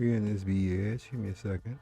We in this BS. Give me a second.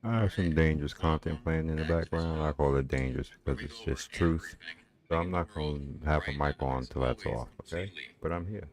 I have some dangerous content playing in the background. I call it dangerous because it's just truth. So I'm not going to have a mic on until that's off, okay? But I'm here.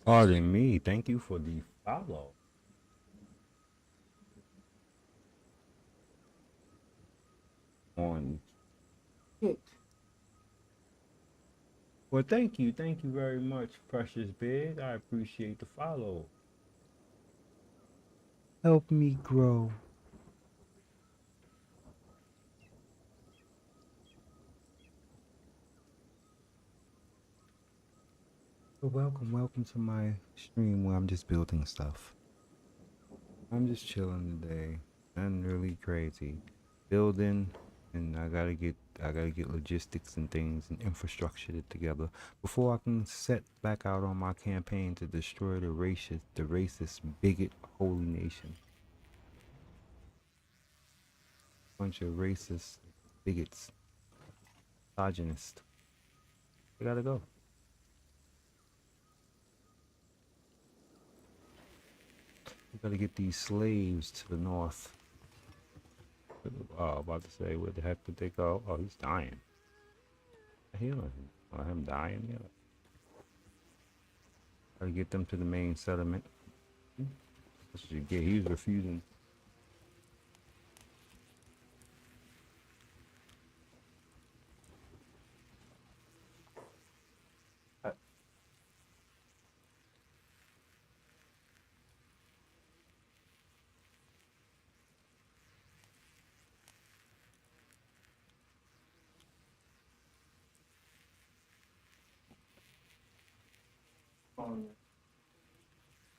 Pardon me. Thank you for the follow. On it. Well, thank you. Thank you very much, Precious Big. I appreciate the follow. Help me grow. Well, welcome to my stream where I'm just building stuff. I'm just chilling today. Nothing really crazy. Building, and I gotta get logistics and things and infrastructure together before I can set back out on my campaign to destroy the racist bigot holy nation. Bunch of racist bigots, misogynists. We gotta go. We gotta get these slaves to the north. Oh, about to say, where the heck did they go? Oh, he's dying. Healing him. Oh, him dying? Yeah. Gotta get them to the main settlement. That's what you get. He was refusing.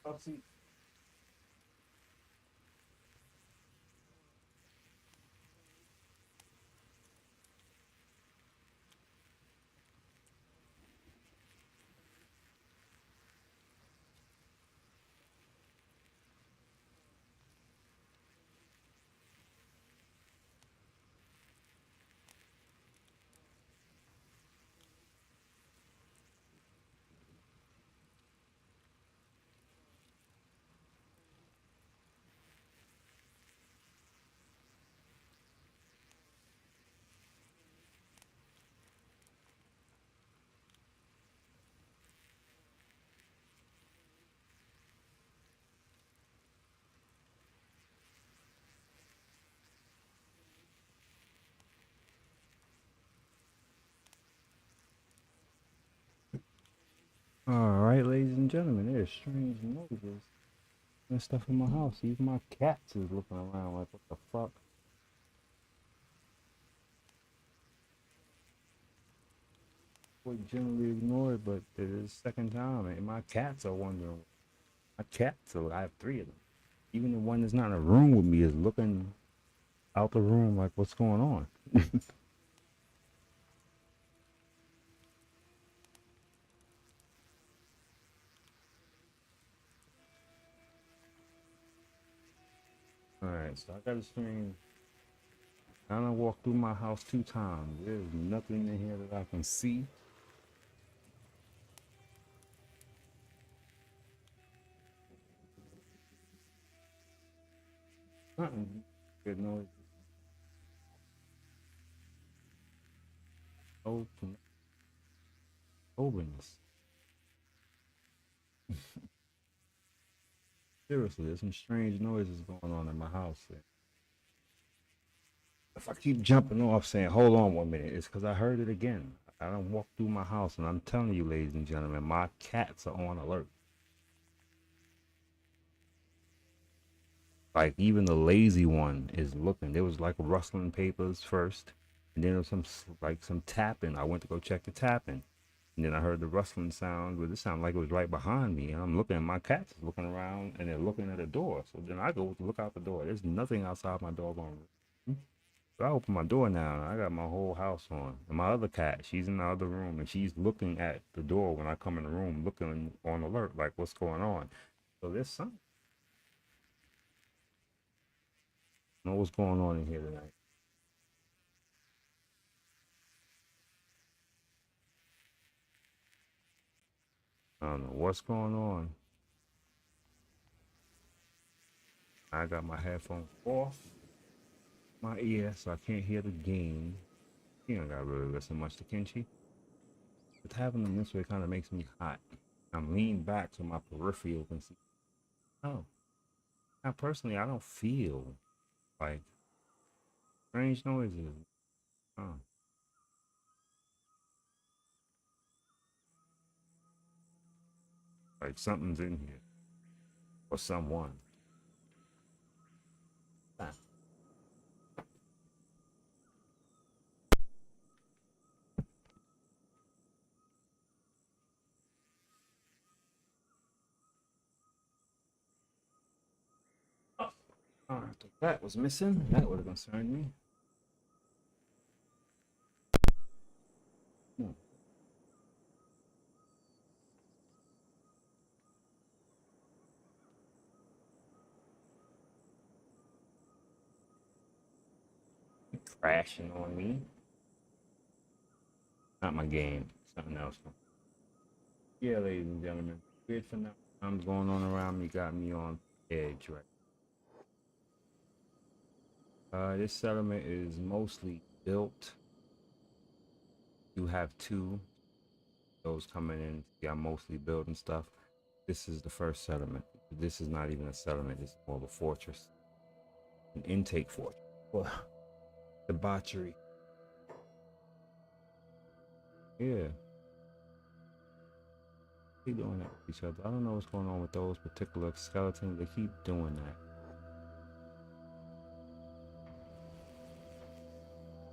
I'll see. All right, ladies and gentlemen, there's strange noises and stuff in my house. Even my cats is looking around like, what the fuck? We generally ignore it, but it is the second time, and my cats are wondering. My cats, so I have three of them. Even the one that's not in a room with me is looking out the room like, what's going on? All right, so I got a stream. I done walked through my house 2 times. There's nothing in here that I can see. Nothing. Good noise. Open. Openness. Seriously, there's some strange noises going on in my house. If I keep jumping off saying, hold on 1 minute, it's because I heard it again. I don't walk through my house, and I'm telling you, ladies and gentlemen, my cats are on alert. Like, even the lazy one is looking. There was like rustling papers first, and then there was some tapping. I went to go check the tapping, and then I heard the rustling sound, but it sounded like it was right behind me. And I'm looking, and my cats is looking around, and they're looking at the door. So then I go to look out the door. There's nothing outside my doggone room. So I open my door now, and I got my whole house on. And my other cat, she's in the other room, and she's looking at the door when I come in the room, looking on alert, like what's going on. So there's something. I don't know what's going on in here tonight. I don't know what's going on. I got my headphones off my ear, so I can't hear the game. You don't gotta really listen much to Kenchi. But having them this way kind of makes me hot. I'm leaning back so my peripheral can see. Oh, now personally, I don't feel like strange noises. Oh, like something's in here or someone. Ah. Oh, if that was missing, that would have concerned me. Hmm. Crashing on me. Not my game. Something else. Yeah, ladies and gentlemen. Weird for now. I'm going on around me got me on edge right. This settlement is mostly built. You have two. Those coming in. Yeah, mostly building stuff. This is the first settlement. This is not even a settlement. It's more of a fortress, an intake fortress. Well, debauchery. Yeah, they doing that with each other. I don't know what's going on with those particular skeletons. They keep doing that.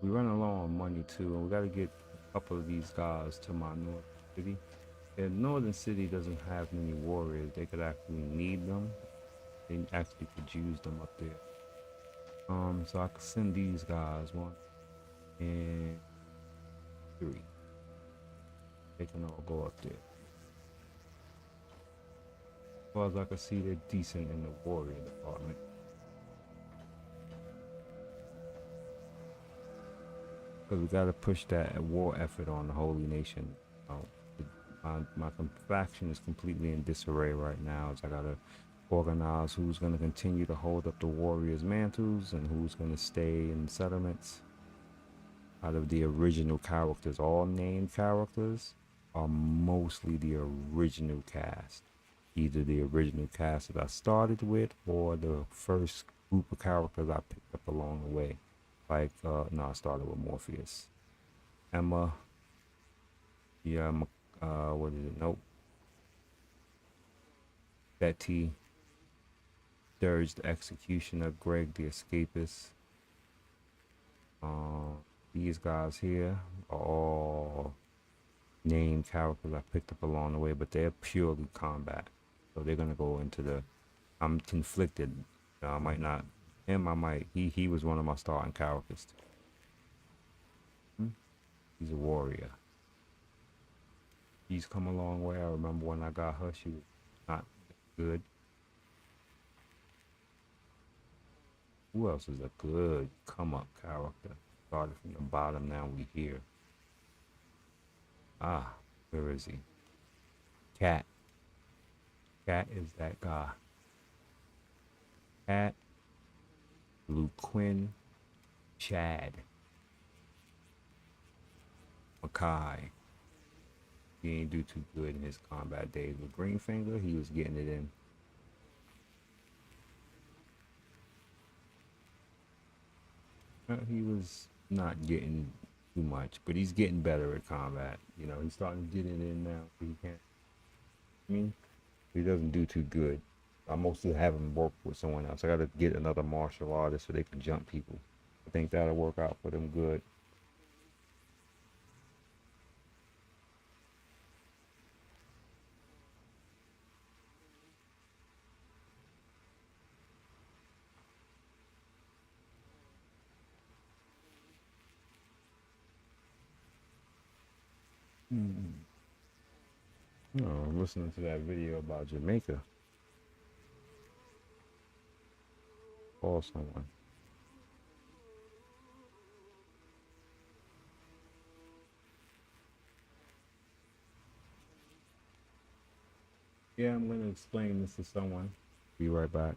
We run low on money too, and we got to get a couple of these guys to my north city. And northern city doesn't have many warriors. They could actually need them. They actually could use them up there. So I could send these guys one and three. They can all go up there. As far as I can see, they're decent in the warrior department. Because we got to push that war effort on the Holy Nation. My faction is completely in disarray right now. So I got to organize who's going to continue to hold up the warriors' mantles and who's going to stay in settlements. Out of the original characters, all named characters are mostly the original cast. Either the original cast that I started with or the first group of characters I picked up along the way. Like, no, I started with Morpheus. Emma, yeah, what is it? Nope. Betty, Dirge the Executioner, Greg the Escapist. These guys here are all named characters I picked up along the way, but they're purely combat. So they're gonna go into the. I'm conflicted. I might not. Him, I might. He was one of my starting characters. He's a warrior. She's come a long way. I remember when I got her, she was not good. Who else is a good come up character? Started from the bottom, now we here. Ah, where is he? Cat. Cat is that guy. Cat, Luke Quinn, Chad, Makai. He ain't do too good in his combat days. With Greenfinger, he was getting it in. He was not getting too much, but he's getting better at combat. You know, he's starting to get it in now. He can't. I mean, he doesn't do too good. I mostly have him work with someone else. I got to get another martial artist so they can jump people. I think that'll work out for them good. No, I'm listening to that video about Jamaica. Call someone. Yeah, I'm going to explain this to someone. Be right back.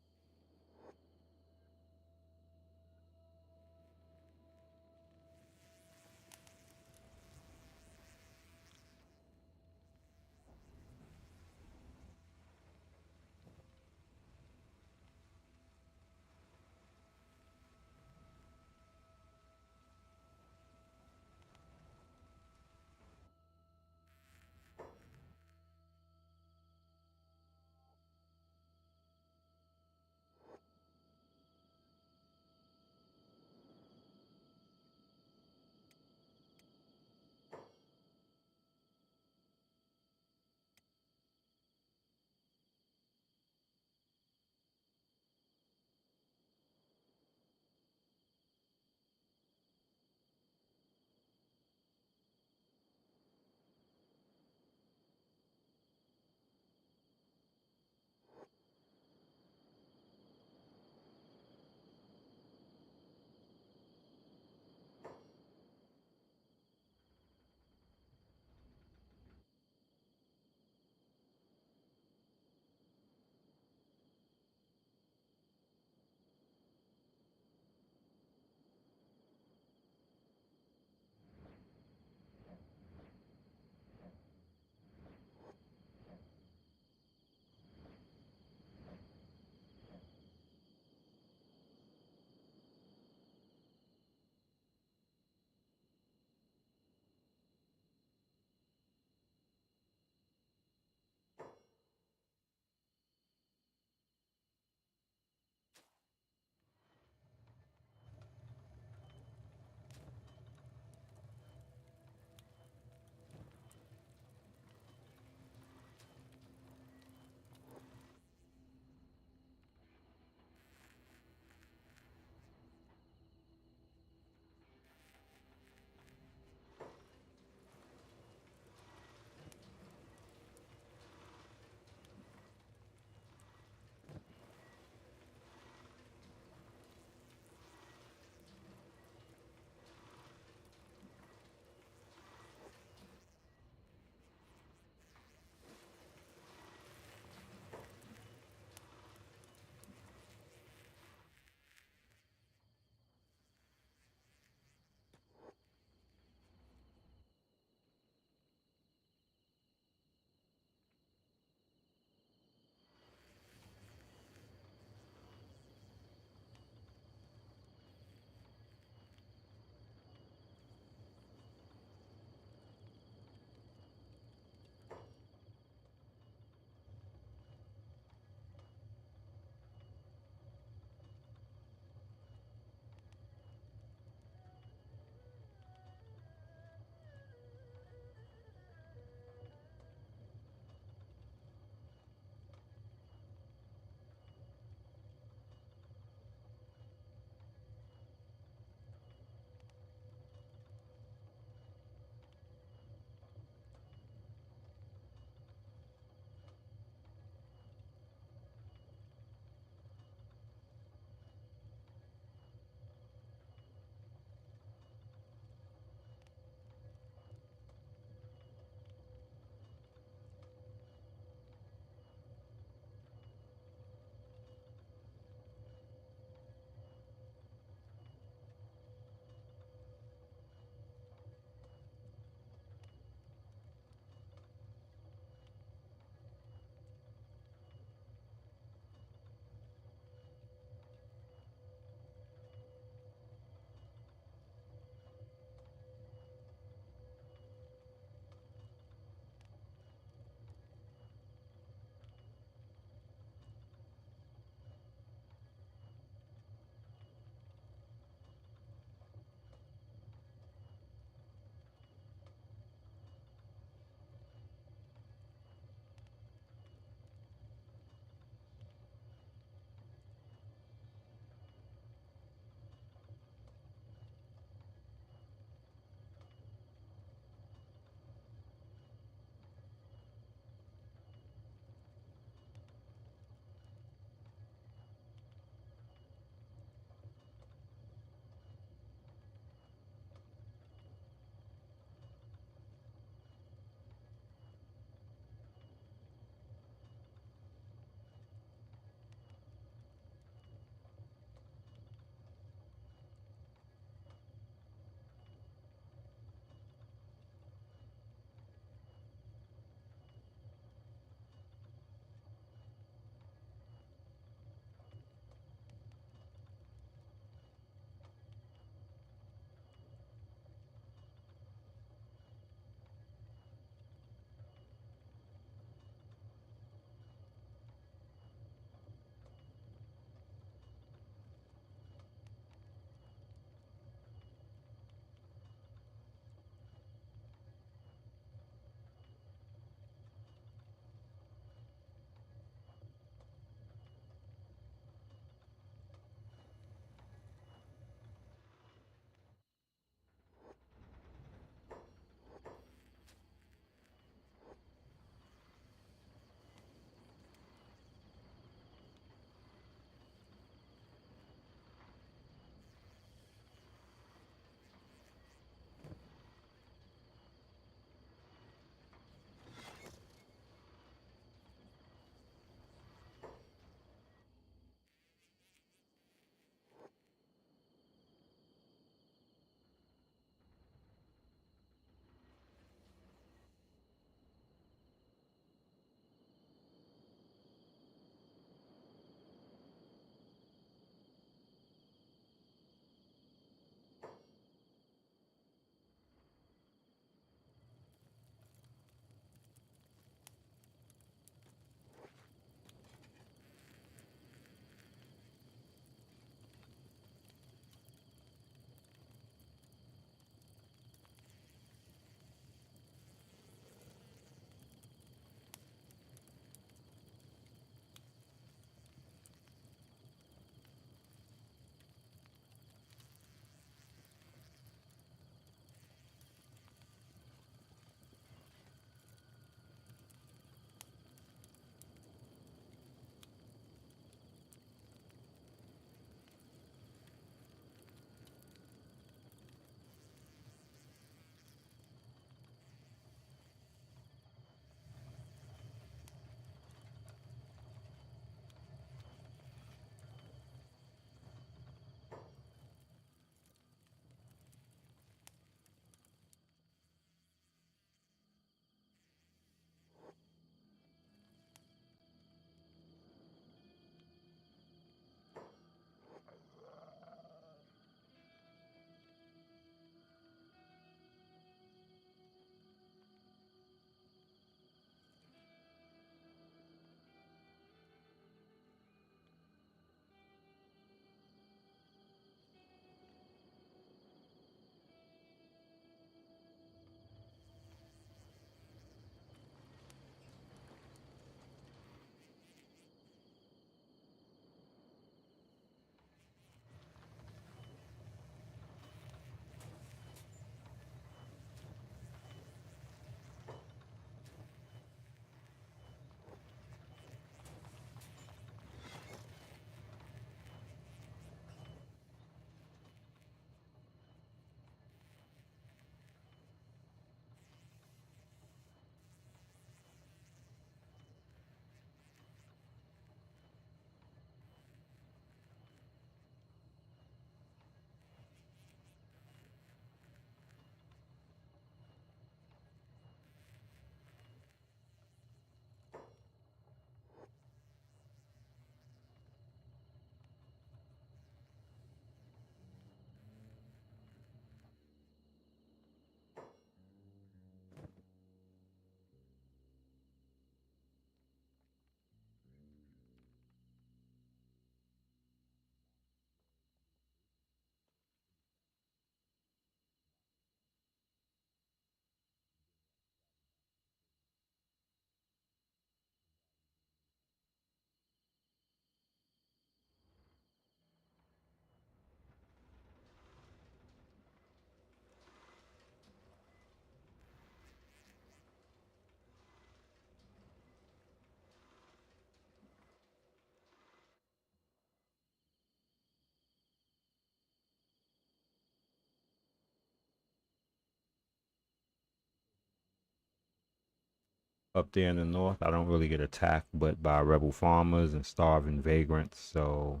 up there in the north, I don't really get attacked but by rebel farmers and starving vagrants. So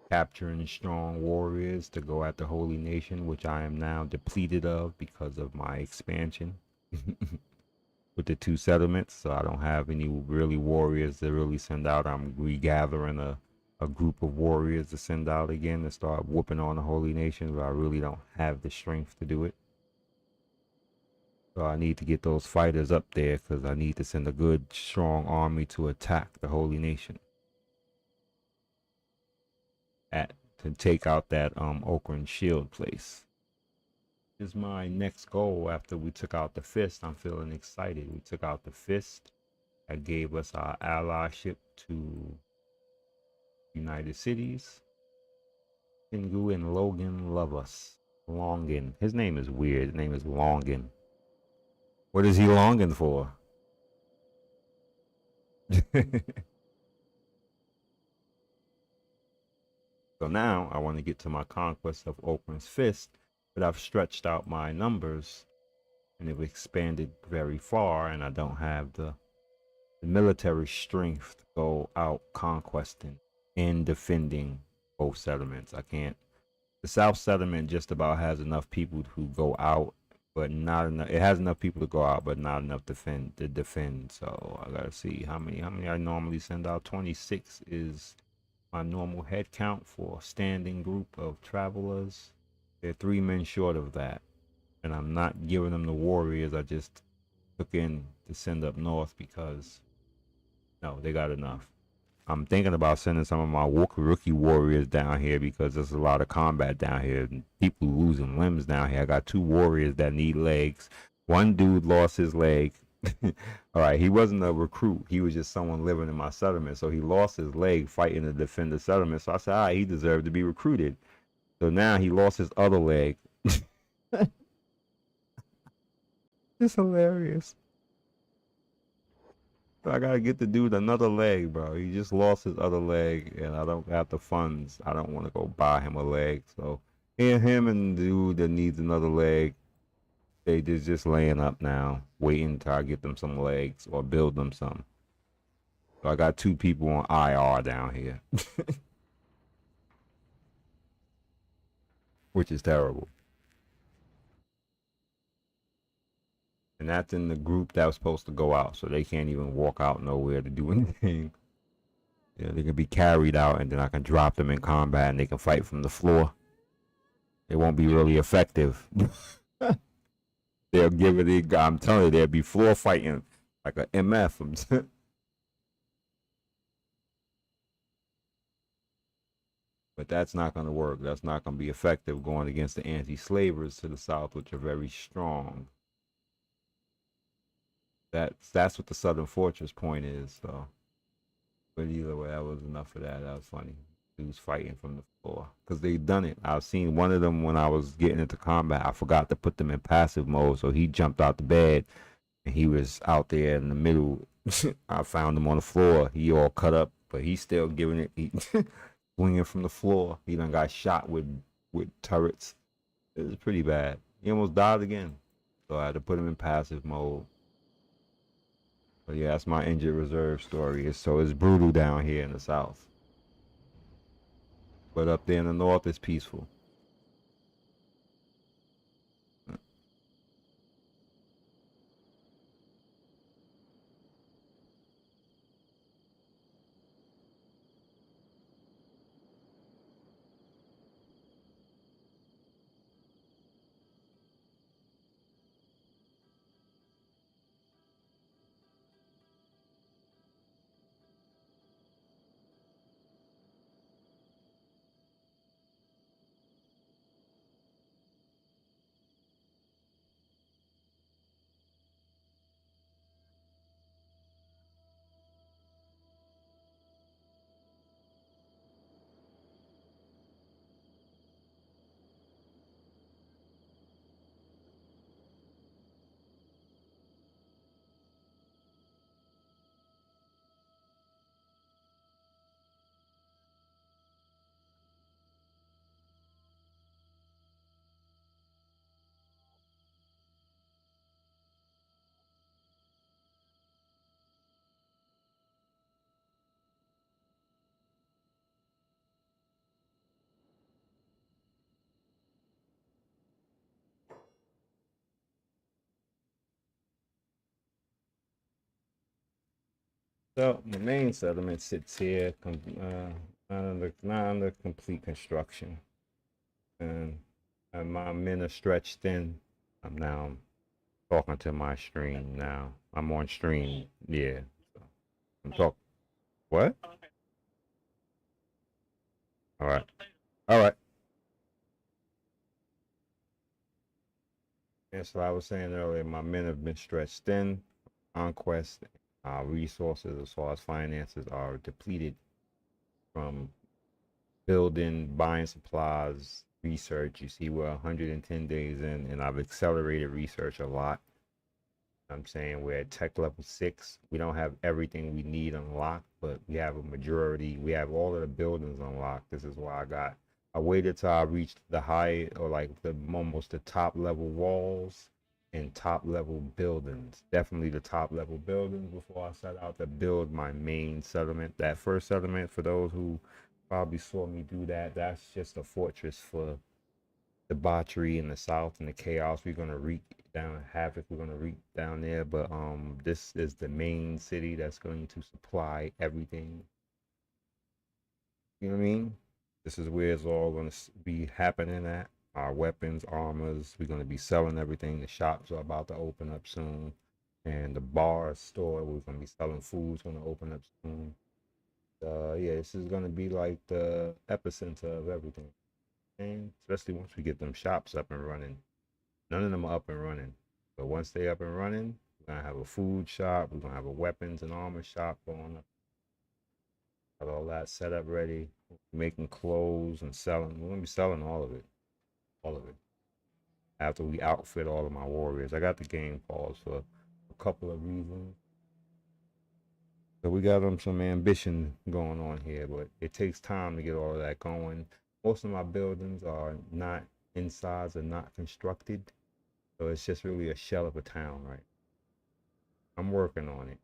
capturing strong warriors to go at the Holy Nation, which I am now depleted of because of my expansion with the two settlements. So I don't have any really warriors to really send out. I'm regathering a group of warriors to send out again to start whooping on the Holy Nation, but I really don't have the strength to do it. So I need to get those fighters up there because I need to send a good, strong army to attack the Holy Nation. To take out that Okran Shield place. Is my next goal after we took out the Fist. I'm feeling excited. We took out the Fist. That gave us our allyship to United Cities. Kingu and Logan love us. Longin. His name is weird. His name is Longin. What is he longing for? So now I want to get to my conquest of Okran's Fist, but I've stretched out my numbers and they've expanded very far, and I don't have the military strength to go out conquesting and defending both settlements. I can't. The South settlement just about has enough people who go out, but not enough. It has enough people to go out, but not enough to defend. So I gotta see how many I normally send out. 26 is my normal head count for a standing group of travelers. They're 3 men short of that, and I'm not giving them the warriors I just took in to send up north because no, they got enough. I'm thinking about sending some of my rookie warriors down here because there's a lot of combat down here and people losing limbs down here. I got 2 warriors that need legs. One dude lost his leg. All right, he wasn't a recruit. He was just someone living in my settlement. So he lost his leg fighting to defend the settlement. So I said, he deserved to be recruited. So now he lost his other leg. It's hilarious. So I gotta get the dude another leg, bro. He just lost his other leg, and I don't have the funds. I don't want to go buy him a leg. So him and the dude that needs another leg, they just laying up now, waiting until I get them some legs or build them some. So I got 2 people on IR down here, which is terrible. And that's in the group that was supposed to go out, so they can't even walk out nowhere to do anything. Yeah, they can be carried out, and then I can drop them in combat, and they can fight from the floor. It won't be really effective. They'll give it. I'm telling you, they'll be floor fighting like a MF. But that's not going to work. That's not going to be effective going against the anti-slavers to the south, which are very strong. That's what the Southern Fortress point is. So, but either way, that was enough of that. That was funny. He was fighting from the floor because they've done it. I've seen one of them when I was getting into combat. I forgot to put them in passive mode, so he jumped out the bed and he was out there in the middle. I found him on the floor. He all cut up, but he's still giving it. He swinging from the floor. He done got shot with turrets. It was pretty bad. He almost died again, so I had to put him in passive mode. But yeah, that's my injured reserve story. So it's brutal down here in the south. But up there in the north, it's peaceful. So the main settlement sits here, not under complete construction, and, my men are stretched thin. I'm now talking to my stream now. I'm on stream, yeah. So I'm talk. What? All right, all right. And so I was saying earlier, my men have been stretched thin. Conquest, resources as far as finances are depleted from building, buying supplies, research. You see, we're 110 days in, and I've accelerated research a lot. I'm saying we're at tech level 6. We don't have everything we need unlocked, but we have a majority. We have all of the buildings unlocked. This is why I waited till I reached the high, or like the almost the top level walls and top level buildings. Definitely the top level buildings before I set out to build my main settlement. That first settlement, for those who probably saw me do that, that's just a fortress for debauchery in the south and the chaos we're gonna wreak down, havoc we're gonna wreak down there. But this is the main city that's going to supply everything. You know what I mean? This is where it's all gonna be happening at. Our weapons, armors, we're gonna be selling everything. The shops are about to open up soon, and the bar store we're gonna be selling food's gonna open up soon. Yeah, this is gonna be like the epicenter of everything, and especially once we get them shops up and running. None of them are up and running. But once they up and running, we're gonna have a food shop. We're gonna have a weapons and armor shop going up. Got all that set up ready. Making clothes and selling. We're gonna be selling all of it. All of it. After we outfit all of my warriors. I got the game paused for a couple of reasons. So we got some ambition going on here, but it takes time to get all of that going. Most of my buildings are not insides are not constructed. So it's just really a shell of a town, right? I'm working on it.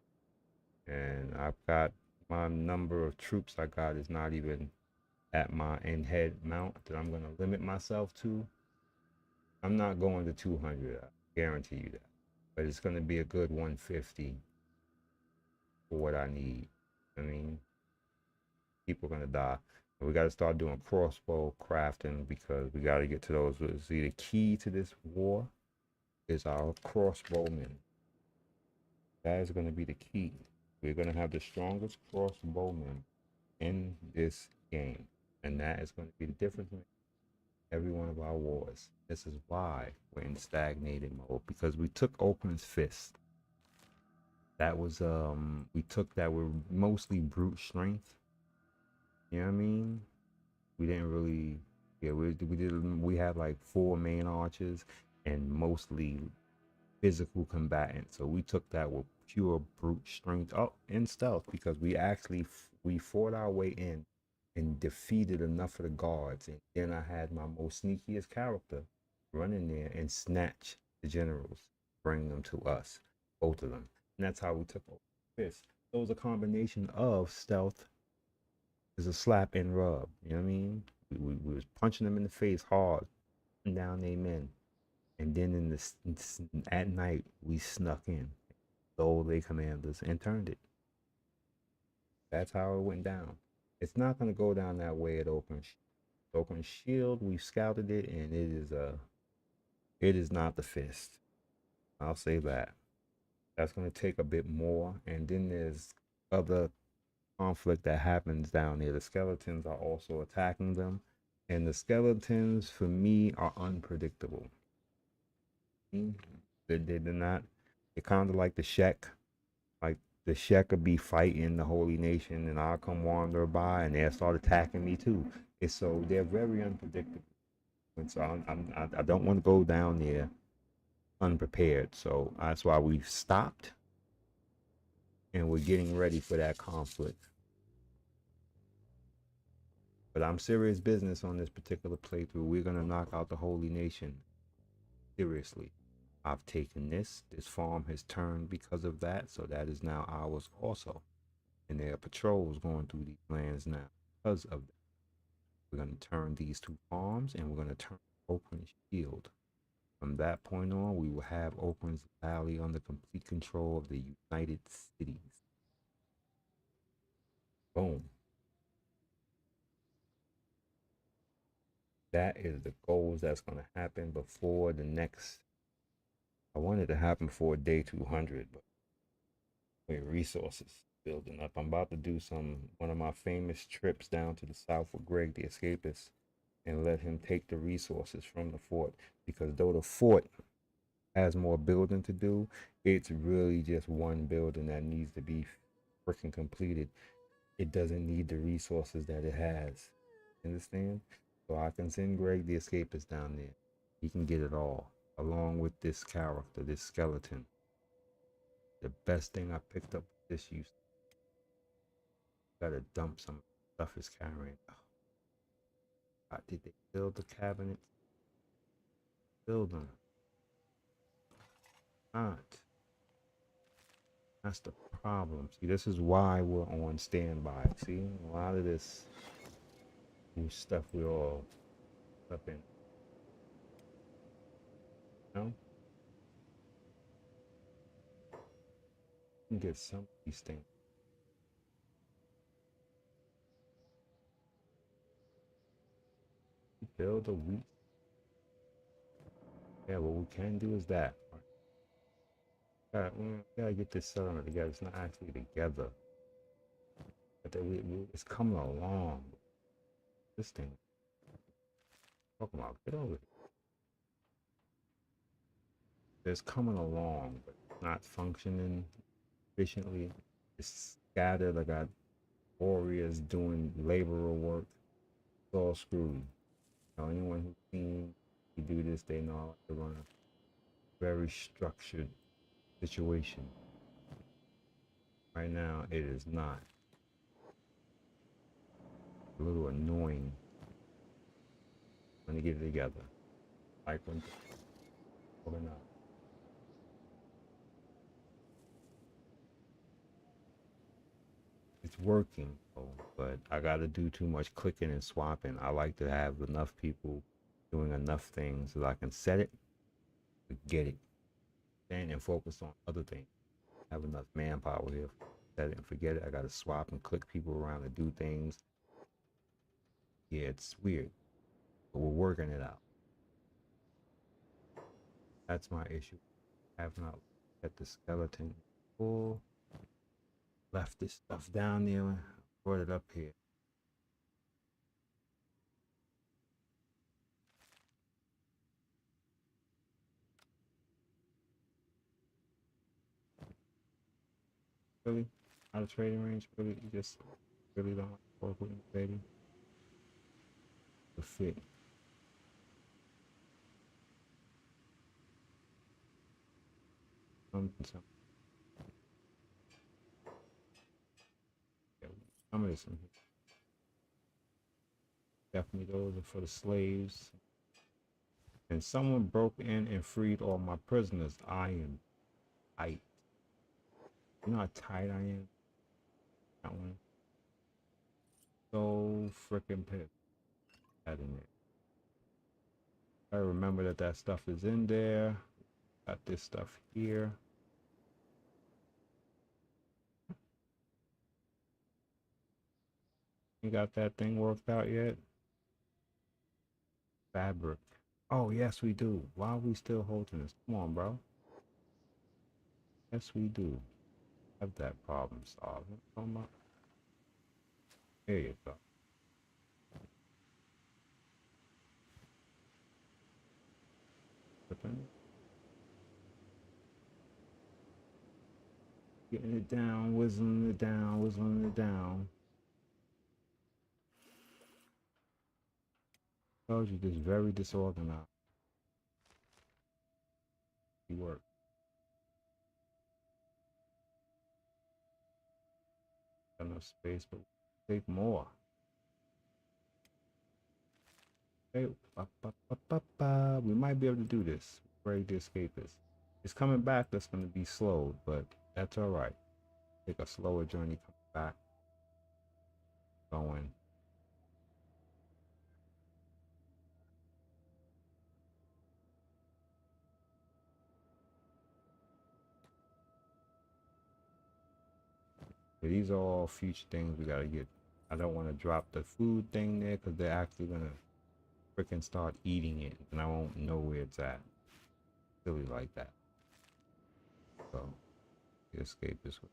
And I've got my number of troops I got is not even at my end head mount that I'm going to limit myself to. I'm not going to 200, I guarantee you that. But it's going to be a good 150 for what I need. I mean, people are going to die. And we got to start doing crossbow crafting because we got to get to those. See, the key to this war is our crossbowmen. That is going to be the key. We're going to have the strongest crossbowmen in this game. And that is going to be the difference in every one of our wars. This is why we're in stagnated mode, because we took Oakland's Fist. That was we took that with mostly brute strength. You know what I mean? We didn't really, yeah, we had like 4 main archers and mostly physical combatants. So we took that with pure brute strength, oh, and stealth, because we actually we fought our way in and defeated enough of the guards. And then I had my most sneakiest character run in there and snatch the generals, bring them to us, both of them. And that's how we took over Fist. So it was a combination of stealth, is a slap and rub. You know what I mean? We was punching them in the face hard, and down they men. And then at night we snuck in, stole their commanders, and turned it. That's how it went down. It's not going to go down that way at Open Shield. We've scouted it, and it is not the Fist. I'll say that. That's going to take a bit more, and then there's other conflict that happens down there. The skeletons are also attacking them, and the skeletons for me are unpredictable. They're not. They're kind of like the Shek. Like the Shek could be fighting the Holy Nation, and I'll come wander by, and they'll start attacking me too. It's so they're very unpredictable, and so I don't want to go down there unprepared. So that's why we've stopped, and we're getting ready for that conflict. But I'm serious business on this particular playthrough. We're gonna knock out the Holy Nation. Seriously. I've taken this. This farm has turned because of that, so that is now ours also. And there are patrols going through these lands now because of that. We're going to turn these 2 farms, and we're going to turn Oakland Shield. From that point on, we will have Oakland's Valley under complete control of the United Cities. Boom. That is the goals that's going to happen before the next. I want it to happen before day 200, but with resources building up. I'm about to do one of my famous trips down to the south with Greg the Escapist and let him take the resources from the fort, because though the fort has more building to do, it's really just one building that needs to be freaking completed. It doesn't need the resources that it has. Understand? So I can send Greg the Escapist down there. He can get it all, along with this character, this skeleton. The best thing I picked up with this use. Gotta dump some stuff he's carrying. Did they build the cabinets? Build them. Not. That's the problem. See, this is why we're on standby. See, a lot of this new stuff we're all up in. You know? You can get some of these things. Build a wheat. Yeah, what we can do is that. We gotta get this settlement together. It's not actually together. But it's coming along. This thing. Talking about, get over here. It's coming along, but not functioning efficiently. It's scattered. I got warriors doing laborer work. It's all screwed. You know, anyone who's seen me do this, they know how to run a very structured situation. Right now, it is not. A little annoying. Let me get it together. Like when pulling up. It's working, but I gotta do too much clicking and swapping. I like to have enough people doing enough things so I can set it, get it, and focus on other things. Have enough manpower here. Set it and forget it. I gotta swap and click people around to do things. Yeah, it's weird, but we're working it out. That's my issue. I have not let the skeleton full. Left this stuff down there, brought it up here. Really? Out of trading range? Really? You just really don't work with me, baby? The fit. Something. Yeah, some of this in here. Definitely those are for the slaves. And someone broke in and freed all my prisoners. I am tight. You know how tight I am? That one. So freaking pissed. That in there. I remember that stuff is in there. Got this stuff here. You got that thing worked out yet? Fabric. Oh, yes, we do. Why are we still holding this? Come on, bro. Yes, we do. Have that problem solved. There you go. Getting it down, whistling it down, whistling it down. Told you this very disorganized. You work. Got enough space, but take more. Hey, we might be able to do this. Break the Escapist. It's coming back. That's going to be slow, but that's all right. Take a slower journey coming back. Going. But these are all future things we gotta get. I don't want to drop the food thing there because they're actually gonna freaking start eating it, and I won't know where it's at. Silly like that. So, escape this way.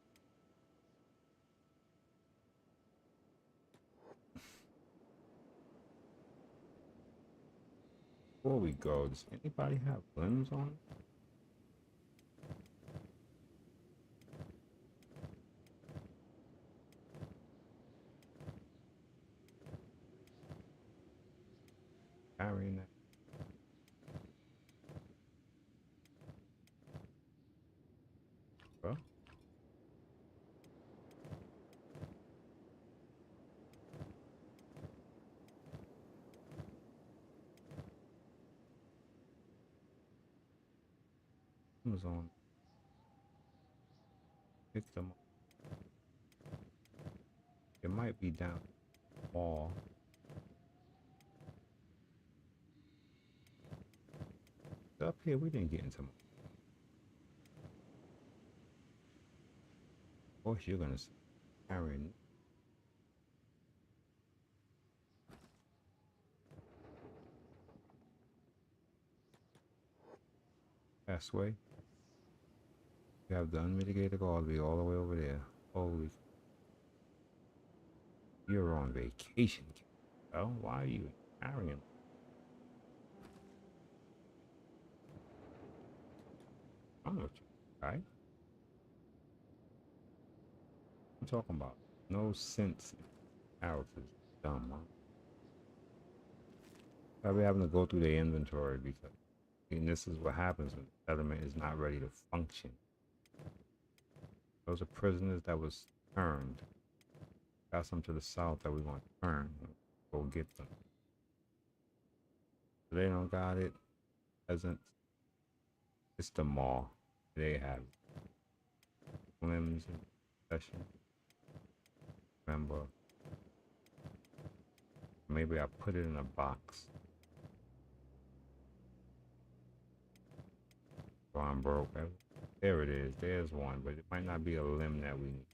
Before we go, does anybody have limbs on? Carrying that. Well, who's on? Pick them up. It might be down the wall. Up here, we didn't get into. Of course, you're gonna see carrying. Pathway. You have the unmitigated quality all the way over there. Holy, you're on vacation. Oh, why are you carrying? I'm with you, right? I'm talking about no sense in characters. Dumb, huh? Probably having to go through their inventory because, and this is what happens when the settlement is not ready to function. Those are prisoners that was turned. Got some to the south that we want to turn. Go get them. If they don't got it, peasants. It's the mall. They have it. Limbs and possession. Remember, maybe I put it in a box. So I'm broke. There it is. There's one, but it might not be a limb that we need.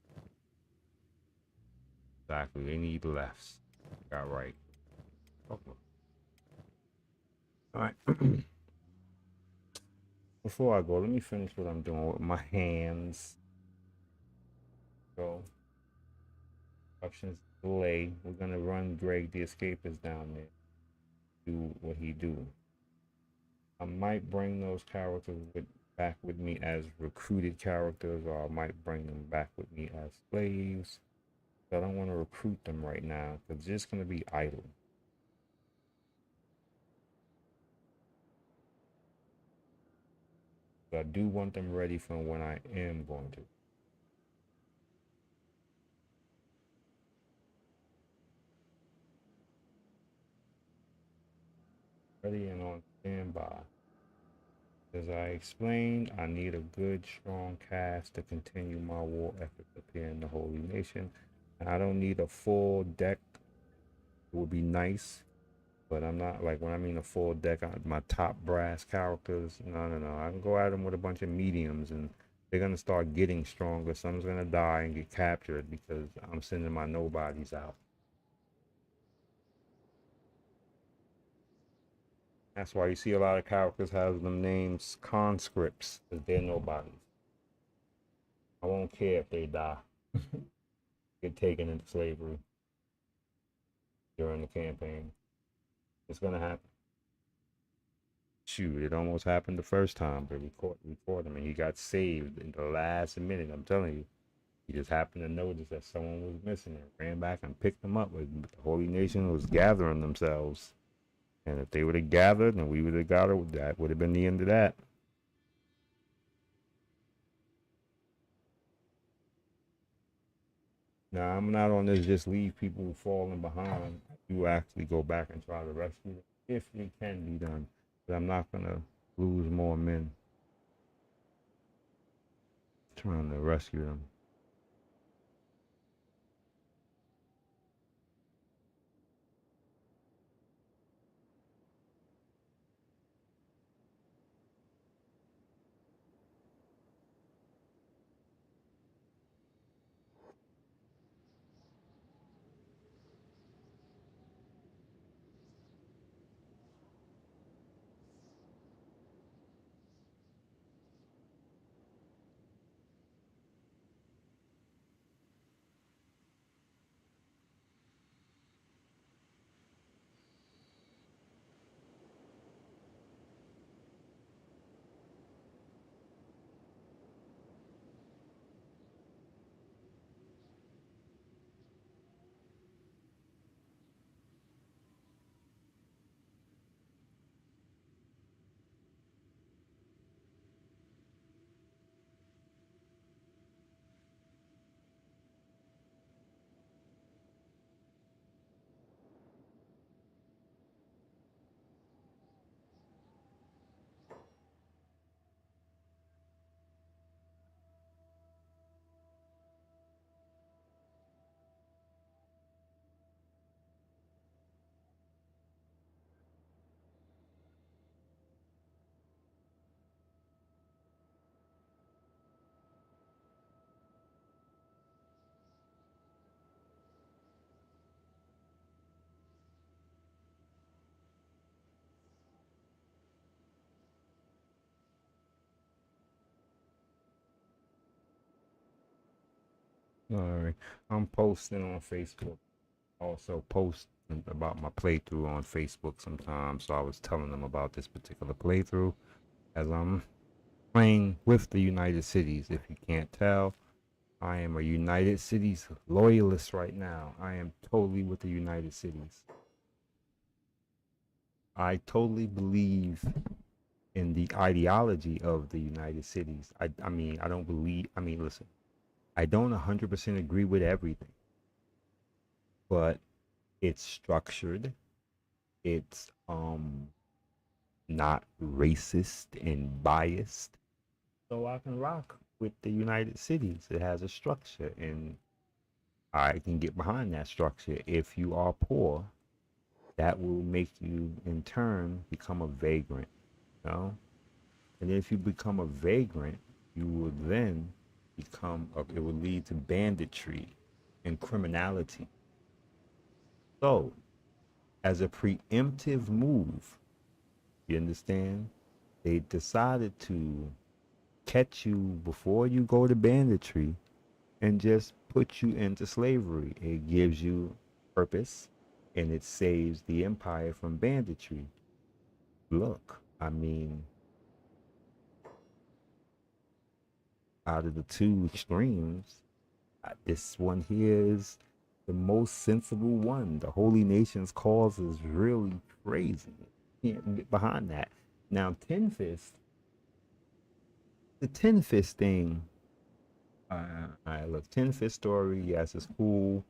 Exactly. They need lefts. Got right. Okay. All right. Before I go, let me finish what I'm doing with my hands. So, options delay. We're gonna run Greg the Escapist down there. Do what he do. I might bring those characters back with me as recruited characters, or I might bring them back with me as slaves. I don't want to recruit them right now because they're just gonna be idle. But I do want them ready for when I am going to. Ready and on standby. As I explained, I need a good, strong cast to continue my war efforts up here in the Holy Nation. And I don't need a full deck. It would be nice, but I'm not like when I mean a full deck. My top brass characters. No, no, no. I can go at them with a bunch of mediums, and they're gonna start getting stronger. Some's gonna die and get captured because I'm sending my nobodies out. That's why you see a lot of characters have them names conscripts, because they're nobodies. I won't care if they die, get taken into slavery during the campaign. It's gonna happen. Shoot, it almost happened the first time, but we caught him and he got saved in the last minute. I'm telling you. He just happened to notice that someone was missing and ran back and picked them up. But the Holy Nation was gathering themselves. And if they would have gathered and we would have got it, that would have been the end of that. Now, I'm not on this just leave people falling behind. You actually go back and try to rescue them if it can be done. But I'm not going to lose more men trying to rescue them. All right. I'm posting on Facebook. Also post about my playthrough on Facebook sometimes. So I was telling them about this particular playthrough as I'm playing with the United Cities. If you can't tell, I am a United Cities loyalist right now. I am totally with the United Cities. I totally believe in the ideology of the United Cities. I mean, I don't believe, I mean, listen, I don't 100% agree with everything, but it's structured. It's not racist and biased. So I can rock with the United Cities. It has a structure and I can get behind that structure. If you are poor, that will make you in turn become a vagrant, you know? And if you become a vagrant, you will then it will lead to banditry and criminality. So, as a preemptive move, you understand? They decided to catch you before you go to banditry and just put you into slavery. It gives you purpose and it saves the empire from banditry. Look, I mean, out of the two extremes, this one here is the most sensible one. The Holy Nations cause is really crazy. Can't get behind that. Now, Ten Fist, the Ten Fist thing. I look, Ten Fist story. Yes, it's cool.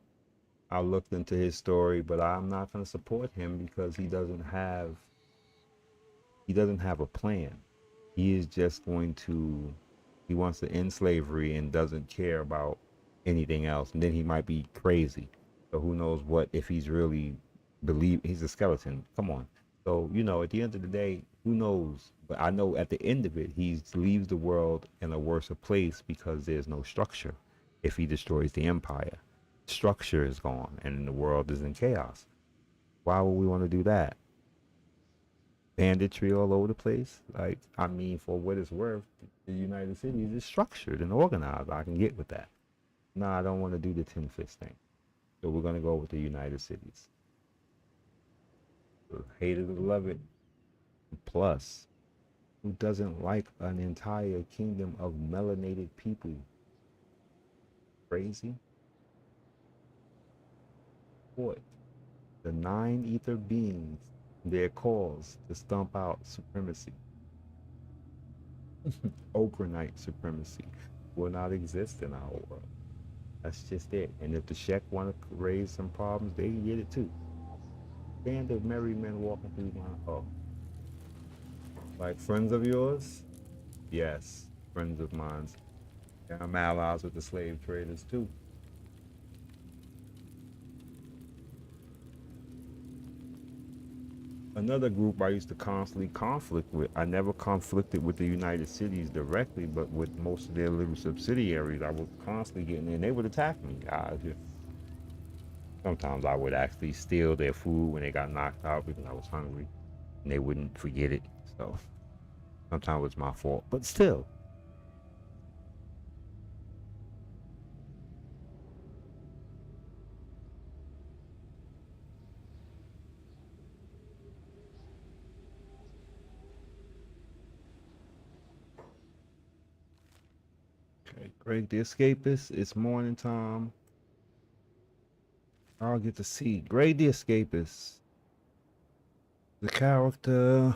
I looked into his story, but I'm not going to support him because he doesn't have a plan. He is just going to he wants to end slavery and doesn't care about anything else. And then he might be crazy. So who knows what if he's really believe he's a skeleton. Come on. So, at the end of the day, who knows? But I know at the end of it, he leaves the world in a worse place because there's no structure. If he destroys the empire, structure is gone and the world is in chaos. Why would we want to do that? Banditry all over the place. Like, I mean, for what it's worth, the United Cities is structured and organized. I can get with that. No, I don't want to do the Ten Fist thing. So we're gonna go with the United Cities. Hate it or love it. Plus, who doesn't like an entire kingdom of melanated people? Crazy. What? The nine ether beings, their cause to stomp out supremacy. Okranite supremacy will not exist in our world. That's just it. And if the Shek want to raise some problems, they can get it too. Band of merry men walking through my like friends of yours? Yes, friends of mine. Yeah, I'm allies with the slave traders too. Another group I used to constantly conflict with. I never conflicted with the United Cities directly, but with most of their little subsidiaries, I would constantly get in there and they would attack me. Sometimes I would actually steal their food when they got knocked out because I was hungry and they wouldn't forget it. So sometimes it was my fault, but still. Okay, Greg the Escapist. It's morning time. I'll get to see Greg the Escapist, the character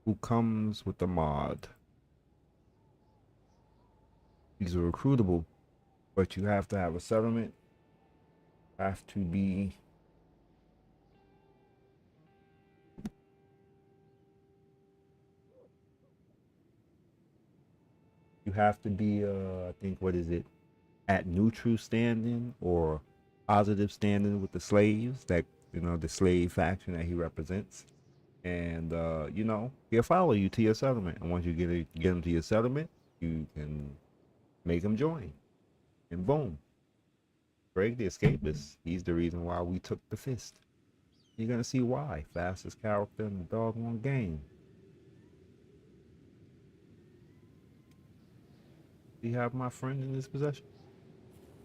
who comes with the mod. He's a recruitable, but you have to have a settlement. Have to be you have to be I think what is it at neutral standing or positive standing with the slaves that the slave faction that he represents, and he'll follow you to your settlement. And once you get him to your settlement, you can make him join, and boom, Greg the Escapist. He's the reason why we took the fist. You're gonna see why. Fastest character in the doggone game. Do you have my friend in his possession?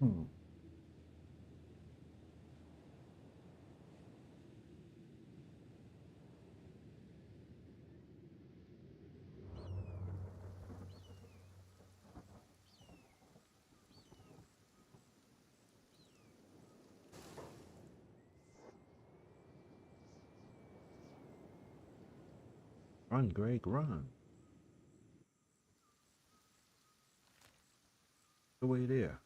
Hmm. Run, Greg, run. The way there.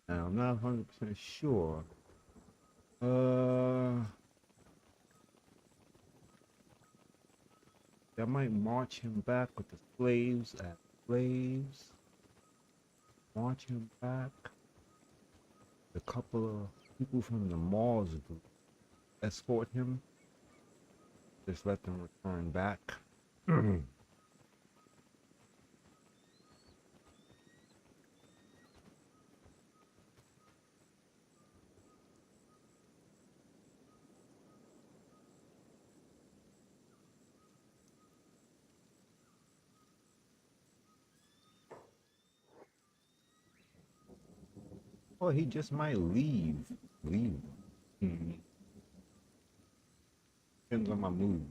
Now, I'm not 100% sure. Uh, I might march him back with the slaves as slaves. March him back. A couple of people from the Mars group escort him. Just let them return back. Or he just might leave. Leave. Mhm. Depends on my mood.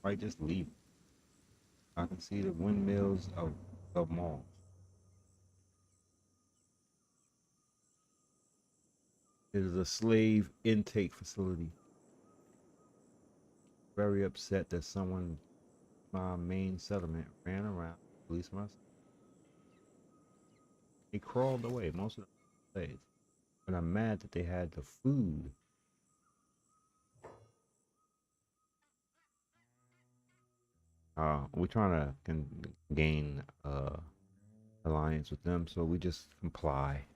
Might just leave. I can see the windmills of Mars. It is a slave intake facility. Very upset that someone my main settlement ran around, police myself. He crawled away, most of them slaves. But I'm mad that they had the food. We're trying to gain alliance with them, so we just comply.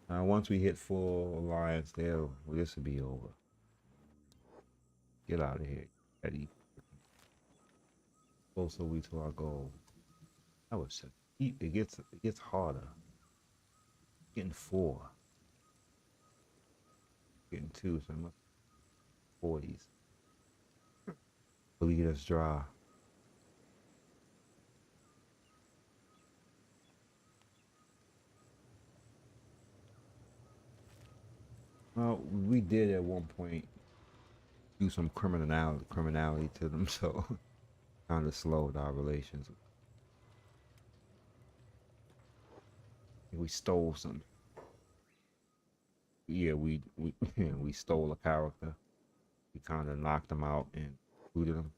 Once we hit full alliance, this will be over. Get out of here, Eddie. Closer we to our goal. That was so. It gets harder. Getting 4, getting 2, so I'm up 40s. Bleed us dry. Well, we did at one point do some criminality to them, so kind of slowed our relations. We stole some. Yeah, we we stole a character. We kind of knocked them out and booted them.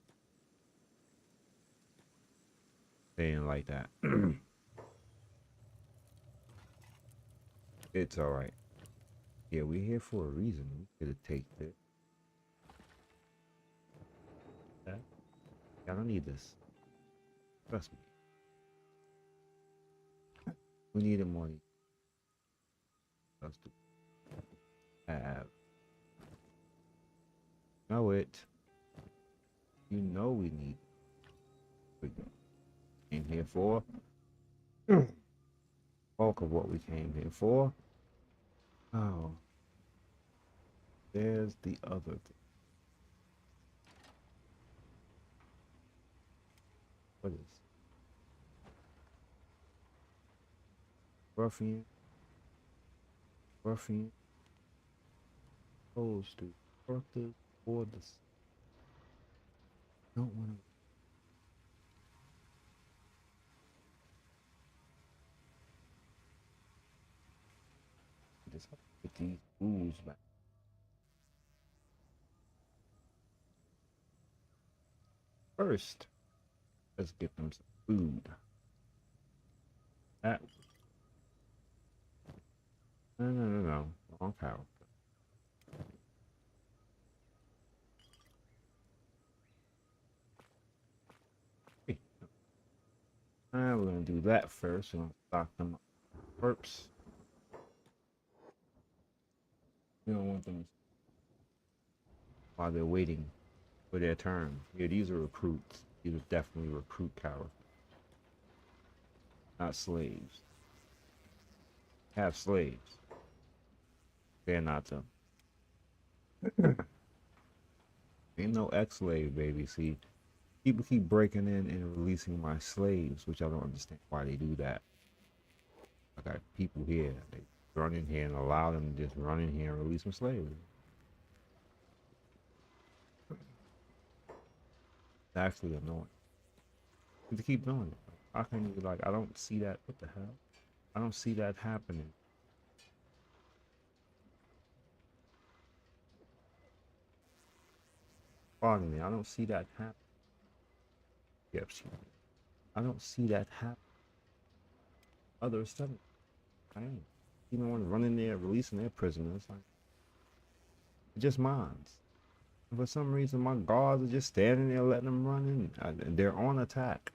They didn't like that. It's all right. Yeah, we're here for a reason. We could have taken it. I don't need this. Trust me. We needed money. Us to have. Know it. You know we need. We came here for. Bulk of what we came here for. Oh, there's the other thing. What is ruffian? Ruffian opposed to characters or the don't want to just get these rules back. First, let's get them some food. That no. Wrong character. Hey, we're gonna do that first. We're gonna stock them up. Perps. We don't want them. while they're waiting for their turn. Yeah, these are recruits. These are definitely recruit characters, not slaves. Have slaves. They're not them. Ain't no ex-slave, baby. See, people keep breaking in and releasing my slaves, which I don't understand why they do that. I got people here. They run in here and allow them to just run in here and release my slaves. It's actually annoying. They keep doing it. How can you like? I don't see that. What the hell? I don't see that happening. Pardon me. I don't see that happen. Yep, I don't see that happen. Others tell I ain't. You know, want running there, releasing their prisoners. Like, it's just mines. And for some reason, my guards are just standing there letting them run in. And they're on attack.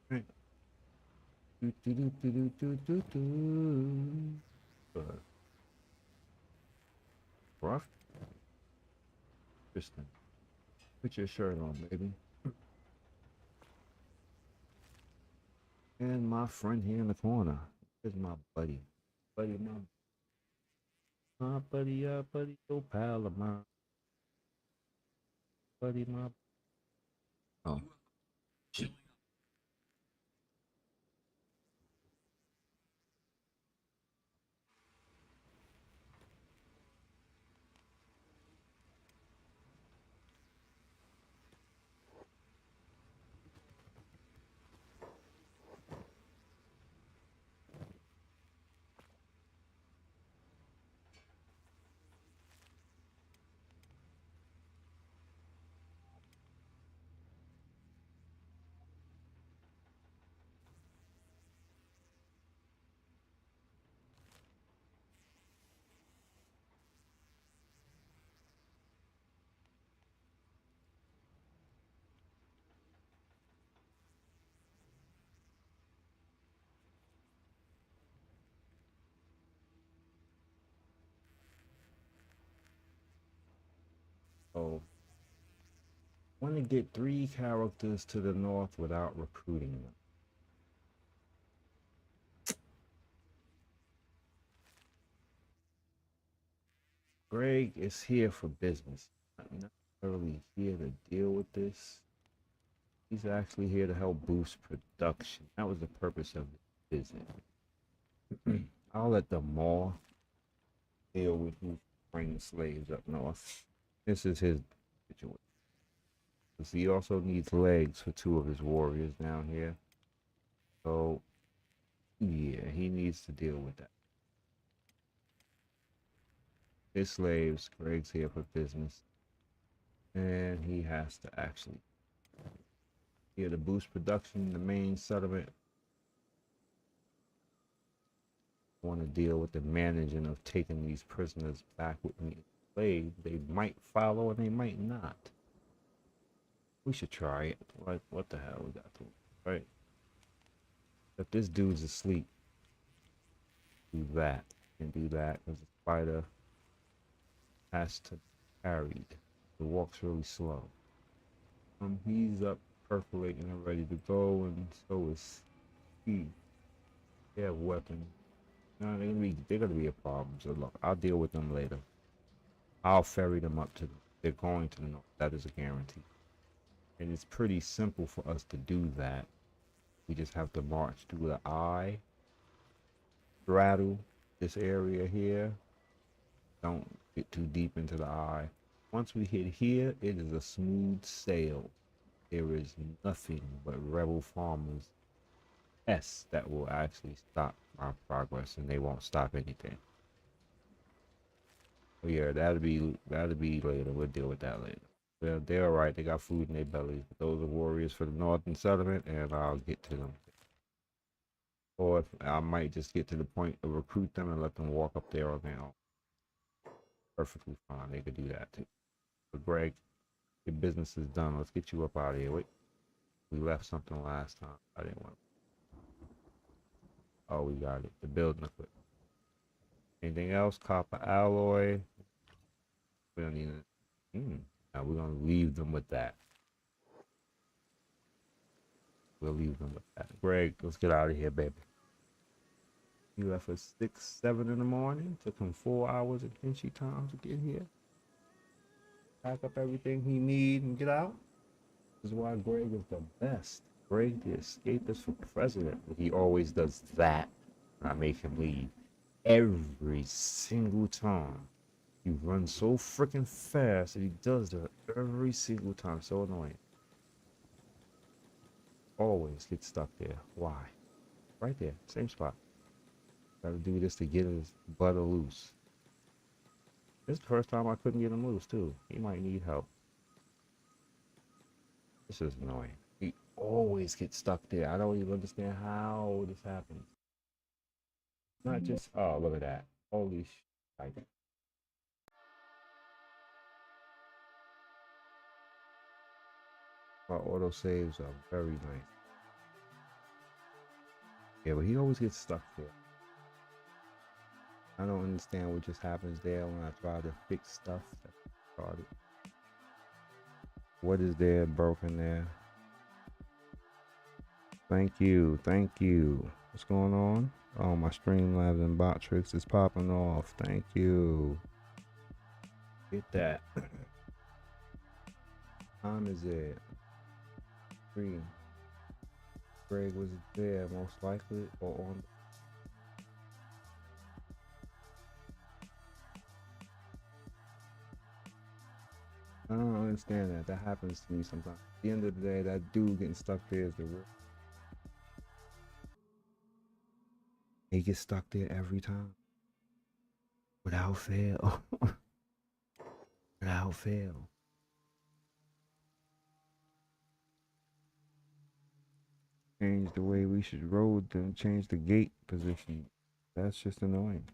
Right. Do, do, do, do, do, do, do. Rough? Interesting. Put your shirt on, baby. And my friend here in the corner. Here's my buddy. My buddy, buddy, your pal of mine. Buddy, my. Oh. Oh. Want to get 3 characters to the north without recruiting them. Greg is here for business. Not necessarily here to deal with this. He's actually here to help boost production. That was the purpose of the visit. I'll let the mall deal with who bring the slaves up north. This is his situation. Because he also needs legs for 2 of his warriors down here. So, yeah, he needs to deal with that. His slaves, Greg's here for business. And he has to actually here to boost production in the main settlement. I want to deal with the managing of taking these prisoners back with me. They might follow and they might not. We should try it. What the hell we got to right? If this dude's asleep, do that and do that because the spider has to be carried. It walks really slow. He's up percolating and ready to go, and so is he. They have weapons. No, they're gonna be a problem. So look, I'll deal with them later. I'll ferry them up to. They're going to the north. That is a guarantee. And it's pretty simple for us to do that. We just have to march through the eye, straddle this area here. Don't get too deep into the eye. Once we hit here, it is a smooth sail. There is nothing but rebel farmers that will actually stop our progress, and they won't stop anything. But yeah, that'll be later. We'll deal with that later. They're alright. They got food in their bellies. But those are warriors for the northern settlement, and I'll get to them. Or if I might just get to the point of recruit them and let them walk up there on their own. Perfectly fine. They could do that too. But Greg, your business is done. Let's get you up out of here. Wait, we left something last time. I didn't want. Oh, we got it. The building equipment. Anything else? Copper alloy. We don't need it. Now we're gonna leave them with that. We'll leave them with that. Greg, let's get out of here, baby. He left at 6, 7 in the morning. Took him 4 hours of Kinchy time to get here. Pack up everything he needs and get out. This is why Greg is the best. Greg, the escapist for president. He always does that. I make him leave every single time. He runs so freaking fast that he does that every single time. So annoying. Always get stuck there. Why? Right there, same spot. Gotta do this to get his butter loose. This is the first time I couldn't get him loose too. He might need help. This is annoying. He always gets stuck there. I don't even understand how this happens. Not just, oh, look at that. Holy shit. My auto saves are very nice. Yeah, but he always gets stuck there. I don't understand what just happens there when I try to fix stuff that started. What is there broken there? Thank you, thank you. What's going on? Oh, my Streamlabs and bot tricks is popping off. Thank you. Get that. Time is it? 3. Greg was there most likely or on. I don't understand that. That happens to me sometimes. At the end of the day, that dude getting stuck there is the real. He gets stuck there every time. Without fail. Without fail. Change the way we should road them, change the gate position. That's just annoying.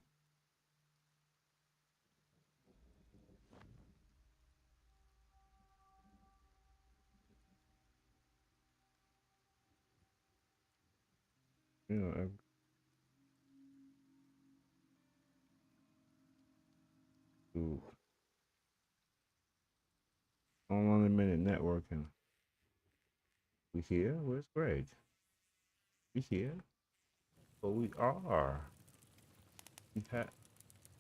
You know, on unlimited networking. We here? Where's Greg? We here? Oh, we are. He had.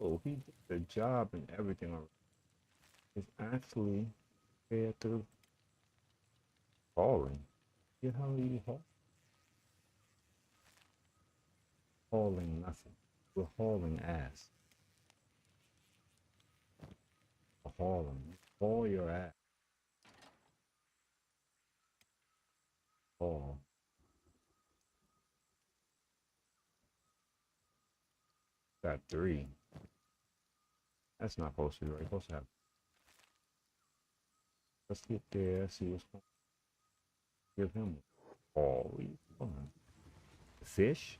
Oh, he did the job and everything. It's actually compared to hauling. You know how you hauling nothing. We're hauling ass. We're hauling. Haul your ass. Haul. Got 3. That's not supposed to be right. Supposed to have. Let's get there. See what's going on. Give him. Oh, fish.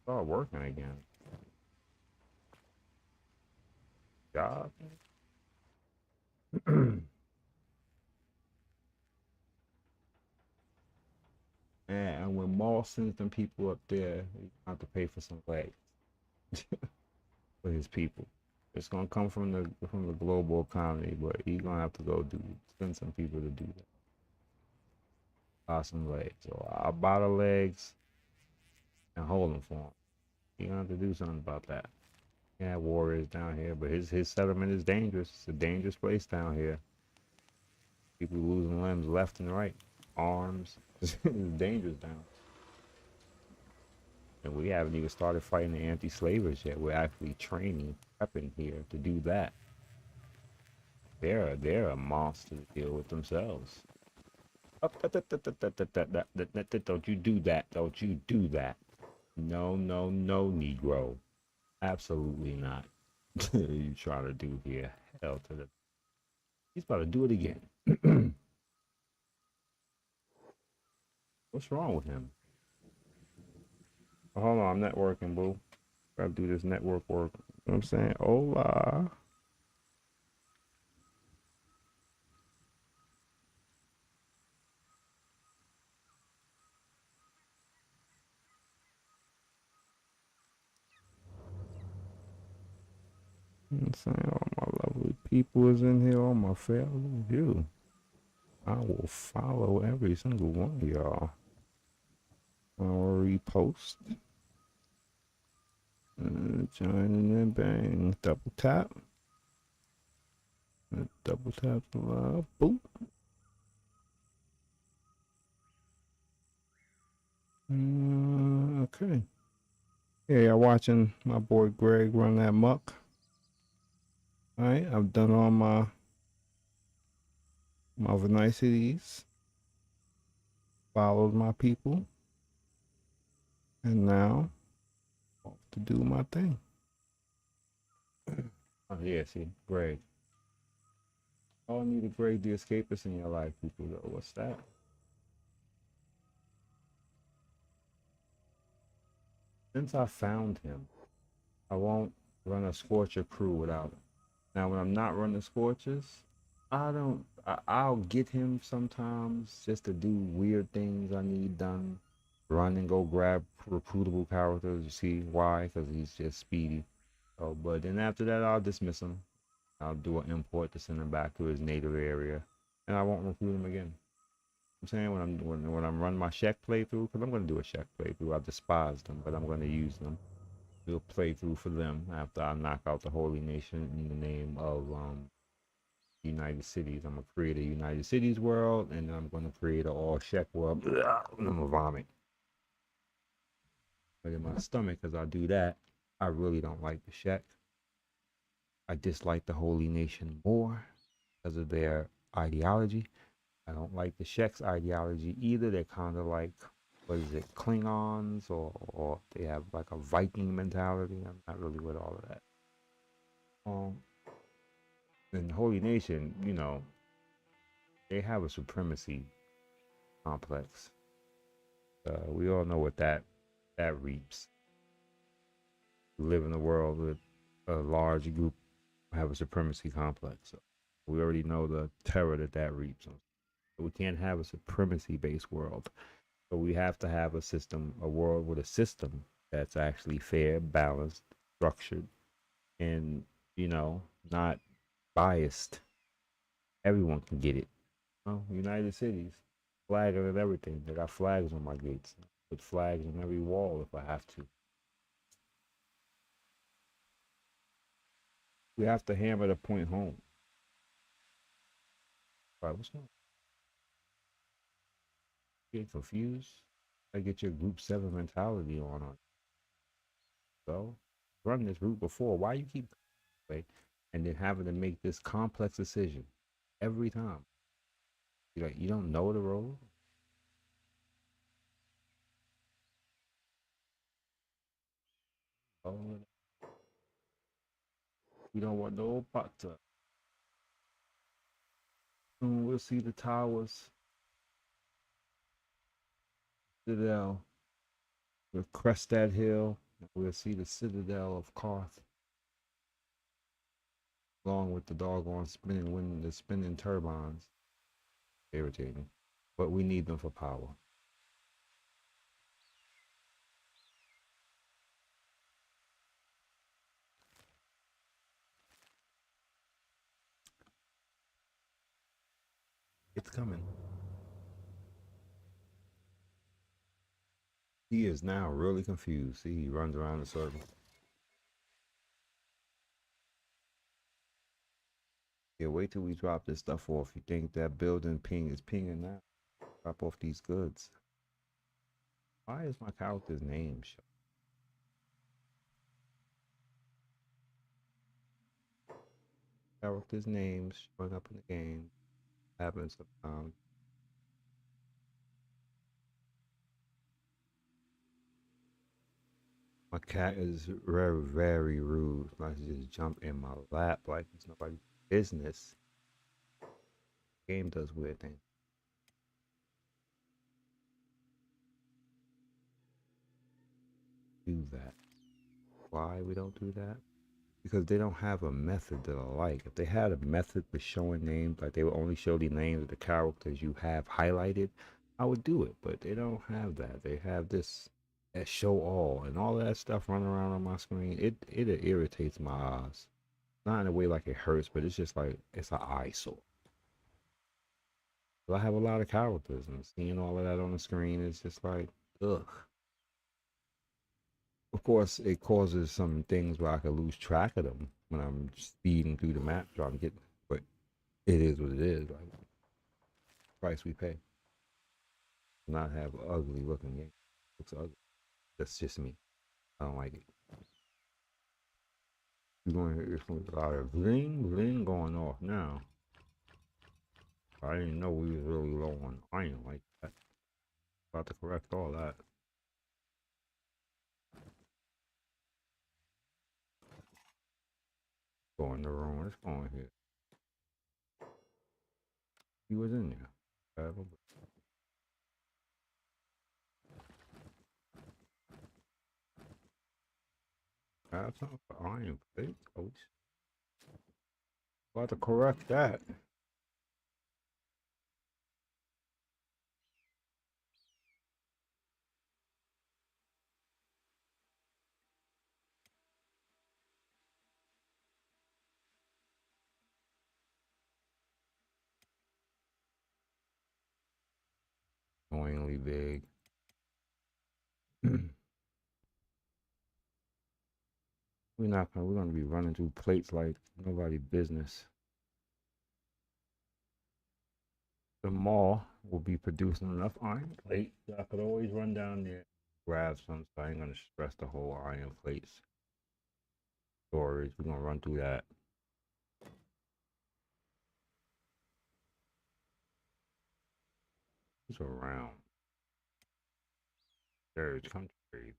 Start working again. Job. And when Maul sends them people up there, you have to pay for some legs for his people. It's gonna come from the global economy, but he's gonna have to go send some people to do that. Buy some legs, so I'll buy the legs and hold them for him. You're gonna have to do something about that. Yeah, warriors down here, but his settlement is dangerous. It's a dangerous place down here. People losing limbs left and right, arms. It's dangerous down. And we haven't even started fighting the anti-slavers yet. We're actually training, prepping here to do that. They're a monster to deal with themselves. Don't you do that. Don't you do that. No, no, no, Negro. Absolutely not. You trying to do here. Hell to the. He's about to do it again. What's wrong with him? Oh, hold on, I'm networking, boo. Gotta do this network work. You know what I'm saying? Hola. I'm saying all my lovely people is in here, all my family. You, I will follow every single one of y'all. I'll repost. Join and then bang. Double tap. Double tap the love. Boom. Okay. Yeah, y'all watching my boy Greg run that muck. All right, I've done all my niceties. Followed my people. And now, off to do my thing. Oh, yeah, see, Greg. All need a Greg the Escapist in your life, people. What's that? Since I found him, I won't run a Scorcher crew without him. Now, when I'm not running Scorchers, I don't. I'll get him sometimes just to do weird things I need done. Run and go grab recruitable characters. You see why? Because he's just speedy. Oh, but then after that, I'll dismiss him. I'll do an import to send him back to his native area, and I won't recruit him again. I'm saying when I'm running my Shek playthrough, because I'm going to do a Shek playthrough. I despise them, but I'm going to use them. Do a playthrough for them after I knock out the Holy Nation in the name of United Cities. I'm gonna create a United Cities world, and I'm gonna create an all Shek world. I'm gonna vomit but in my stomach because I do that. I really don't like the Shek. I dislike the Holy Nation more because of their ideology. I don't like the Shek's ideology either. They're kind of like, what is it, Klingons, or they have like a Viking mentality. I'm not really with all of that. Um, and the Holy Nation, they have a supremacy complex. We all know what that reaps. We live in a world with a large group have a supremacy complex. So we already know the terror that reaps. So we can't have a supremacy-based world. So we have to have a system, a world with a system that's actually fair, balanced, structured, and not biased. Everyone can get it. United Cities, flag and everything. They got flags on my gates. Put flags on every wall if I have to. We have to hammer the point home. All right, what's going on? Getting confused? I get your group 7 mentality on. So, run this route before. Why you keep way and then having to make this complex decision every time? You don't know the road. Oh, you don't want no butter. Soon we'll see the towers, Citadel. We'll crest that hill. And we'll see the Citadel of Karth, along with the doggone spinning wind, the spinning turbines. Irritating, but we need them for power. It's coming. He is now really confused. See, he runs around in a circle. Yeah, wait till we drop this stuff off. You think that building ping is pinging now? Drop off these goods. Why is my character's name show? Character's names showing up in the game. Happens sometimes. My cat is very, very rude. Like just jump in my lap like it's nobody's business. Game does weird things. Do that. Why we don't do that? Because they don't have a method that I like. If they had a method for showing names, like they would only show the names of the characters you have highlighted, I would do it. But they don't have that. They have this show all and all that stuff running around on my screen. It irritates my eyes. Not in a way like it hurts, but it's just like it's an eyesore. But I have a lot of characters, and seeing all of that on the screen is just like, ugh. Of course, it causes some things where I could lose track of them when I'm speeding through the map trying to get. But it is what it is. Like price we pay. Not have an ugly looking game. Looks ugly. That's just me. I don't like it. You're going to hear a lot of bling bling going off now. I didn't know we was really low on iron like that. About to correct all that. Go in the room. Let's go in here. He was in there. Have something for iron plate. Oh, about to correct that. Annoyingly big. We're gonna be running through plates like nobody business. The mall will be producing enough iron plate that I could always run down there, grab some, so I ain't gonna stress the whole iron plates storage. We're gonna run through that. It's around. There's country.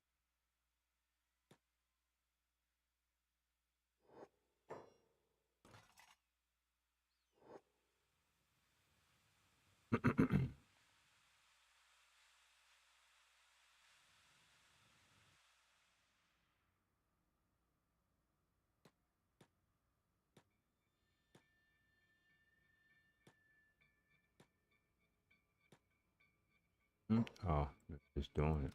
Oh, just doing it.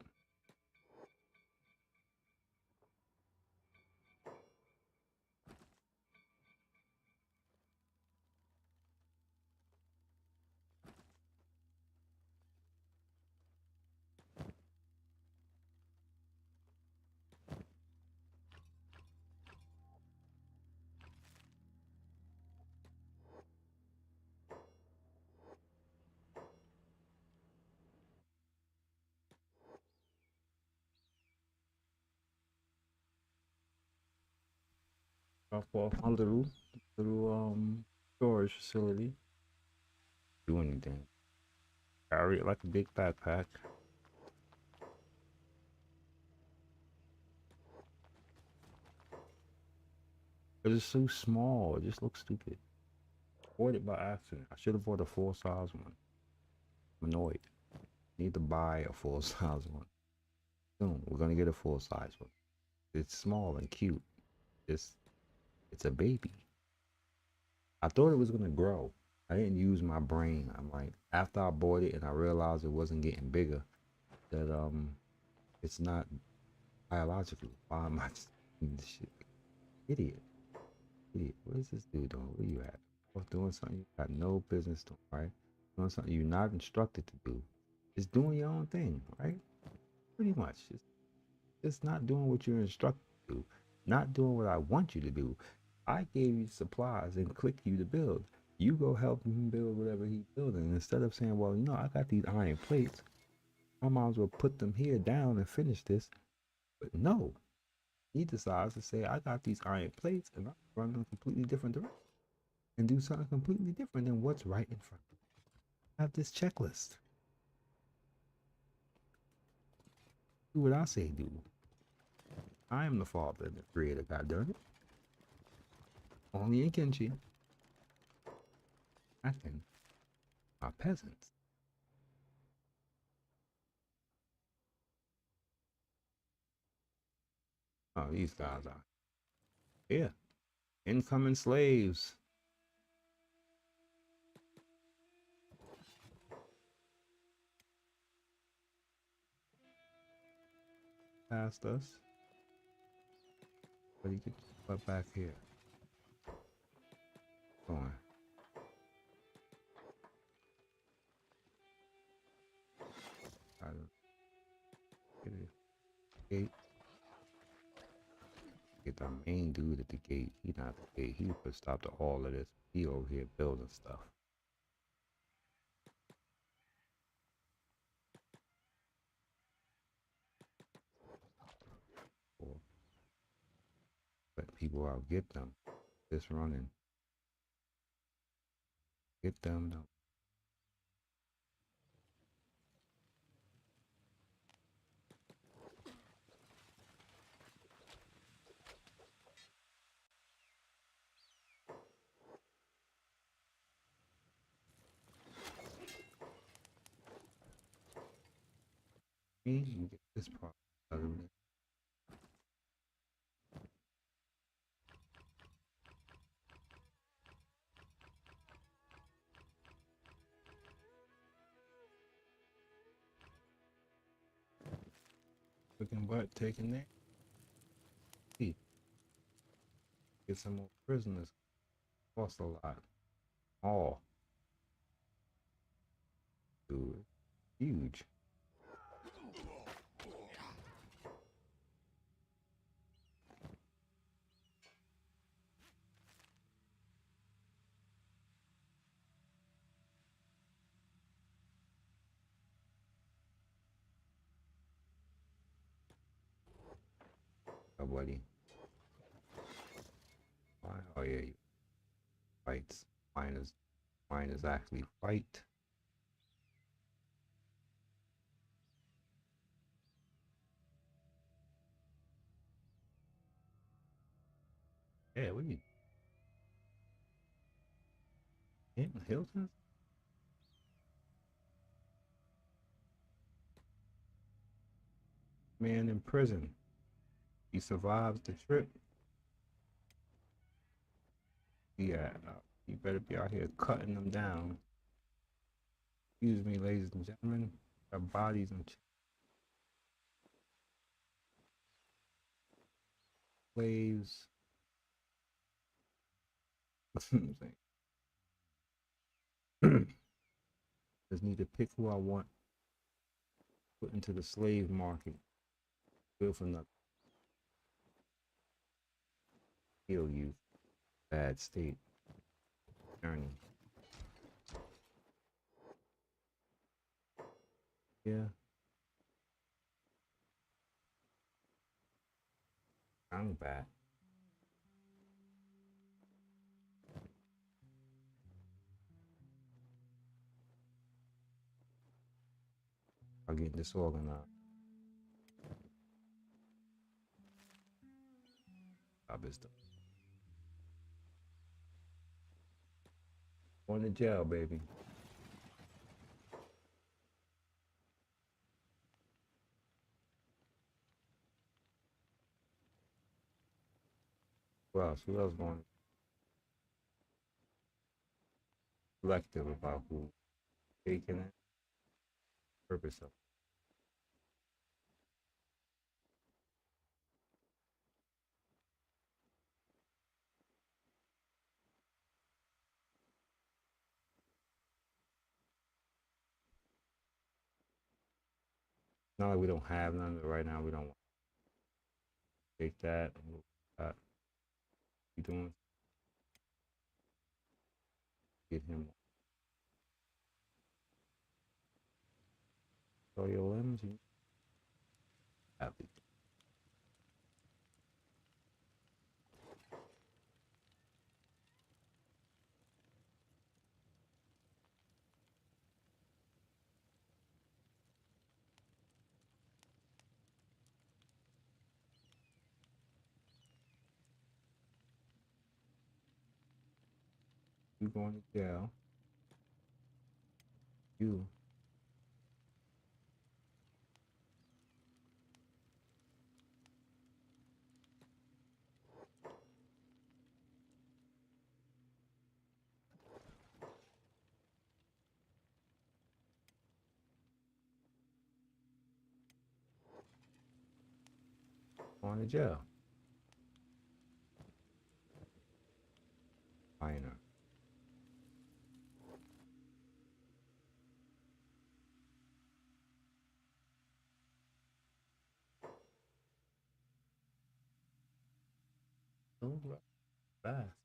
Drop off my little storage facility. Do anything. Carry it like a big backpack. But it's so small. It just looks stupid. Bought it by accident. I should have bought a full size one. I'm annoyed. Need to buy a full size one. Soon. We're gonna get a full size one. It's small and cute. It's a baby. I thought it was gonna grow. I didn't use my brain. I'm like, after I bought it and I realized it wasn't getting bigger, that it's not biologically. Why am I just eating this shit? Idiot. Idiot. What is this dude doing? Where you at? Doing something you got no business doing, right? Doing something you're not instructed to do. Just doing your own thing, right? Pretty much. Just not doing what you're instructed to do. Not doing what I want you to do. I gave you supplies and clicked you to build. You go help him build whatever he's building. Instead of saying, well, I got these iron plates. I might as well put them here down and finish this. But no, he decides to say, I got these iron plates and I'm running a completely different direction and do something completely different than what's right in front of me. I have this checklist. Do what I say do. I am the father and the creator, God darn it. Only in Kenshi. Acting are peasants. Oh, these guys are. Yeah. Incoming slaves. Past us. But he could put back here. doing? I don't get it. Gate. Get the main dude at the gate. He not at the gate. He put stop to all of this. He over here building stuff. Or let people out. Get them. Just running. Get them. No. Me, you get this part out of it. Looking butt taking that. See, get some more prisoners. Cost a lot. All. Dude. Huge. Oh, buddy. Why? Oh, yeah. You fights. Mine is actually fight. Yeah, what you in Hilton? Man in prison. He survives the trip. Yeah, you better be out here cutting them down. Excuse me, ladies and gentlemen. Our bodies and slaves. Just need to pick who I want put into the slave market. Good for nothing. Kill you. Bad state. Journey. Yeah. I'm back. I'll get disorganized. Job is done. Going to jail, baby. Who else? Who else going selective about who taking it? Purpose of it. Not like we don't have none, but right now we don't want to take that. That we doing get him. So your limbs, you happy. You going to jail. You going to jail. Minor. Oh, fast.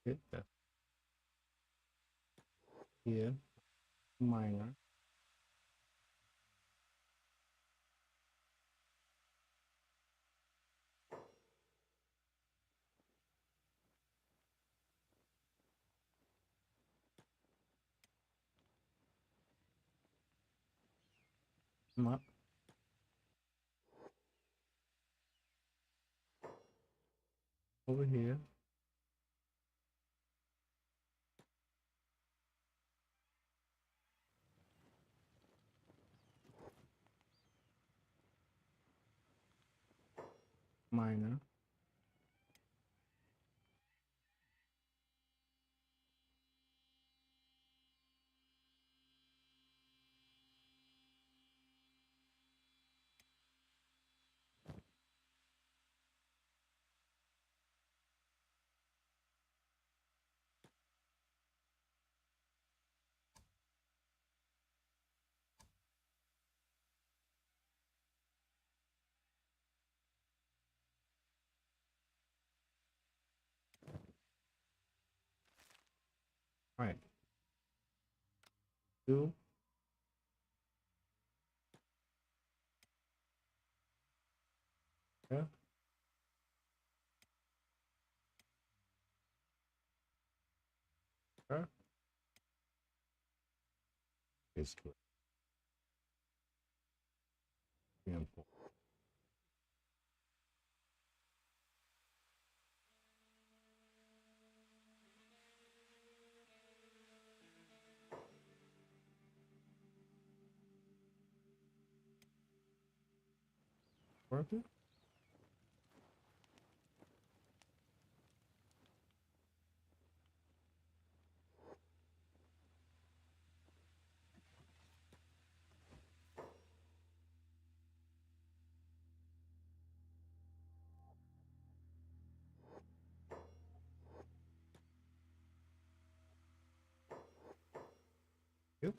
Good. Yeah, minor. Come up over here. Minor. Right. Two. Yeah. Yeah. It's good. Simple. Working. Yep.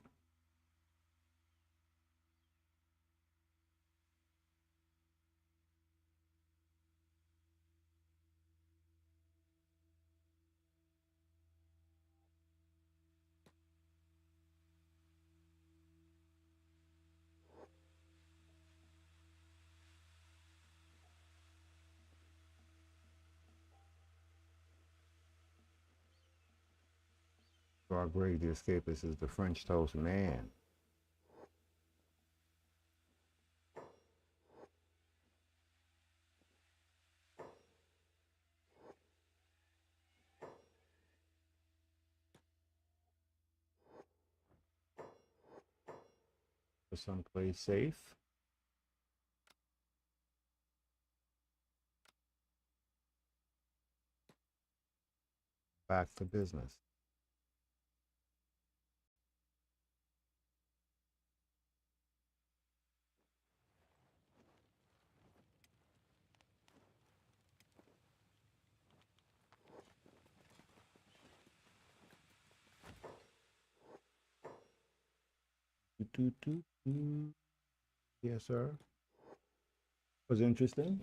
So our grade the escapist is the French toast man. For someplace safe. Back to business. Do, do, do, do. Yes, sir. Was interesting.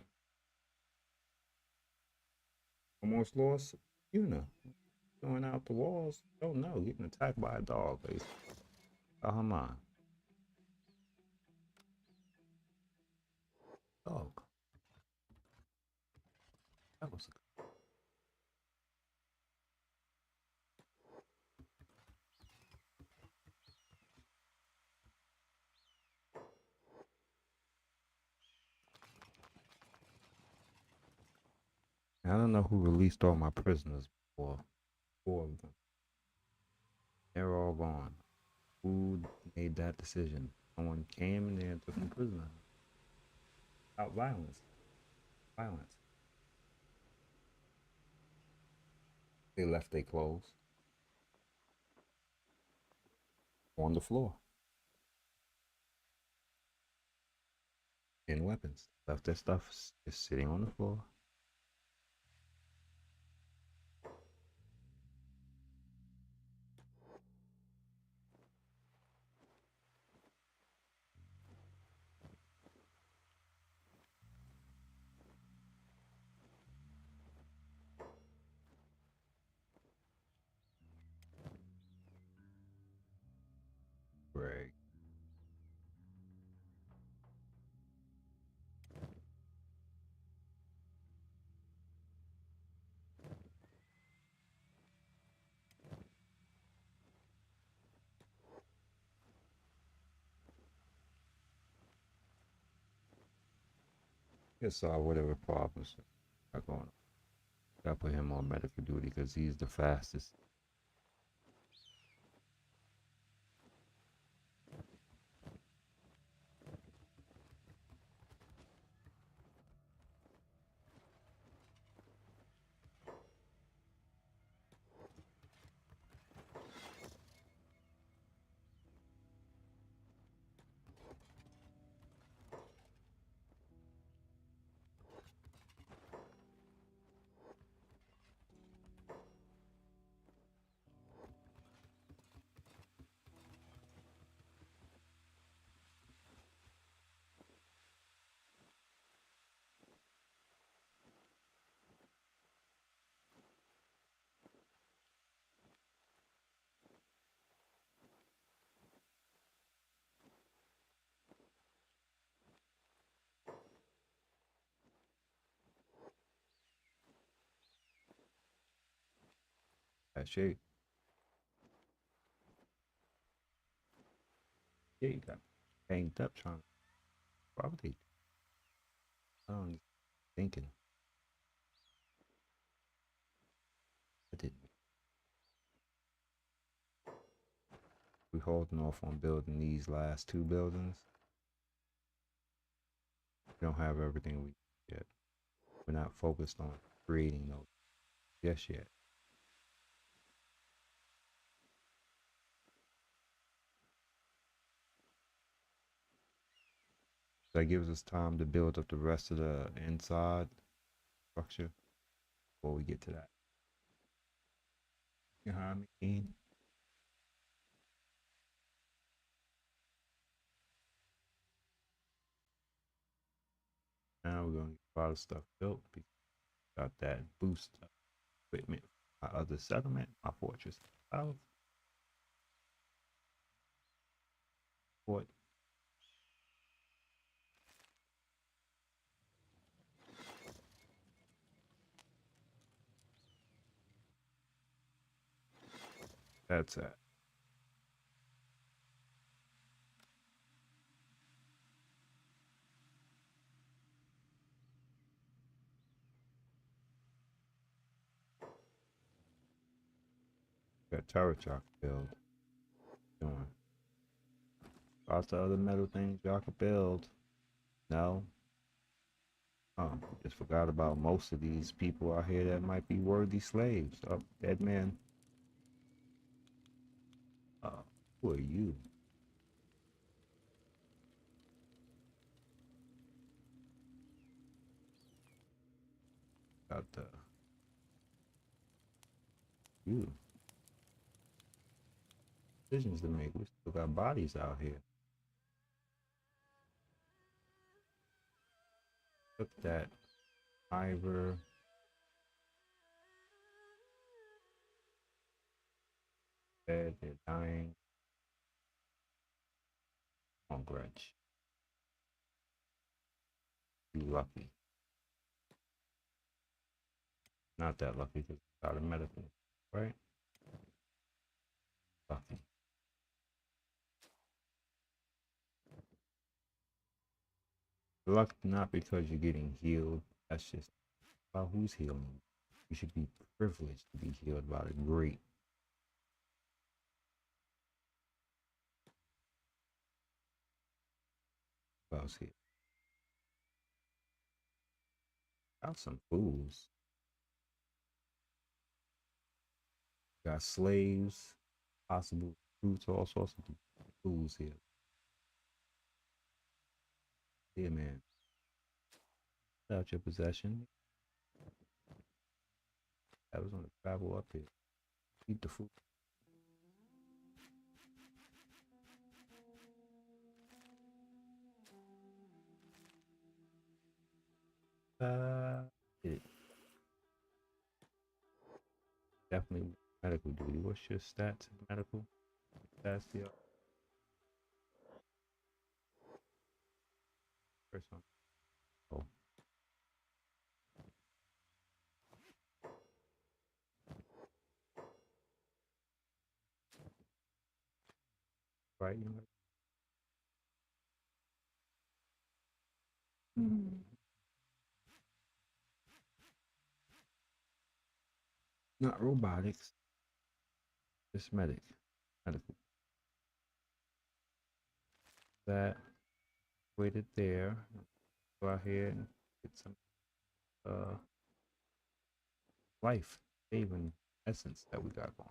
Almost lost Una. Going out the walls. Oh no, getting attacked by a dog, basically. Oh my. Dog. That was I don't know who released all my prisoners before. Four of them. They're all gone. Who made that decision? Someone came in there and took them prisoner. Out violence. Violence. They left their clothes on the floor and weapons. Left their stuff just sitting on the floor. Greg. Just solve whatever problems are going on. Gotta put him on medical duty because he's the fastest. That shape. Yeah, you got hanged up trying to probably. I don't thinking. I didn't. We holding off on building these last two buildings. We don't have everything we need yet. We're not focused on creating those just yet. That gives us time to build up the rest of the inside structure before we get to that. You know what I mean? Now we're gonna get a lot of stuff built. Got that boost equipment. My other settlement, my fortress. Oh, what? That's it. Got turret y'all can build. Doing lots of other metal things y'all can build. No. Just forgot about most of these people out here that might be worthy slaves. Oh, dead man. Uh, who are you? Got the you decisions to make. We still got bodies out here. Look at that. Ivor. Dead. They're dying. On grudge. You lucky. Not that lucky because it's out of medical. Right? Lucky. Lucky not because you're getting healed. That's just about who's healing. You should be privileged to be healed by the great spouse here. Got some fools. Got slaves, possible fruits, all sorts of fools here. Yeah, man. Without your possession, I was gonna travel up here. Eat the food. It definitely medical duty. What's your stats in medical? That's the first one. Oh, right. You know, not robotics, just medical. That waited there. Go out here and get some life saving essence that we got going.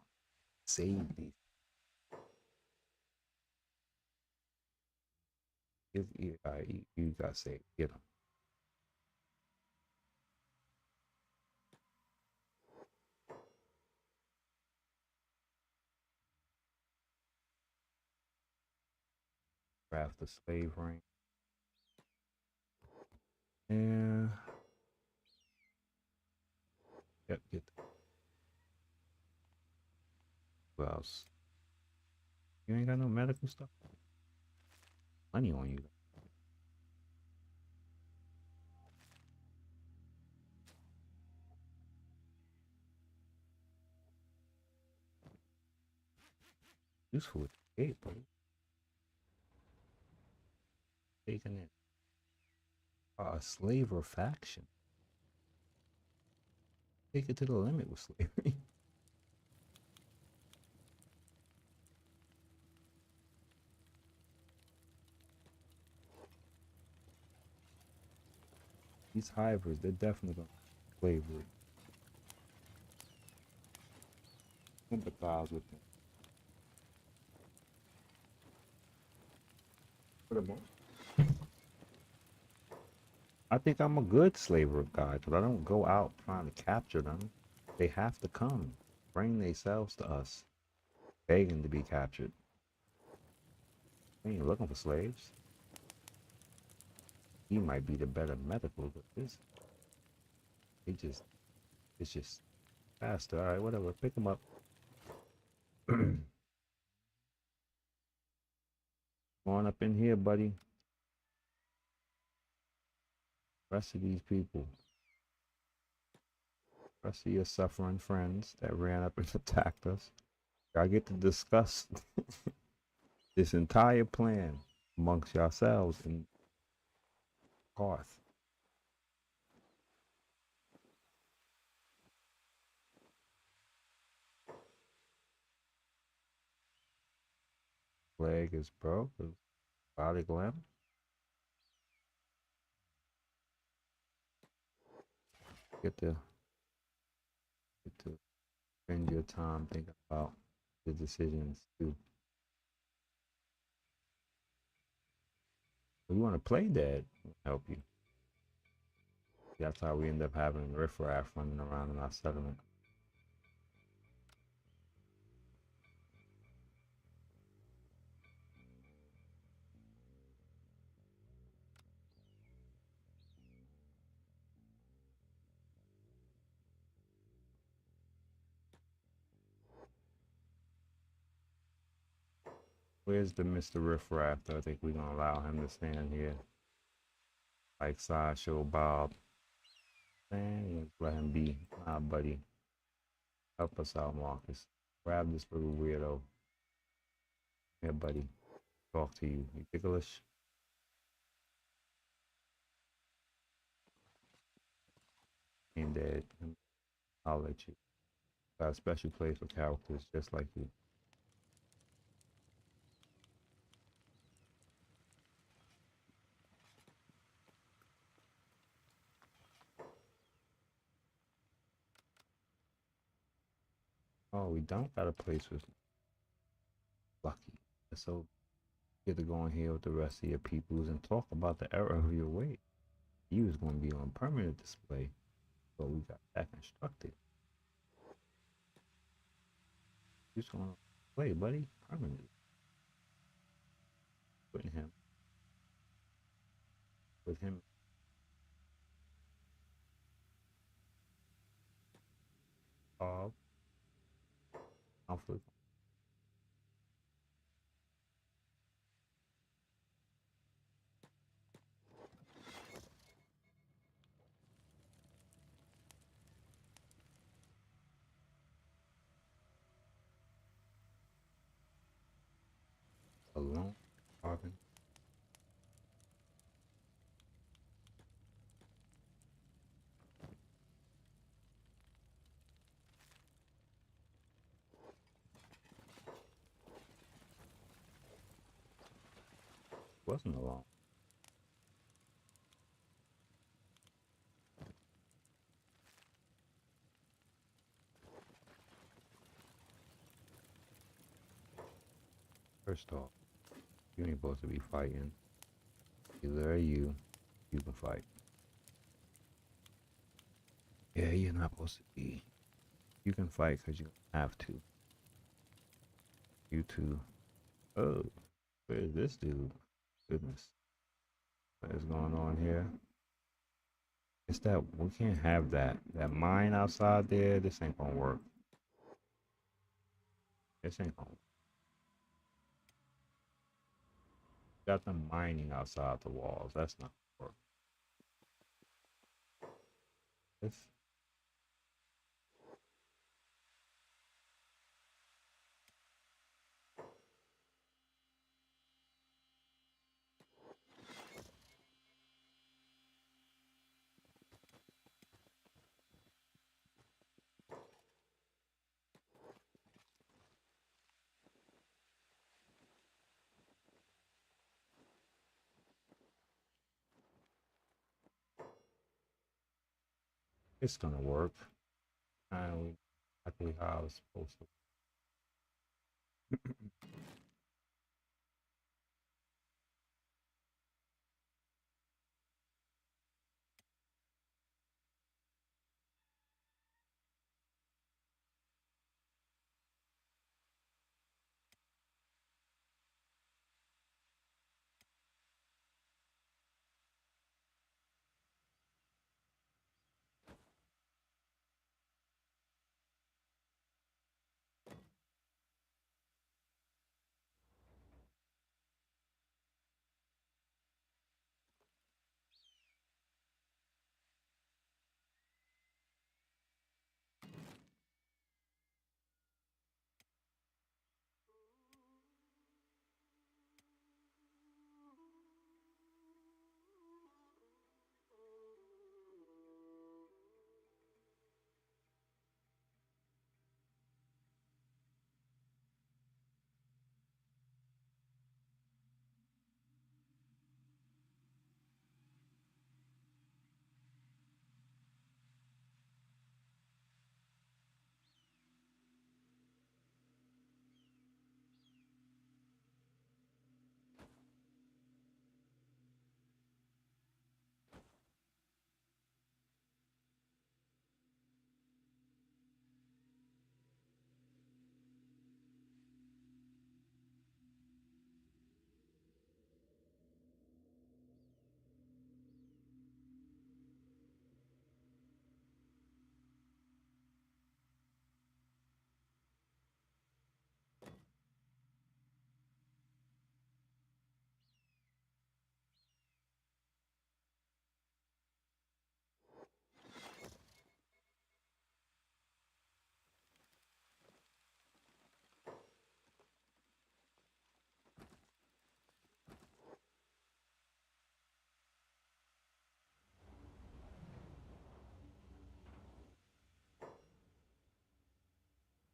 Save these. You got saved. Get them. Craft the slave ring. And yep, get the, what else? You ain't got no medical stuff? Money on you. Useful with the gate, buddy. Taking it. A slaver faction. Take it to the limit with slavery. These hivers, they're definitely going to slavery. Sympathize with them. For the most, I think I'm a good slaver guy because I don't go out trying to capture them. They have to come, bring themselves to us, begging to be captured. We ain't looking for slaves. He might be the better medical, but this, he just, it's just faster. All right, whatever. Pick him up. Come on up in here, buddy. Rest of these people, rest of your suffering friends that ran up and attacked us. I get to discuss this entire plan amongst yourselves in Hearth. Leg is broke. Body glam. Get to spend your time thinking about the decisions too. If you want to play dead, help you. That's how we end up having riffraff running around in our settlement. Where's the Mr. Riffraff? I think we're gonna allow him to stand here like Sideshow Bob. Man, let him be. Nah, buddy. Help us out, Marcus. Grab this little weirdo. Here, buddy. Talk to you. You ticklish? Ain't dead. I'll let you. Got a special place for characters just like you. Oh, we don't got a place with Lucky. So you get to go in here with the rest of your peoples and talk about the error of your way. You was gonna be on permanent display, but we got that constructed. You just gonna play, buddy, permanently. Putting him with him of conflict alone. Carbon wasn't alone. First off, you ain't supposed to be fighting. Either are you can fight. Yeah, you're not supposed to be. You can fight because you have to. You two. Oh, where's this dude? Goodness. What is going on here? It's that we can't have that. That mine outside there, this ain't gonna work. This ain't gonna got them mining outside the walls. That's not gonna work. This it's gonna work. And exactly how it's supposed to.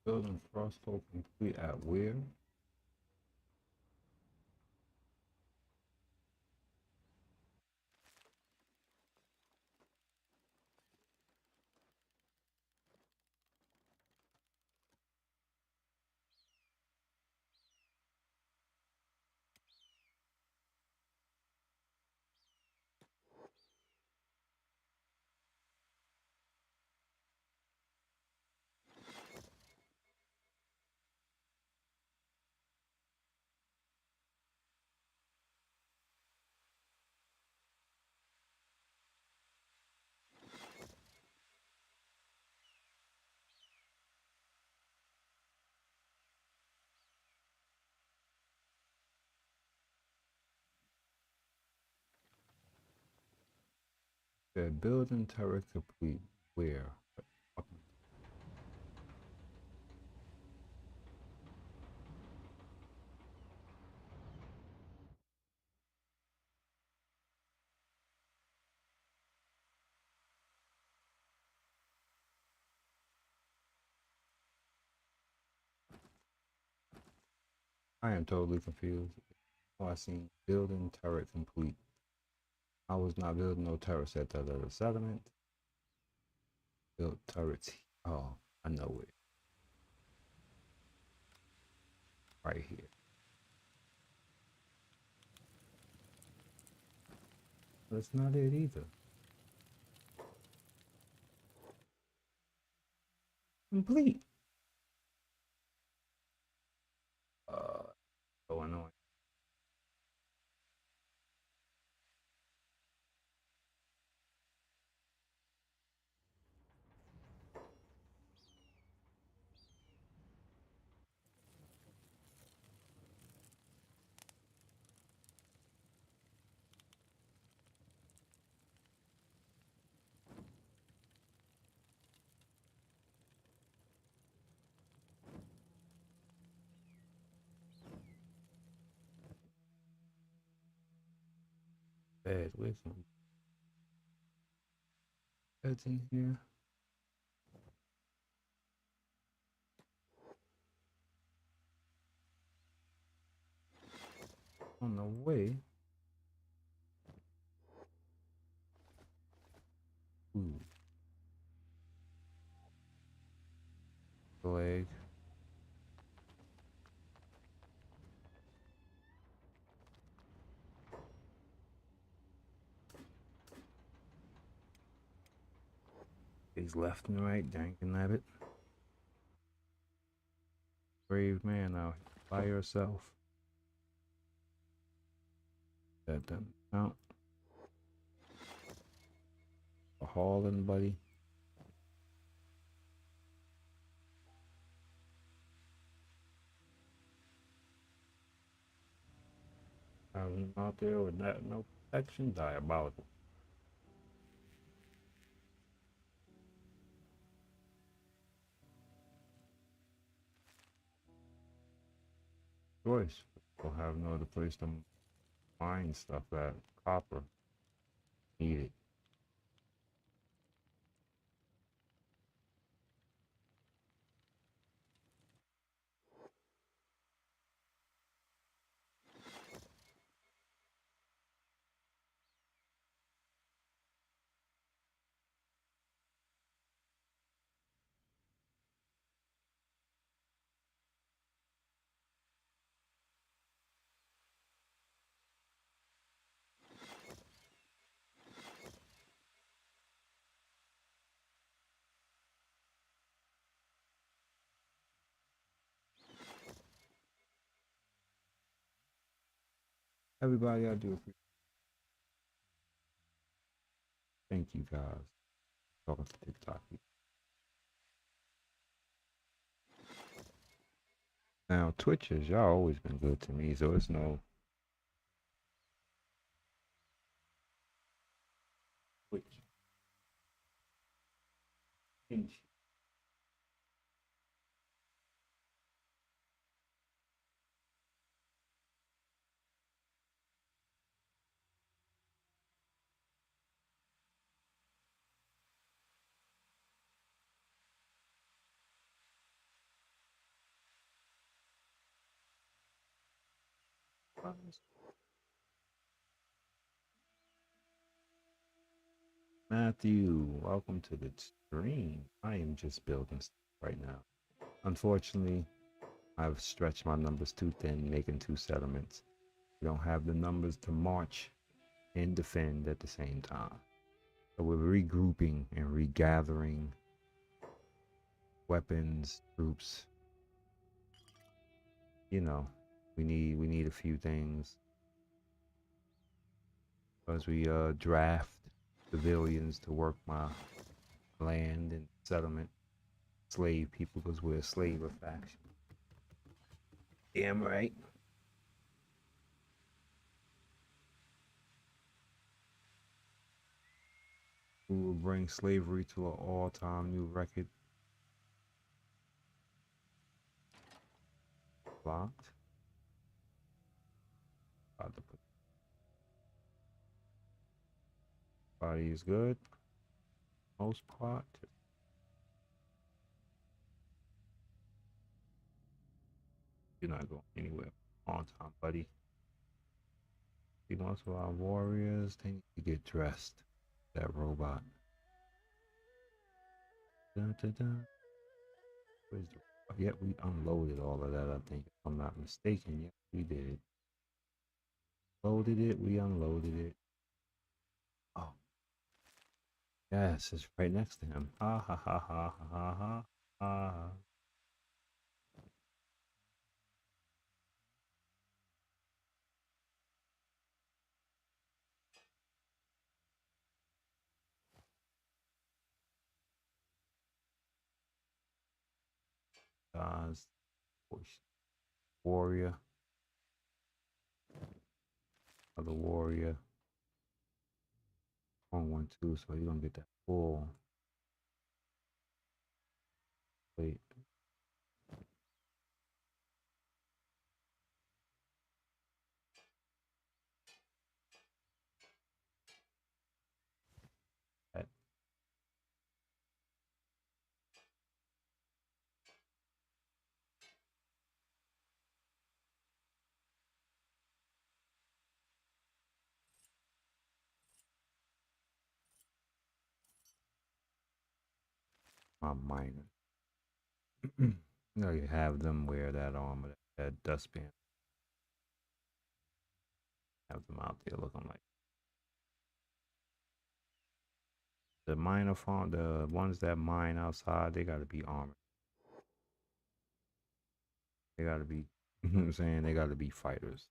Building Frosthold complete at where? Said building turret complete. Where? I am totally confused. Oh, I seen building turret complete. I was not building no turrets at that other settlement. Built turrets. Oh, I know it. Right here. That's not it either. Complete. So annoying. Bad with some beds in here. On the way. Ooh. Leg. He's left and right, danking at it. Brave man out here by yourself. That doesn't count. A hauling, buddy. Having out there with that no protection, diabolical. Choice. We'll have no other place to mine stuff at. Copper. Need it. Everybody, I do appreciate. Thank you guys. Talking to TikTok. Now Twitches, y'all always been good to me, so it's no Twitch. Pinch. Matthew, welcome to the stream. I am just building stuff right now. Unfortunately, I've stretched my numbers too thin, making two settlements. We don't have the numbers to march and defend at the same time. So we're regrouping and regathering weapons, troops. You know, we need a few things as we draft civilians to work my land and settlement, slave people because we're a slaver faction. Damn right. who will bring slavery to an all-time new record. Blocked. About to put body is good. Most part. You're not going anywhere on time, buddy. See, most of our warriors, they need to get dressed. That robot. Dun, dun, dun. Where's the... Yep, we unloaded all of that, I think. If I'm not mistaken. Yep, we did. Loaded it, we unloaded it. Oh. Yes, it's right next to him. Ha ha ha ha ha ha ha. Guys, warrior. Other warrior. On 1-2, so you don't get that full. Wait. That. My minor. You know, you have them wear that armor, that dustpan. Have them out there looking like the miner farm. The ones that mine outside, they gotta be armored. They gotta be. You know what I'm saying? They gotta be fighters.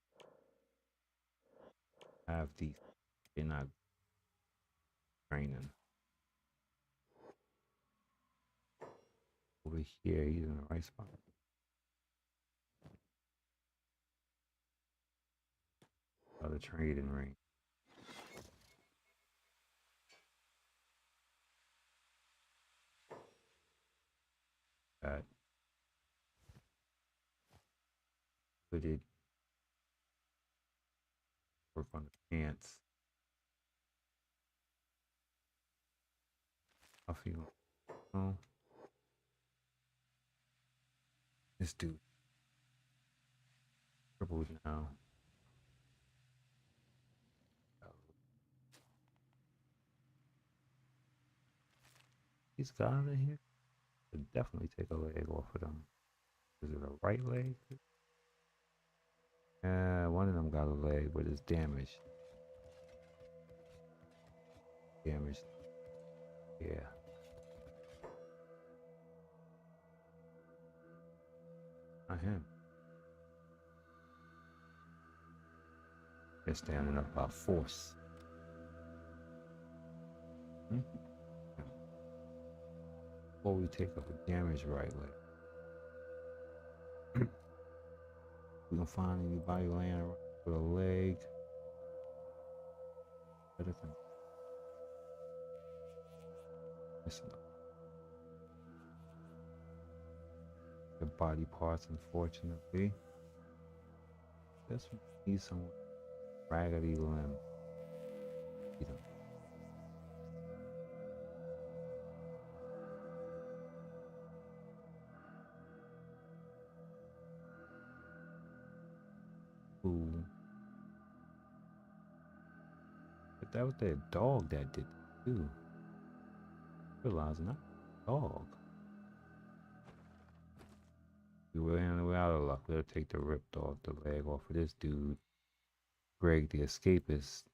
Have these. They're not training. Over here, he's in the right spot. The trading ring. That hooded. Work on the pants. I feel. Oh, this dude. Crippled now. These guys in here could definitely take a leg off of them. Is it a right leg? One of them got a leg, but it's damaged. Damaged. Yeah. Not him. They're standing up by force. Hmm? Before we take up a damaged right leg. We can find anybody laying around with a leg. Better than missing the body parts, unfortunately. This needs some raggedy limb. Ooh. But that was their dog that did it too. Realizing that dog. We're out of luck. We'll take the ripped off the leg off of this dude. Greg the escapist,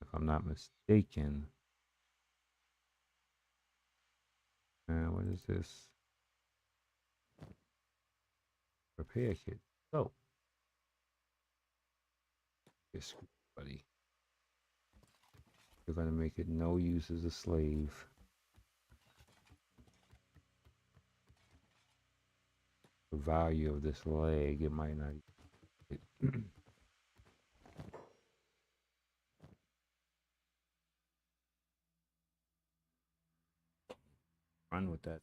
if I'm not mistaken. What is this? Repair kit. So, yes, buddy. You're gonna make it no use as a slave. The value of this leg, it might not. Run with that.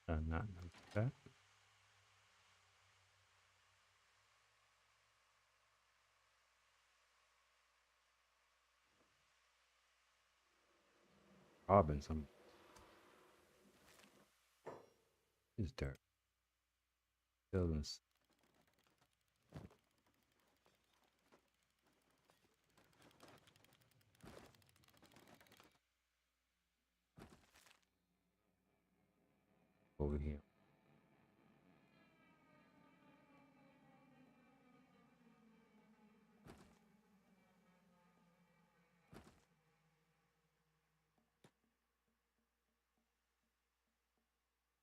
Not like that. Robbing some is dirt. Buildings. Over here.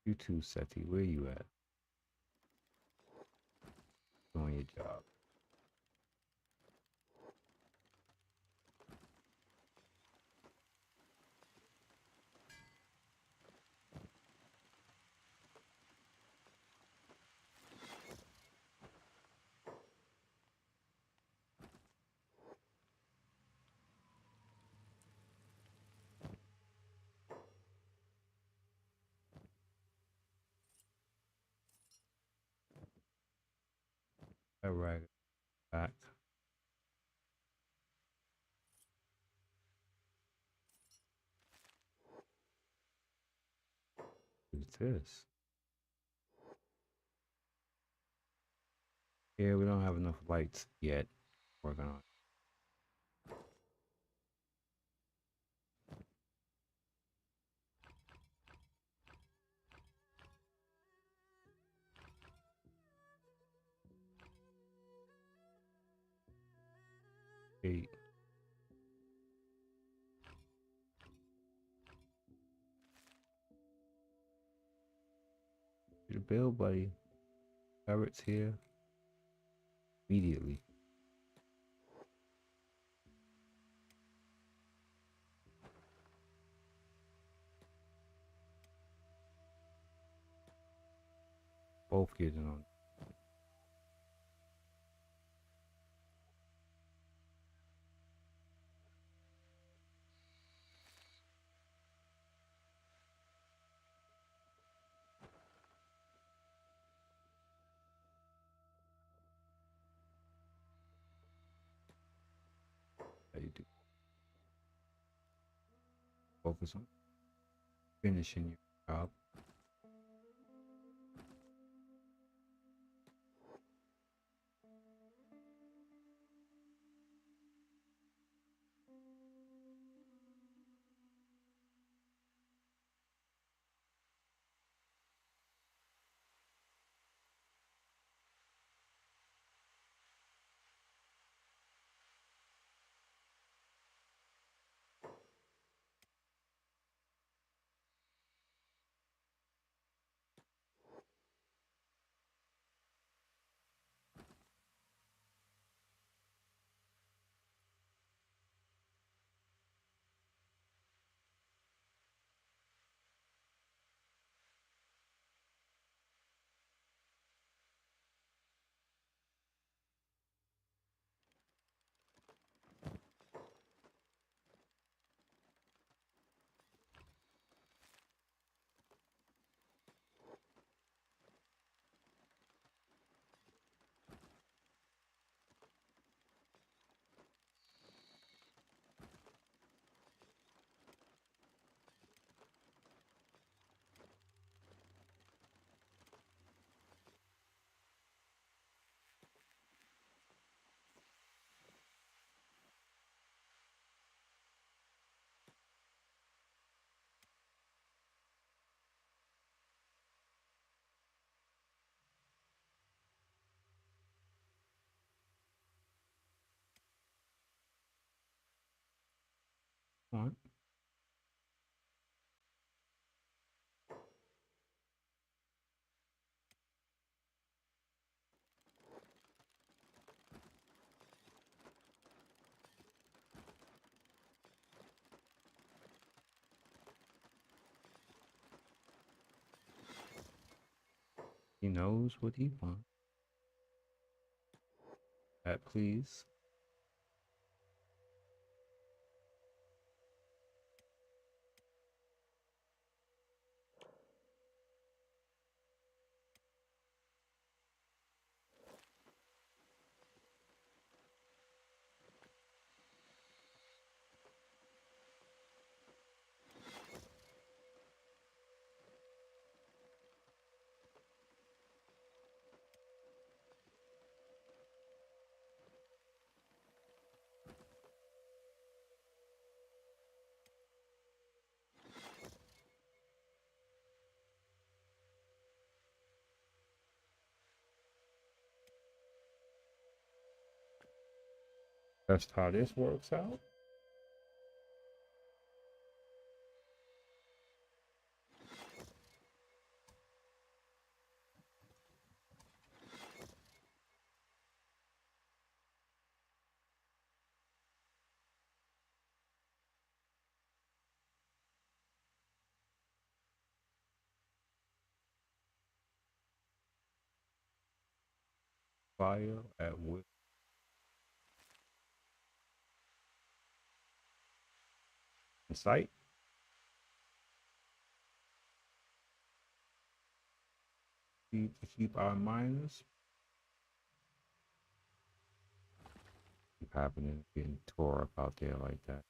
You too, Seti. Where you at? Doing your job. All right, back. What's this? Yeah, we don't have enough lights yet. Working on 8. The bill, buddy. Parrots here immediately. Both getting on. How you do? Focus on finishing your job. want. He knows what he wants. That please. That's how this works out. Fire at will. In sight. Keep our minds. Keep happening, getting tore up out there like that.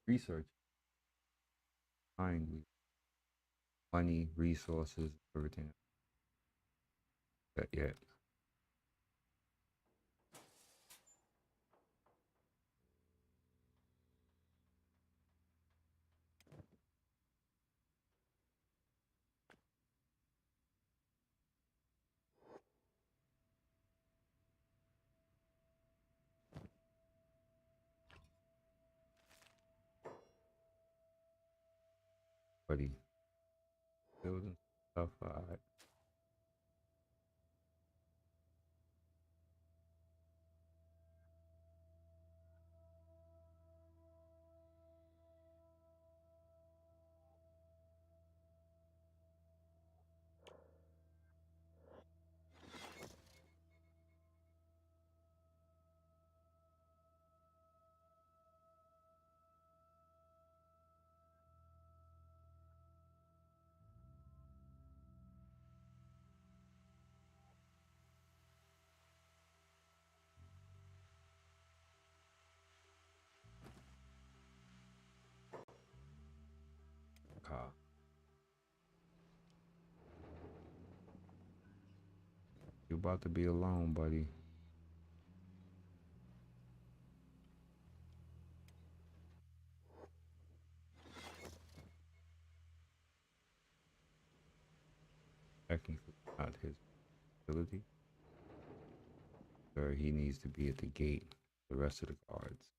Research, time, money, resources, everything. But yet, buddy, building stuff. Car. You're about to be alone, buddy. Technically, not his ability. Or he needs to be at the gate. The rest of the guards.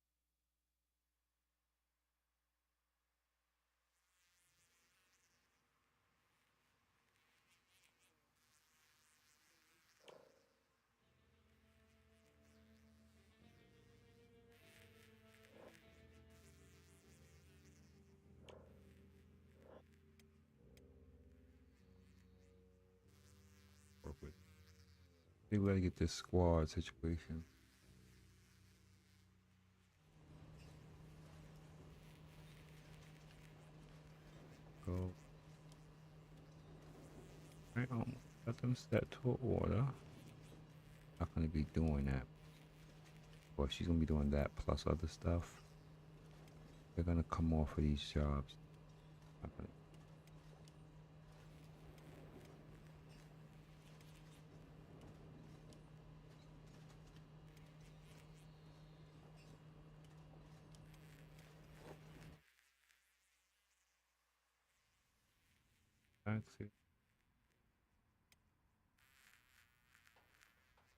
Work with. I think we gotta get this squad situation. Go. Right, let them set to order. Not gonna be doing that. Well, she's gonna be doing that plus other stuff. They're gonna come off of these jobs. Not gonna,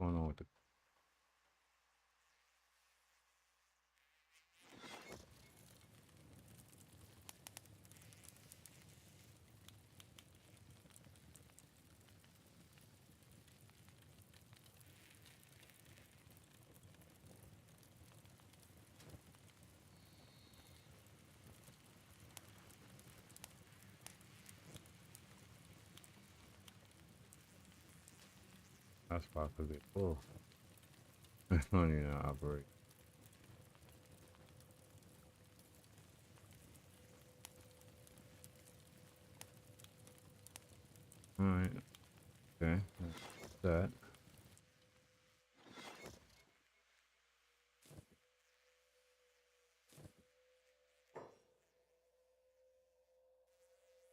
What's going on with the that's possibly full? It's not even operate. Alright, okay. That's that.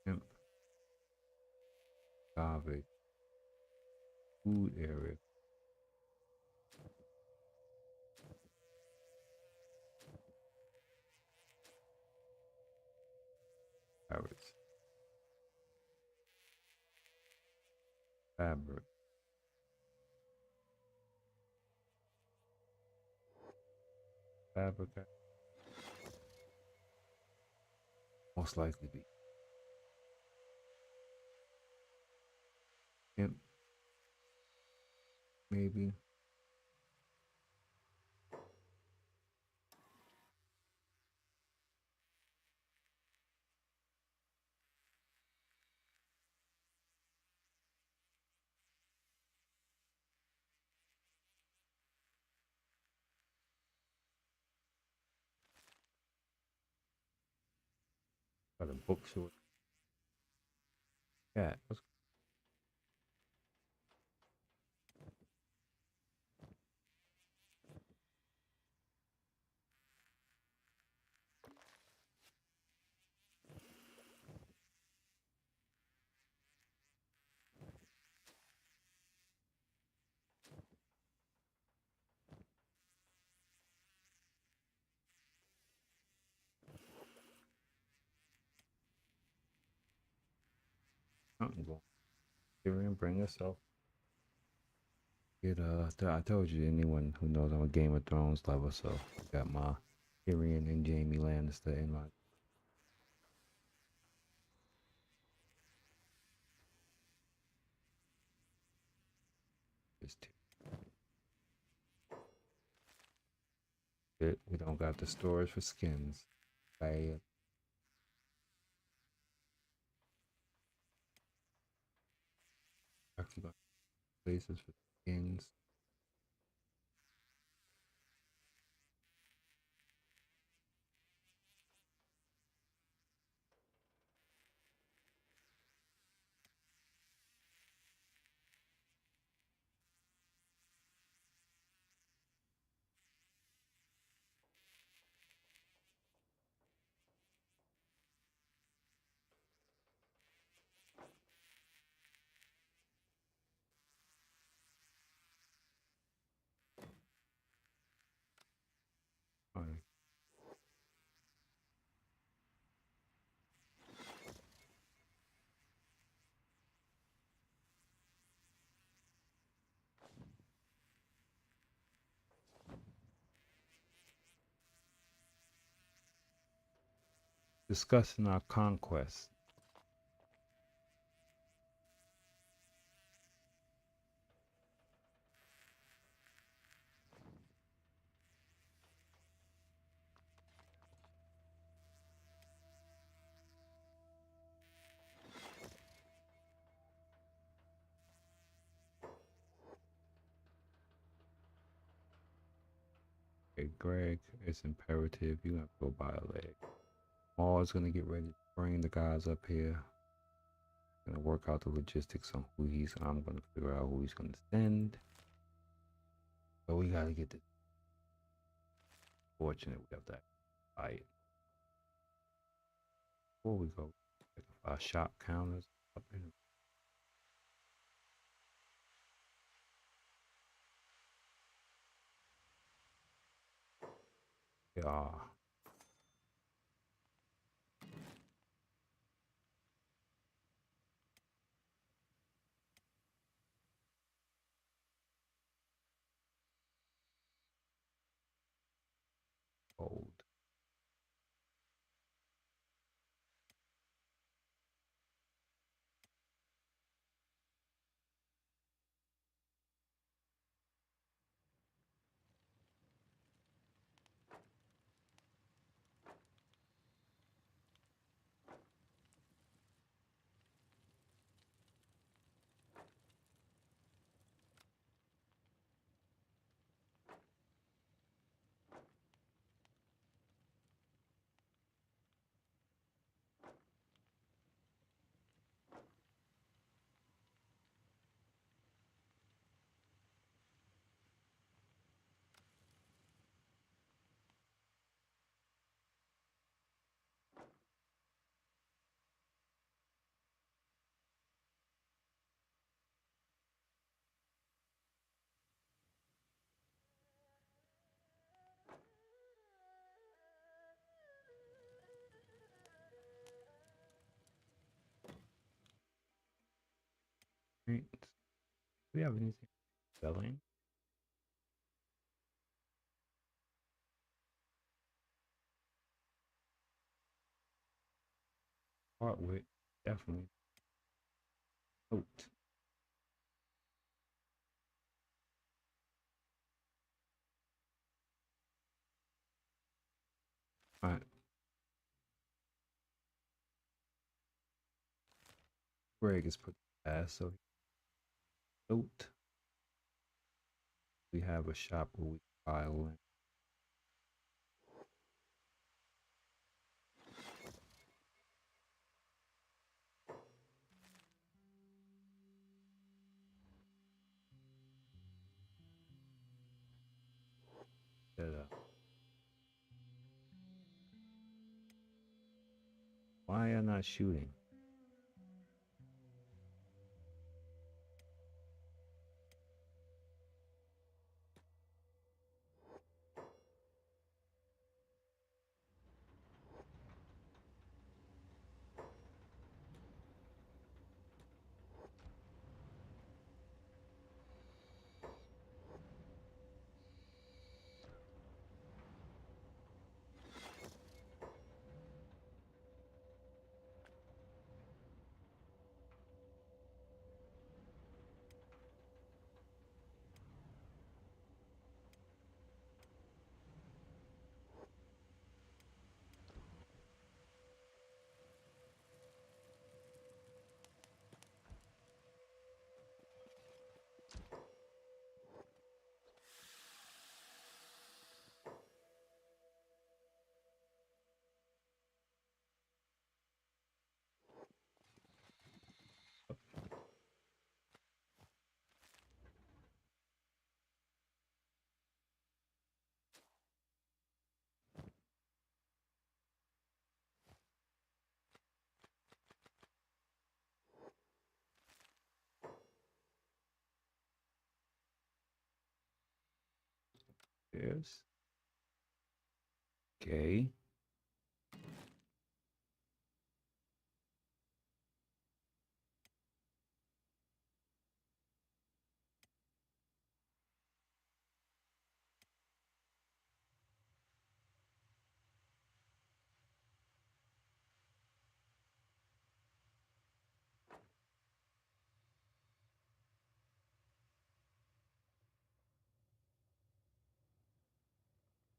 Yep. Garbage. Food area. Carrots. Fabric. Fabric. Most likely be. Yep. Maybe. Got a bookstore. Yeah. What's something going? Here and bring yourself. Get I told you anyone who knows I'm a Game of Thrones lover, so I got my Tyrion and Jamie Lannister in my list. We don't got the storage for skins. I actually got places for skins. Alright. Discussing our conquest. Okay, Greg, it's imperative you have to go buy a leg. Maul's gonna get ready to bring the guys up here. gonna work out the logistics on who he's. I'm gonna figure out who he's gonna send. But we gotta get this. Fortunate we have that fight. Before we go, check if our shop counters up in. They are. Old. Right. Do we have anything selling? Part with definitely. Note. Alright. Greg is put fast, so note. We have a shop where we file in. Why are you not shooting? Yes. Okay.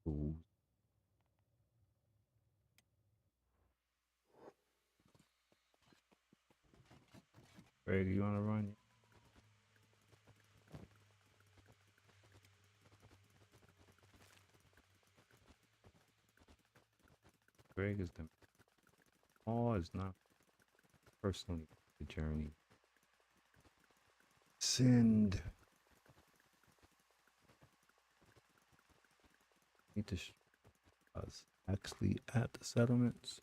Cool. Greg, you wanna run? Greg is the. Oh, it's not personally the journey. Send. Need to us actually at the settlements.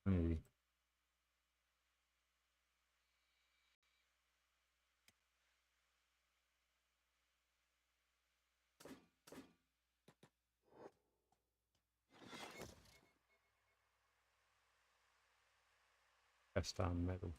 Maybe. Cast on metal.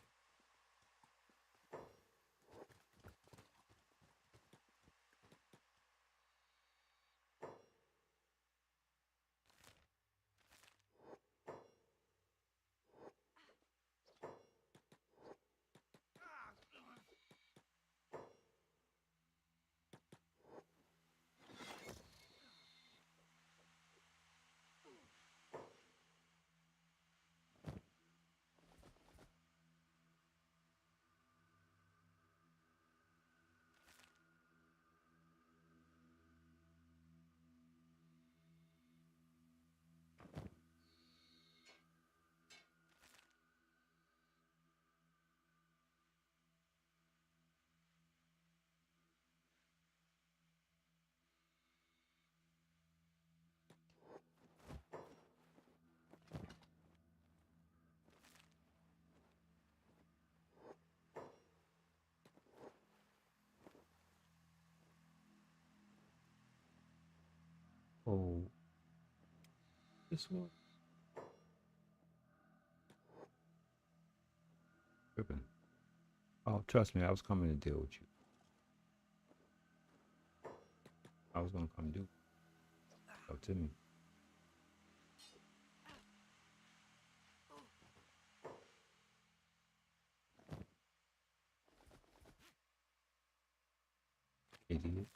Oh, this one. Tripping. Oh, trust me, I was coming to deal with you. I was gonna come do. Oh, to me. Idiot.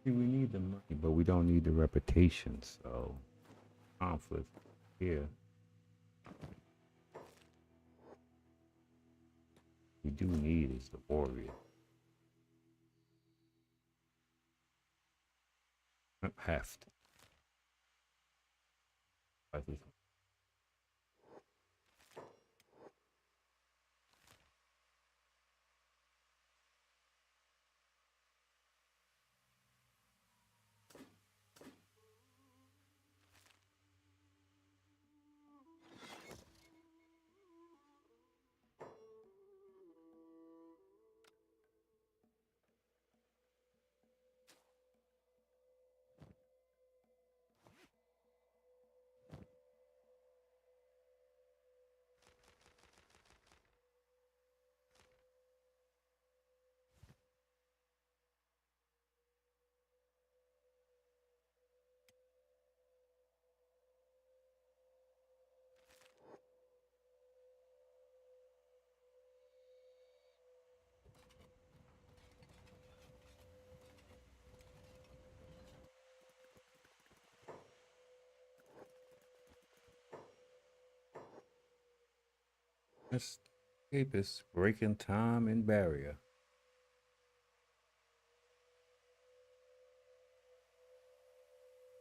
See, we need the money, but we don't need the reputation. So conflict here. We do need is the warrior. Heft. I think. Escapist breaking time and barrier.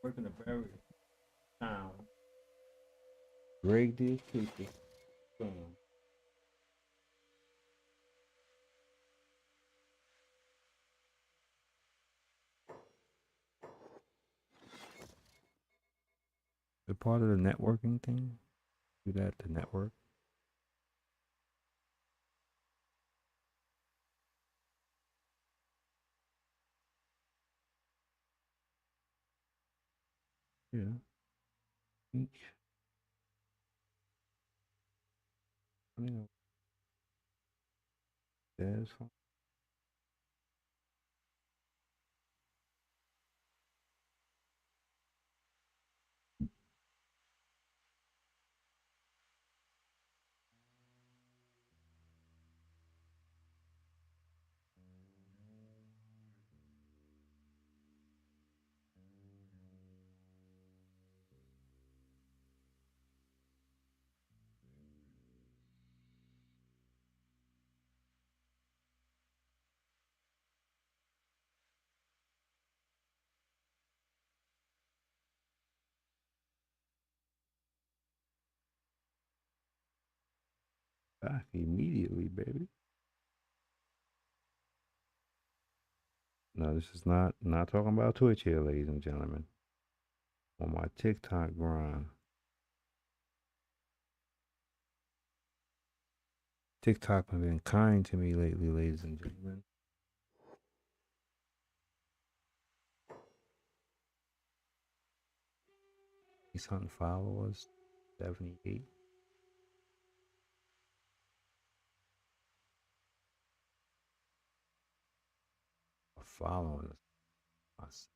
Breaking the barrier. Time. Break the escapist. Boom. the part of the networking thing? Do that to network? Yeah. Each. You know, there's back immediately, baby. No, this is not talking about Twitch here, ladies and gentlemen. On my TikTok grind. TikTok has been kind to me lately, ladies and gentlemen. He's hunting followers, 78. Following us.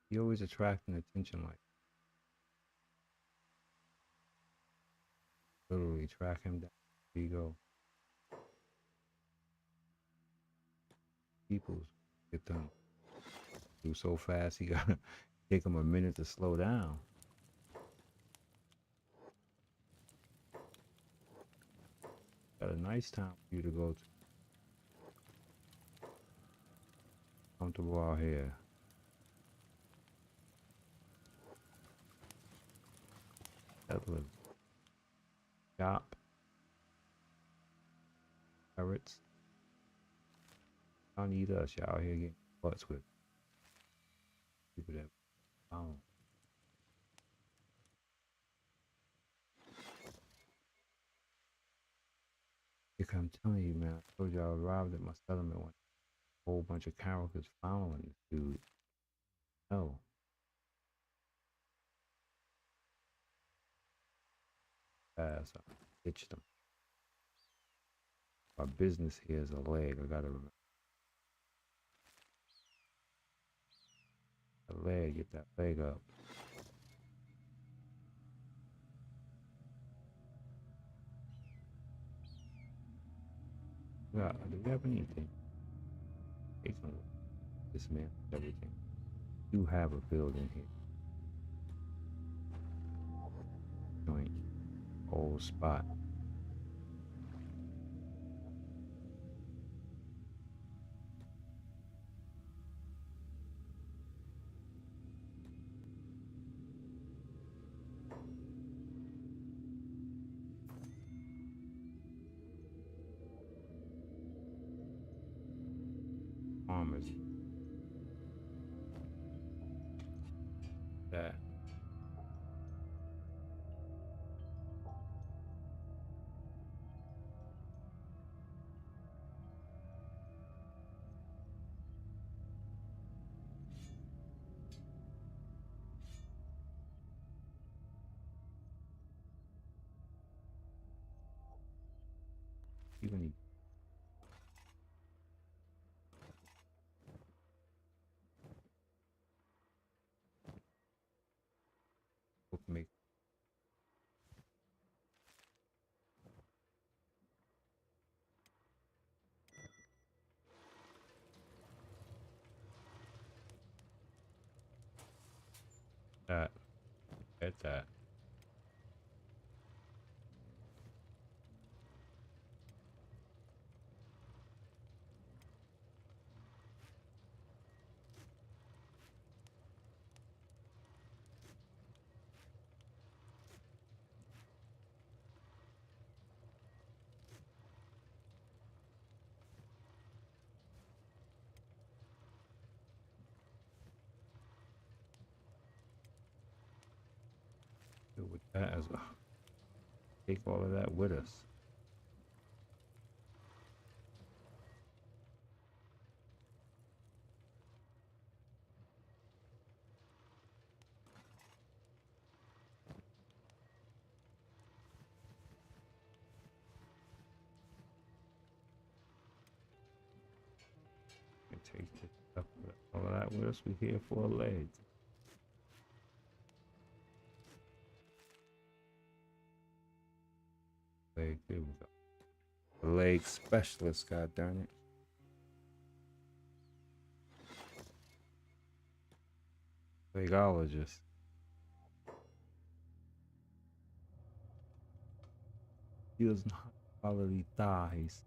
You always attracting attention, like literally track him down. There you go. People get done. Do so fast, he gotta take him a minute to slow down. Got a nice town for you to go to. Comfortable out here. Settlers. Shop. Pirates. Y'all need us. Y'all out here getting butts with people that found. Because I'm telling you, man, I told you I arrived at my settlement when a whole bunch of characters following this dude. No. Fast. I ditched them. My business here is a leg. I gotta remember. A leg, get that leg up. Yeah, do we have anything? Taking this man, everything. You have a building here. Joint. Old spot. Farmers. That. Even he book make that. Get that. do with that as well. Take all of that with us. And take this stuff, all of that with us. We're here for a leg. Leg, there we go. The leg specialist, god darn it. Legologist. Heals quality thighs.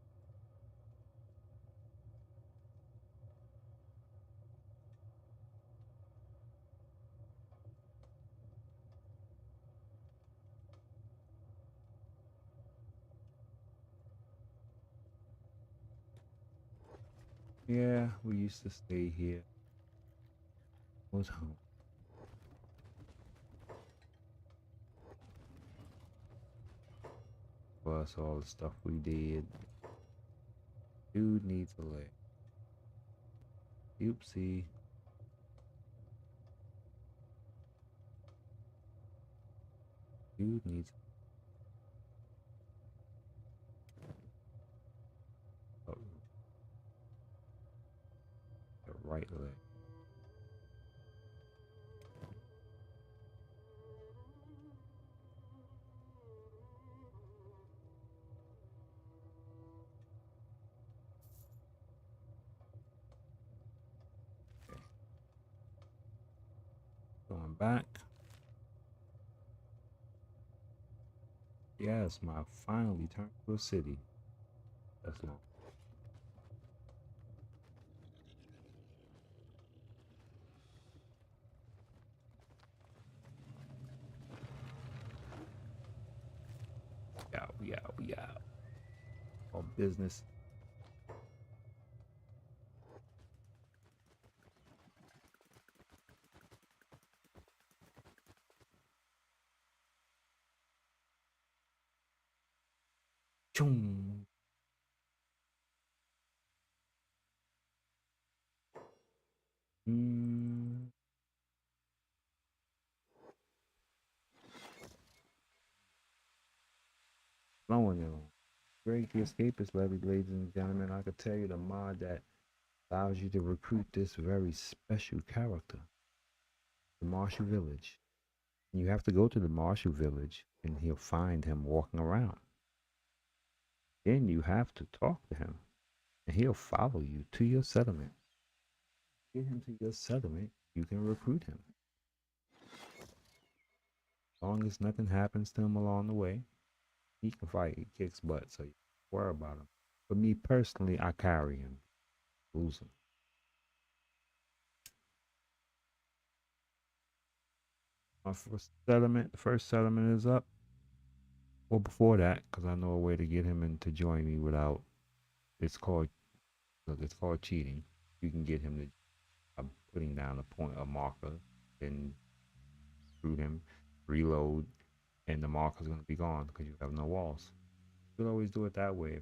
Yeah, we used to stay here. Was home. Plus all the stuff we did. Dude needs a leg. Oopsie. Dude needs a right leg. Okay. Going back. Yes, my finally turned to a city. That's long. We out. All business. Choom. Mm. Blowing it on. Break the escapist levy, ladies and gentlemen. I could tell you the mod that allows you to recruit this very special character, the Marshall Village. You have to go to the Marshall Village and he'll find him walking around. Then you have to talk to him and he'll follow you to your settlement. Get him to your settlement, you can recruit him. As long as nothing happens to him along the way, he can fight, he kicks butt, so you don't worry about him. But me personally, I carry him, lose him. My first settlement is up. Well, before that, because I know a way to get him in to join me without. It's called. It's called cheating. You can get him to. I'm putting down a point, a marker, and through him, reload, and the marker's gonna be gone because you have no walls. You can always do it that way.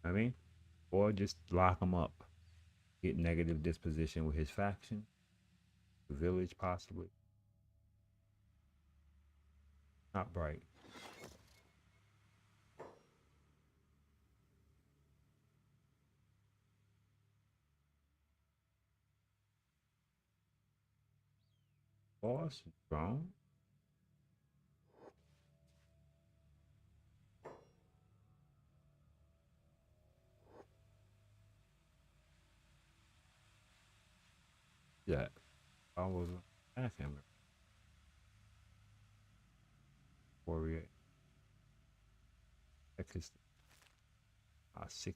I mean, or just lock him up. Get negative disposition with his faction, the village possibly. Not bright. Boss, strong. Yeah, I was attack him. Warrior. Check his 6.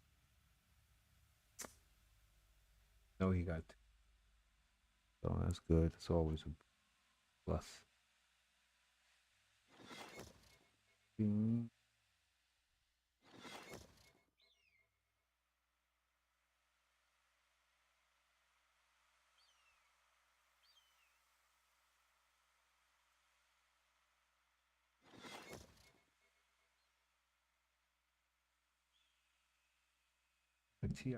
No, he got. So that's good. It's always a plus. Bing. tea.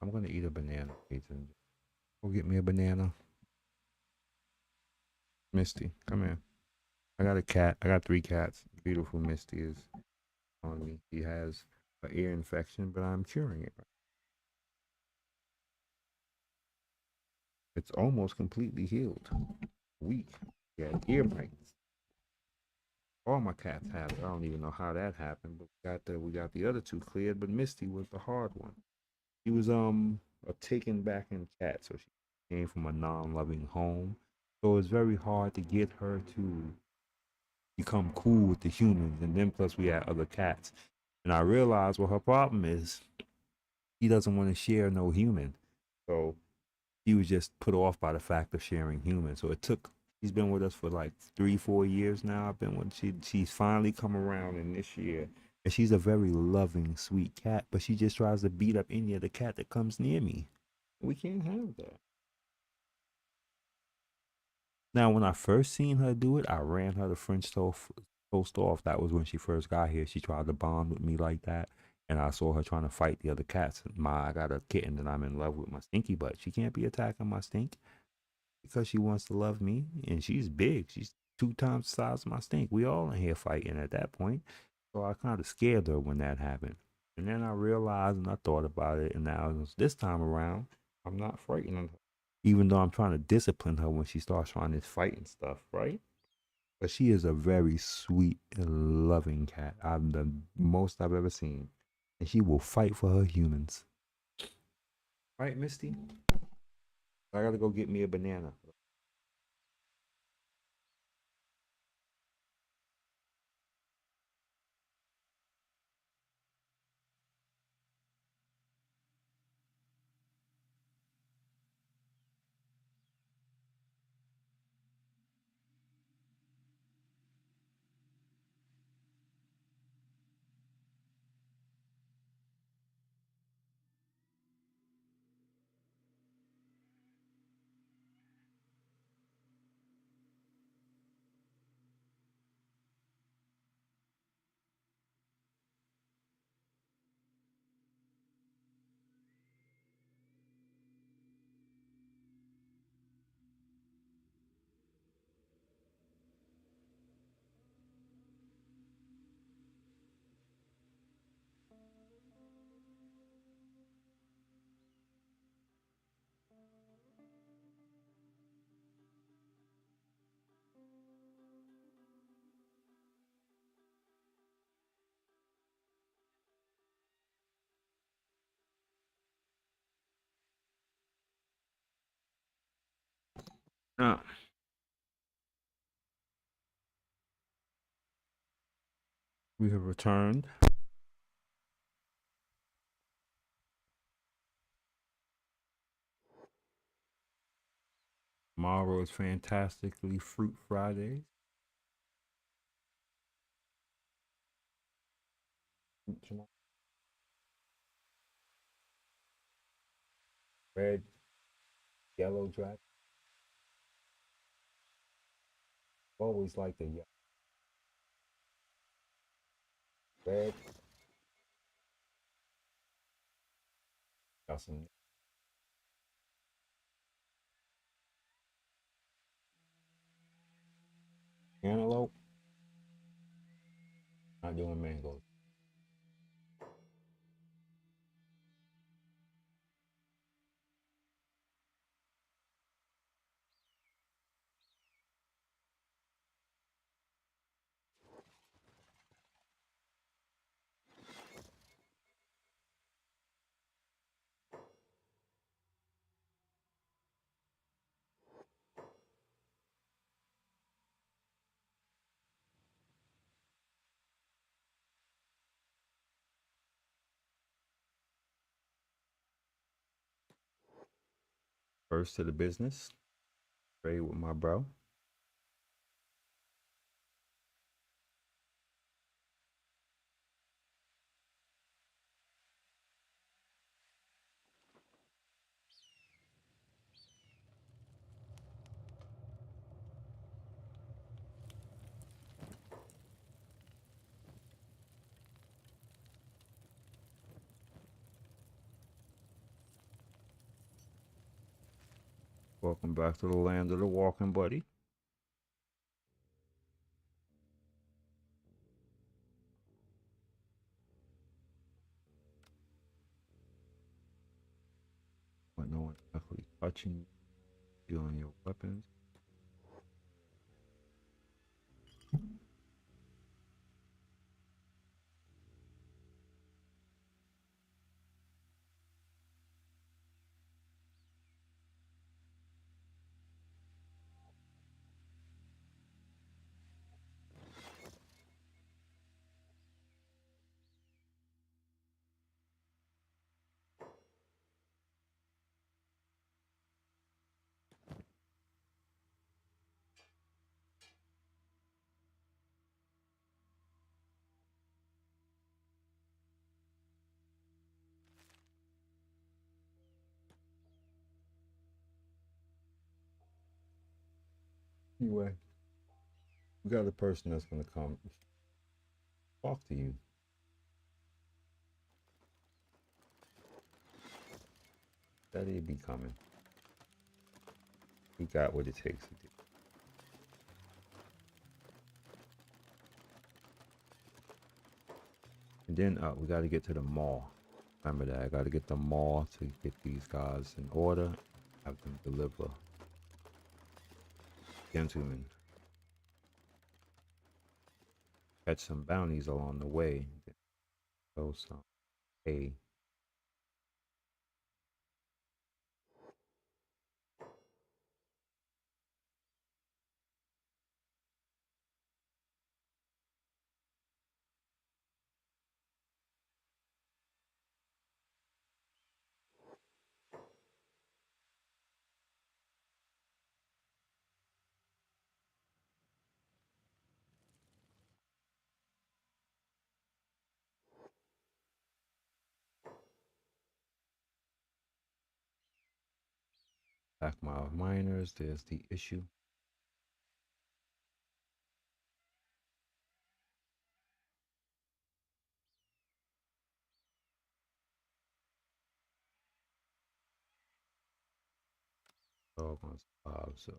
I'm gonna eat a banana. Ethan. Go get me a banana. Misty, come here. I got a cat. I got 3 cats. Beautiful Misty is on me. She has an ear infection, but I'm curing it. It's almost completely healed. Weak. Yeah, ear mites. All my cats have it. I don't even know how that happened, but we got the other 2 cleared, but Misty was the hard one. She was a taken back in cat, so she came from a non-loving home. So it's very hard to get her to become cool with the humans, and then plus we had other cats. And I realized what her problem is. He doesn't want to share no human. So he was just put off by the fact of sharing humans. So it took. She's been with us for like 3, 4 years now. I've been with. She's finally come around in this year, and she's a very loving, sweet cat. But she just tries to beat up any other cat that comes near me. We can't have that. Now, when I first seen her do it, I ran her the French toast off. That was when she first got here. She tried to bond with me like that, and I saw her trying to fight the other cats. I got a kitten that I'm in love with, my Stinky butt. She can't be attacking my Stink because she wants to love me, and she's big. She's 2 times the size of my Stink. We all in here fighting at that point, so I kind of scared her when that happened. And then I realized and I thought about it, and now this time around, I'm not frightened even though I'm trying to discipline her when she starts trying this fight and stuff, right? But she is a very sweet and loving cat. I'm the most I've ever seen. And she will fight for her humans. Right, Misty? I gotta go get me a banana. Uh, we have returned. Tomorrow is fantastically Fruit Friday. Red, yellow dragon. Always like the red. Got some antelope. Not doing mangoes. First to the business. Trade with my bro. Welcome back to the land of the walking, buddy. But no one actually touching you, stealing your weapons. Anyway, we got a person that's gonna come talk to you. That he'd be coming. He got what it takes to do. And then we got to get to the mall. Remember that. I got to get the mall to get these guys in order. Have them deliver. Gentlemen. Catch some bounties along the way. So some. Hey. Black Mile Miners. There's the issue. Dog on Bob. So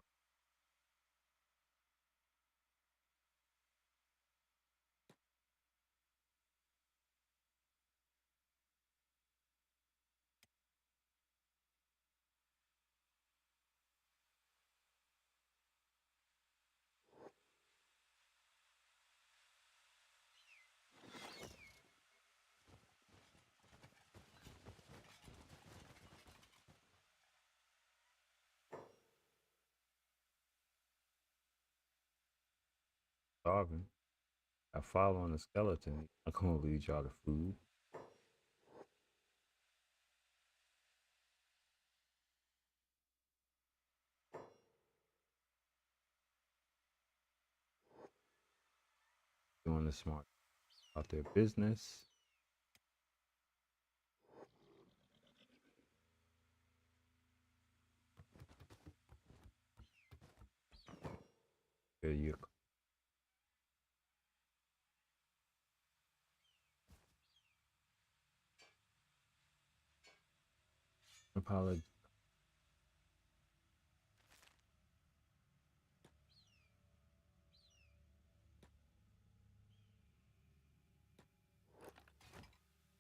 starving. I follow on the skeleton. I'm gonna lead y'all to food. Doing the smart about their business. There you go. Apology.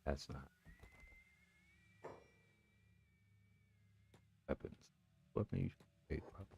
That's not weapons. Weapon you should probably.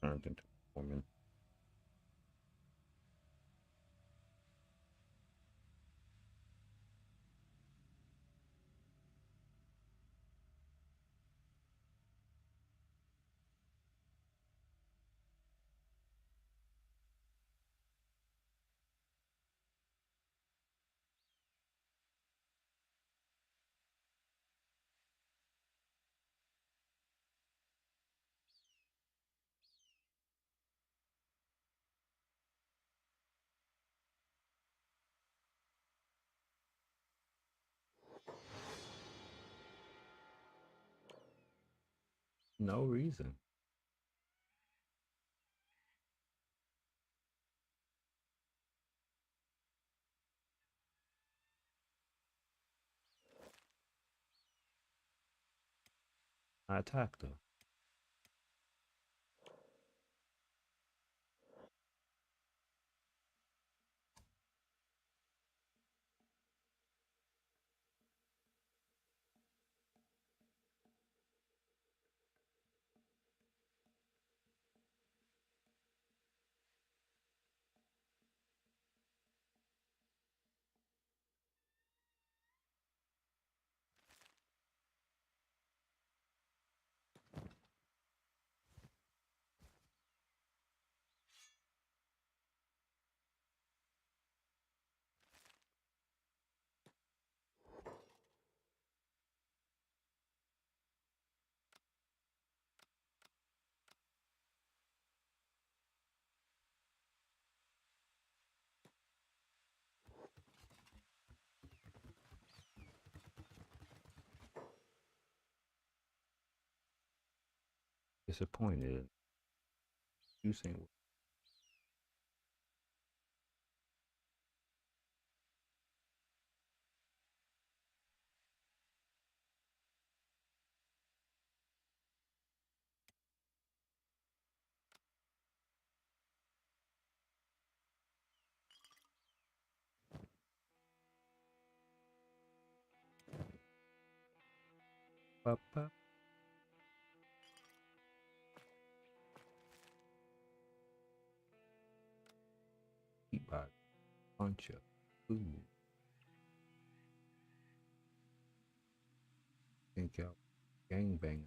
Turned into a woman. No reason. I attacked her. Disappointed. You saying Papa? Eat by punch up. Ooh. Think y'all gangbang.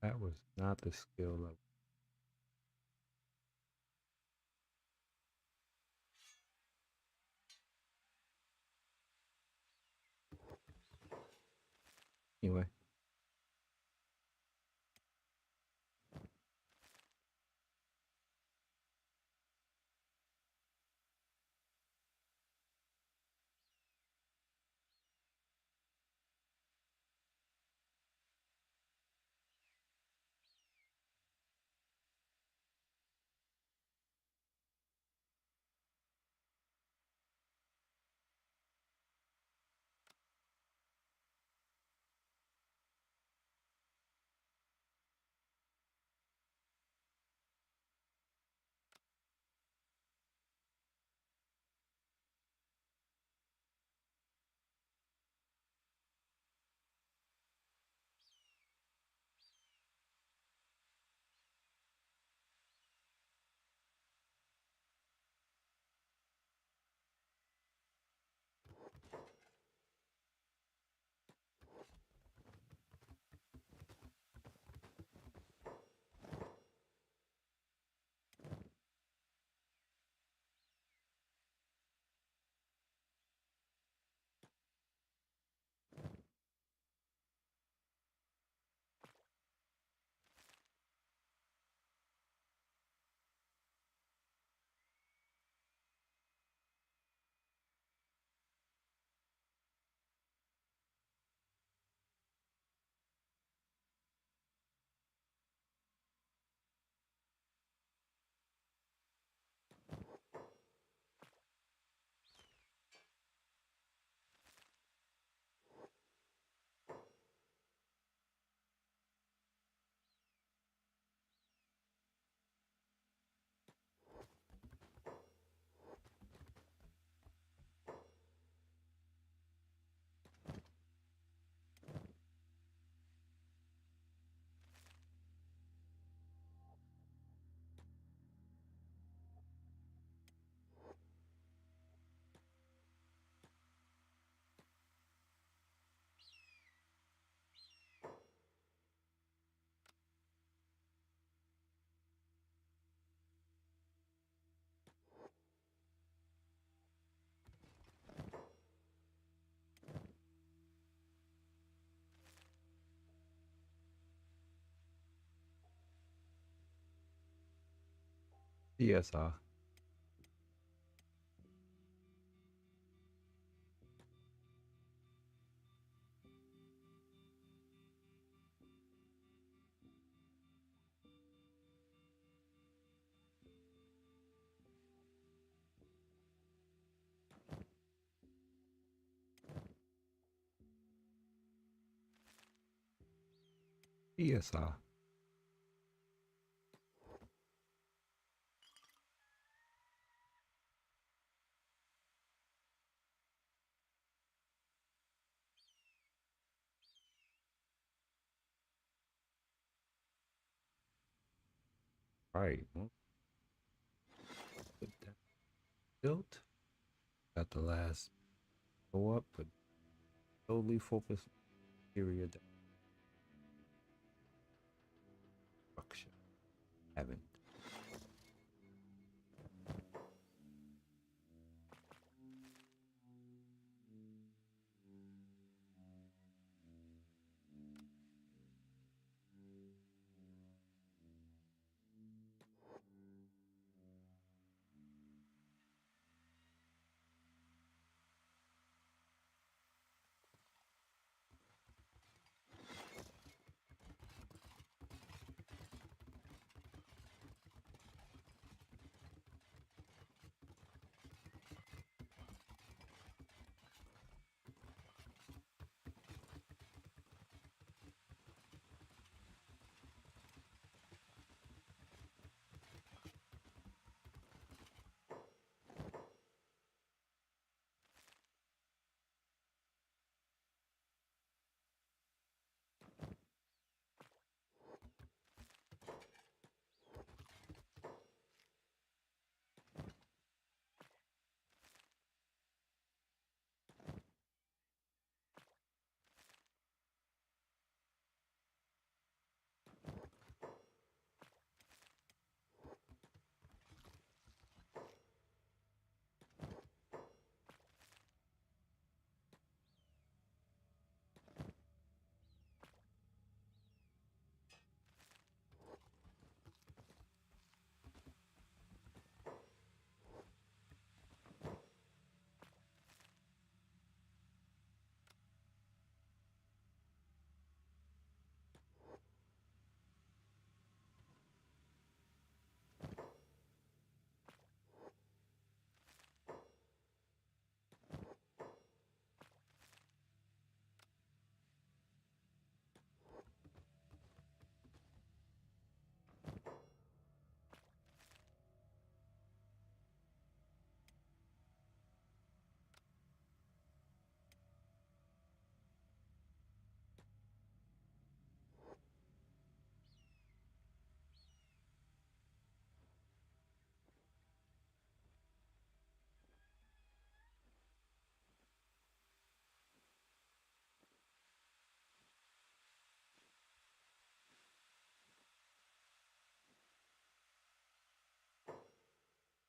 That was not the skill level. Anyway, Yes, sir. Yes, sir. Right. Well, put that built. Got the last go up, but totally focus period structure. Haven't.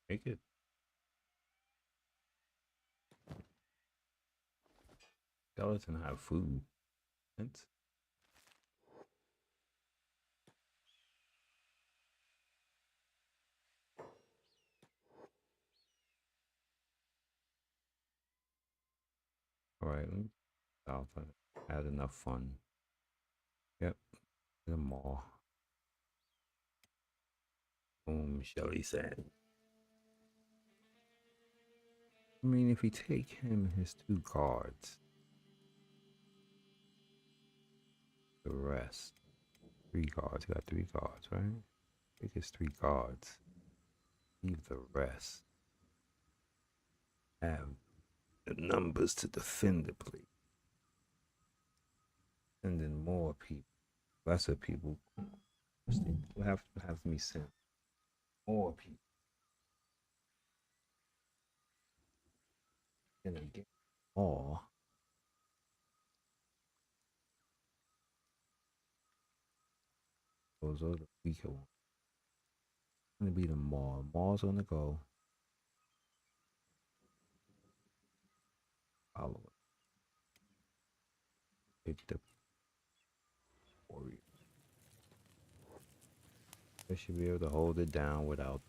Make it. Skeleton have food. It's, all right. Let me South. I had enough fun. Yep. The mall. Boom. Shelly said. I mean, if we take him his 2 cards, the rest 3 cards. Got 3 cards, right? Take his 3 cards. Leave the rest. Have the numbers to defend the plate. And then more people. Lesser people. We'll have me send more people. And again, more. Those are the weaker ones. Gonna be the mall. Mall's on the go. Follow it. Pick the warrior. They should be able to hold it down without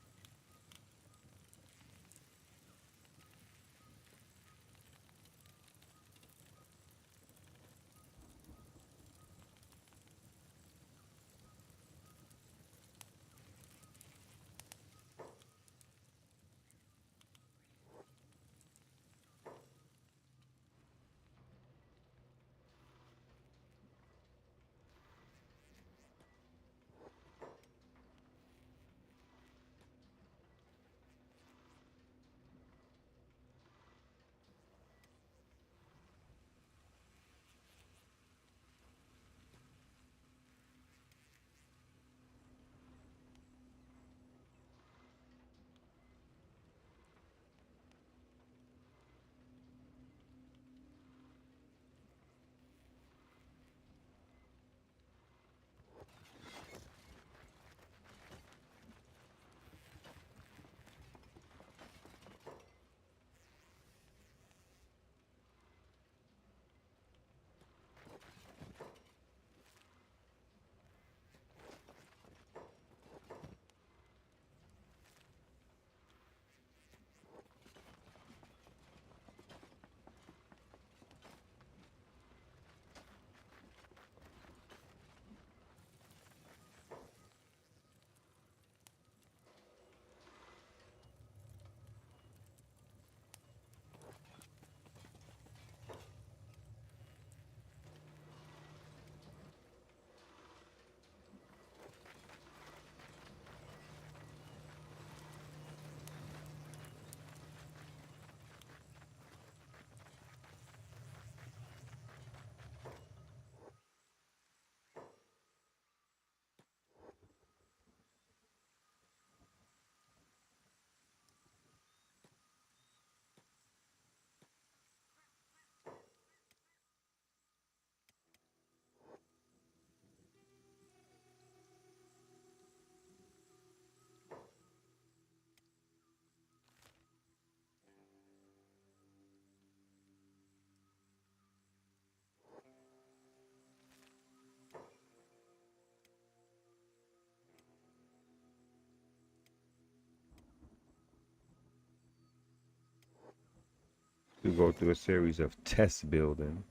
We go through a series of test building.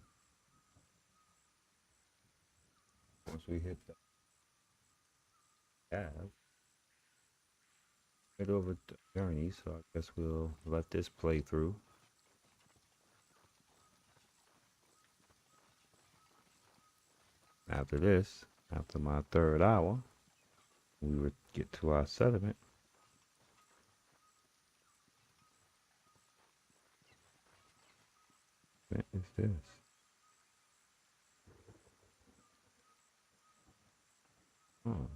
Once we hit the tab, head over to Journey. So I guess we'll let this play through. After this, after my third hour, we would get to our settlement. What is this? Oh.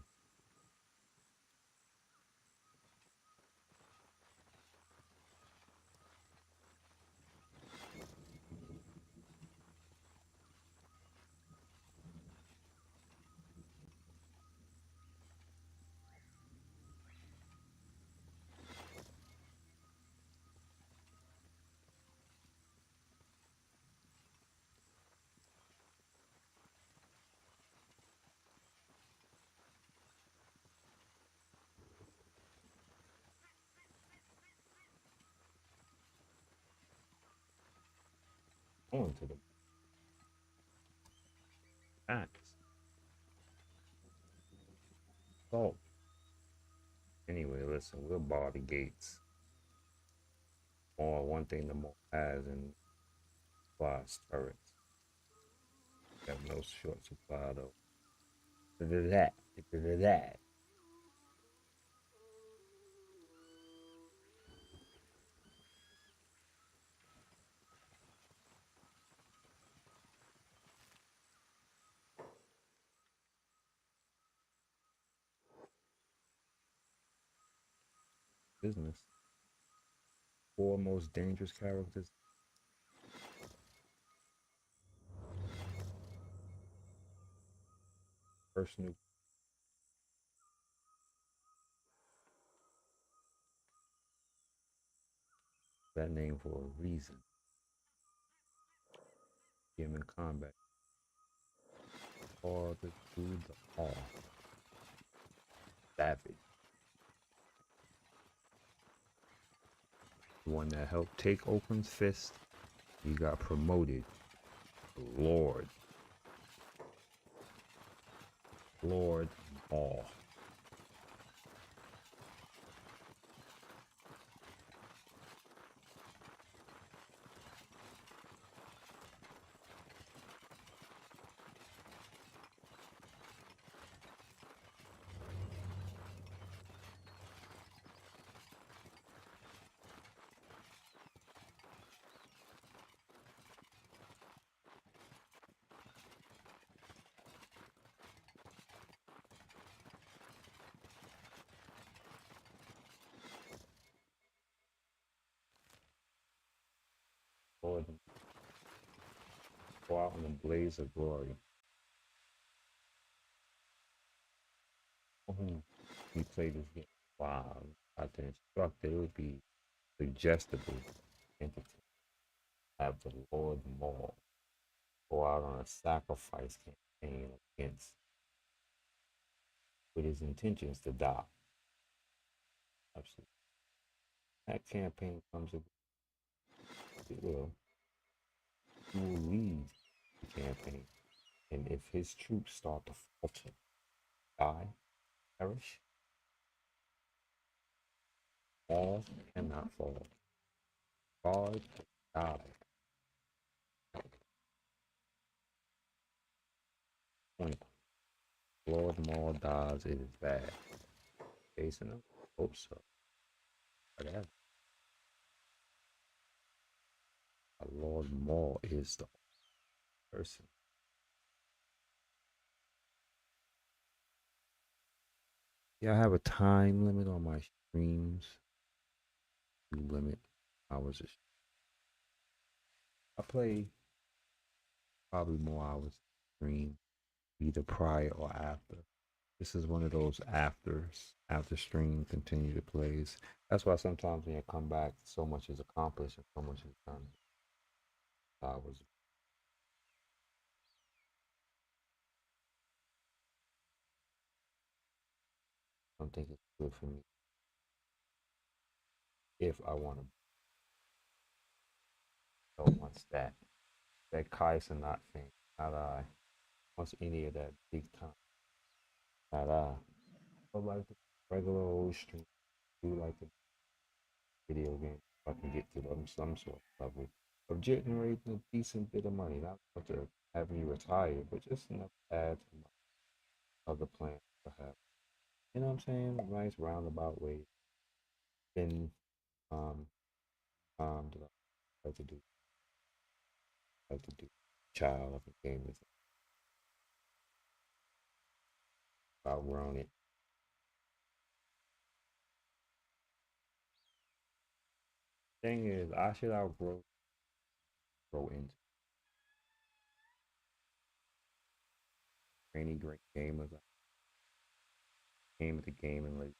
On to the max. Salt. Anyway, listen, we'll bar the gates. Or one thing the mall has in class turrets. Have no short supply though. That. That. Business. Four most dangerous characters. Personal. That name for a reason. Game in combat. Or the do the all. Savage. The one that helped take Oakland's fist. He got promoted. Lord. Lord Maul. Lord, go out in a blaze of glory. We play this game. Wow. At the instructor, it would be suggestible and to have the Lord Maul go out on a sacrifice campaign against with his intentions to die. Absolutely. That campaign comes with it will. He will lead the campaign. And if his troops start to falter, die, perish, all cannot fall. God die. When Lord Maul dies, it is bad. Jason, I hope so. But that Lord Maul is the person. Yeah, I have a time limit on my streams. Limit hours. I play probably more hours stream, either prior or after. This is one of those after stream continue to plays. That's why sometimes when you come back, so much is accomplished and so much is done. I was I don't think it's good for me if I want to So once that Kai Cenat thing, not I. Once any of that big time, not I. But like the regular old stream, do like the video game. If I can get to them some sort of level of generating a decent bit of money, not enough to have me retire, but just enough to add to my other plans to have. You know what I'm saying? A nice roundabout way. Then um that I like to do child of a game is outgrown it. Thing is, I should grow into any great gamers. I came at the game and like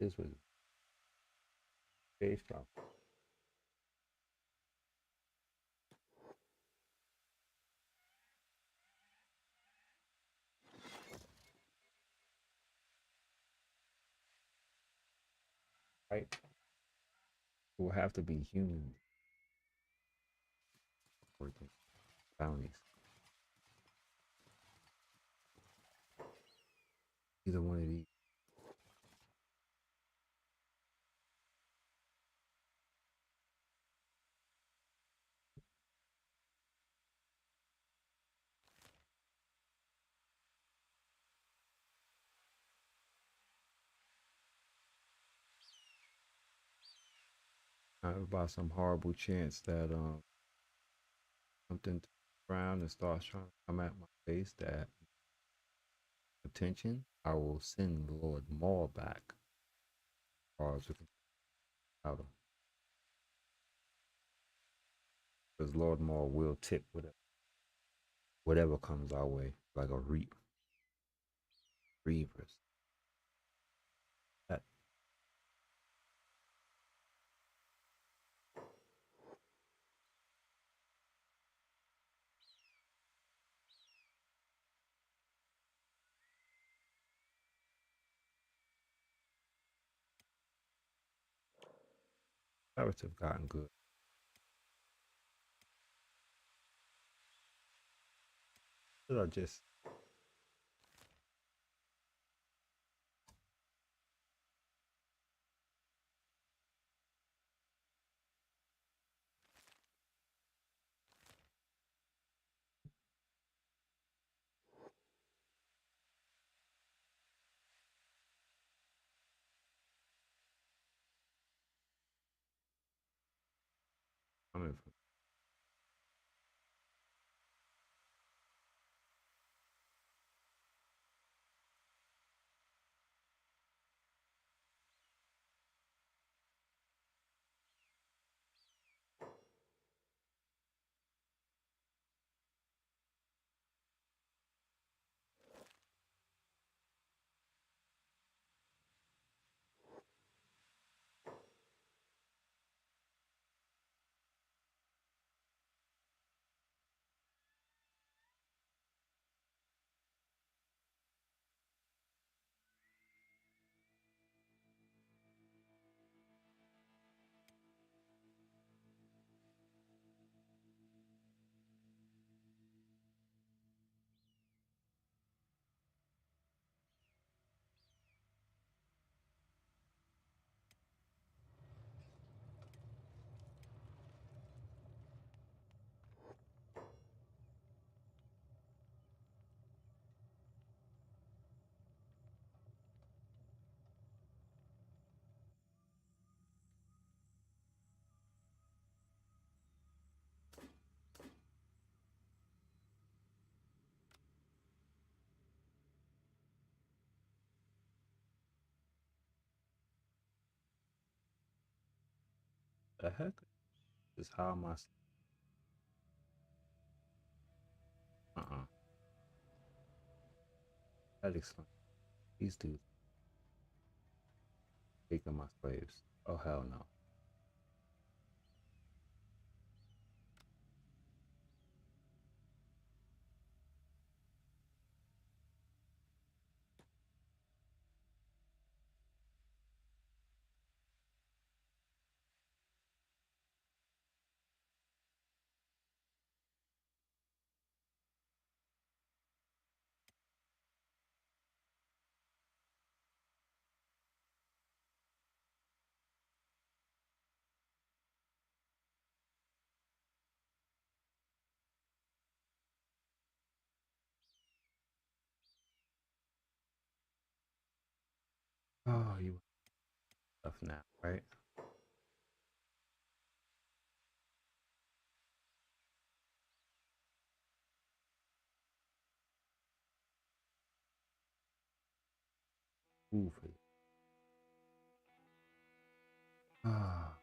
this was based off right. It will have to be human working bounties. Either one of these. About some horrible chance that something around and starts trying to come at my face that attention, I will send Lord Maul back. Or because Lord Maul will tip whatever comes our way, like a reavers. That pirates have gotten good. Should I just coming from? The heck is how am I? That explains these dudes taking my slaves. Oh hell no. Oh, you stuff now, right? Ooh, for ah,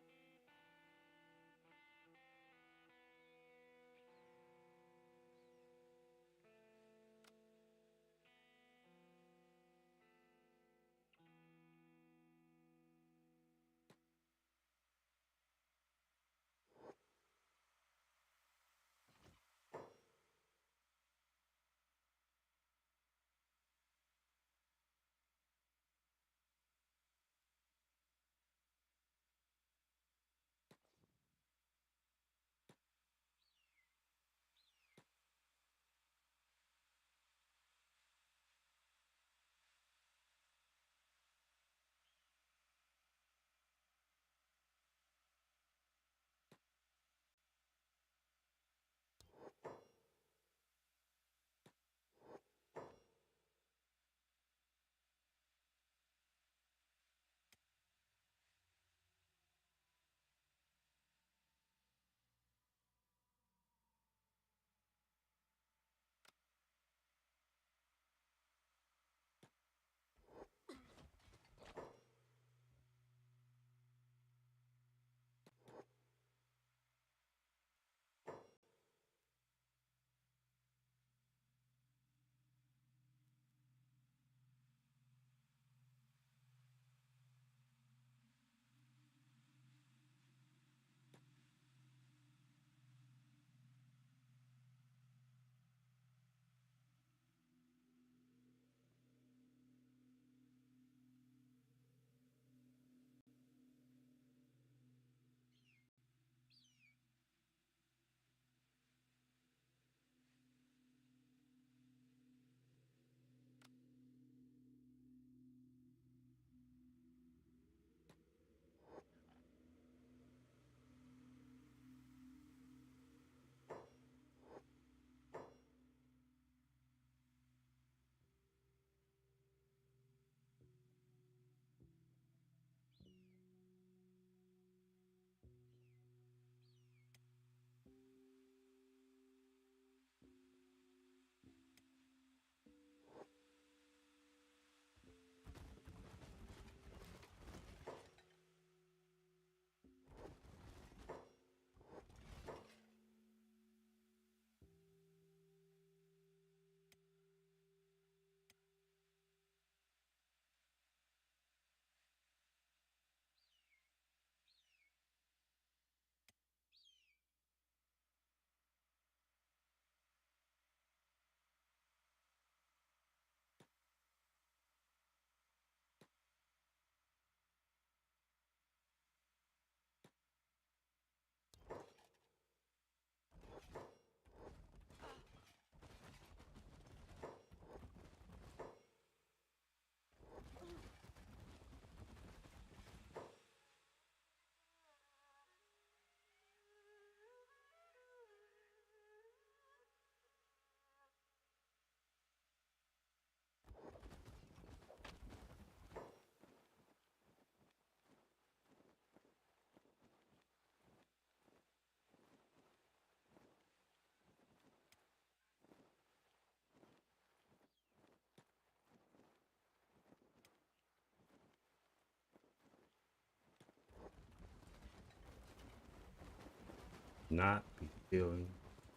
not be stealing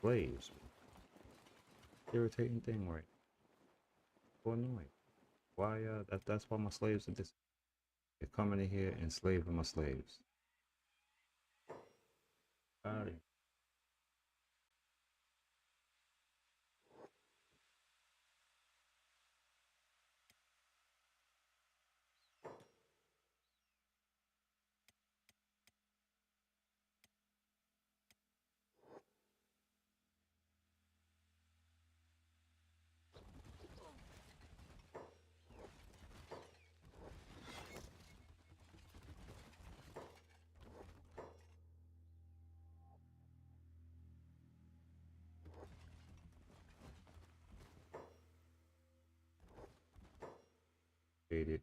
slaves. Irritating thing, right? So annoying. Why? That's why my slaves are this. They're coming in here enslaving my slaves. Got it. Hate it.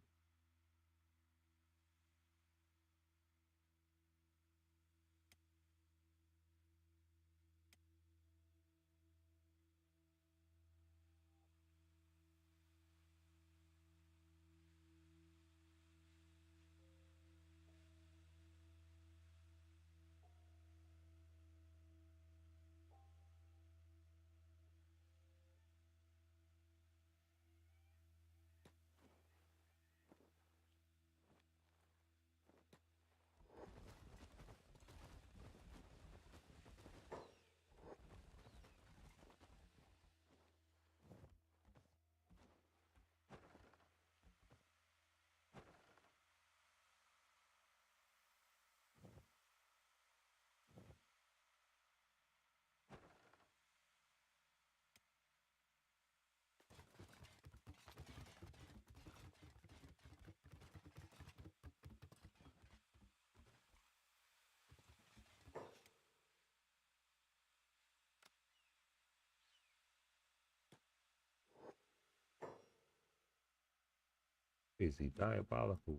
Crazy, diabolical.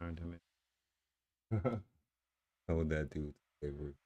Turned him in. Oh, that dude. Favorite.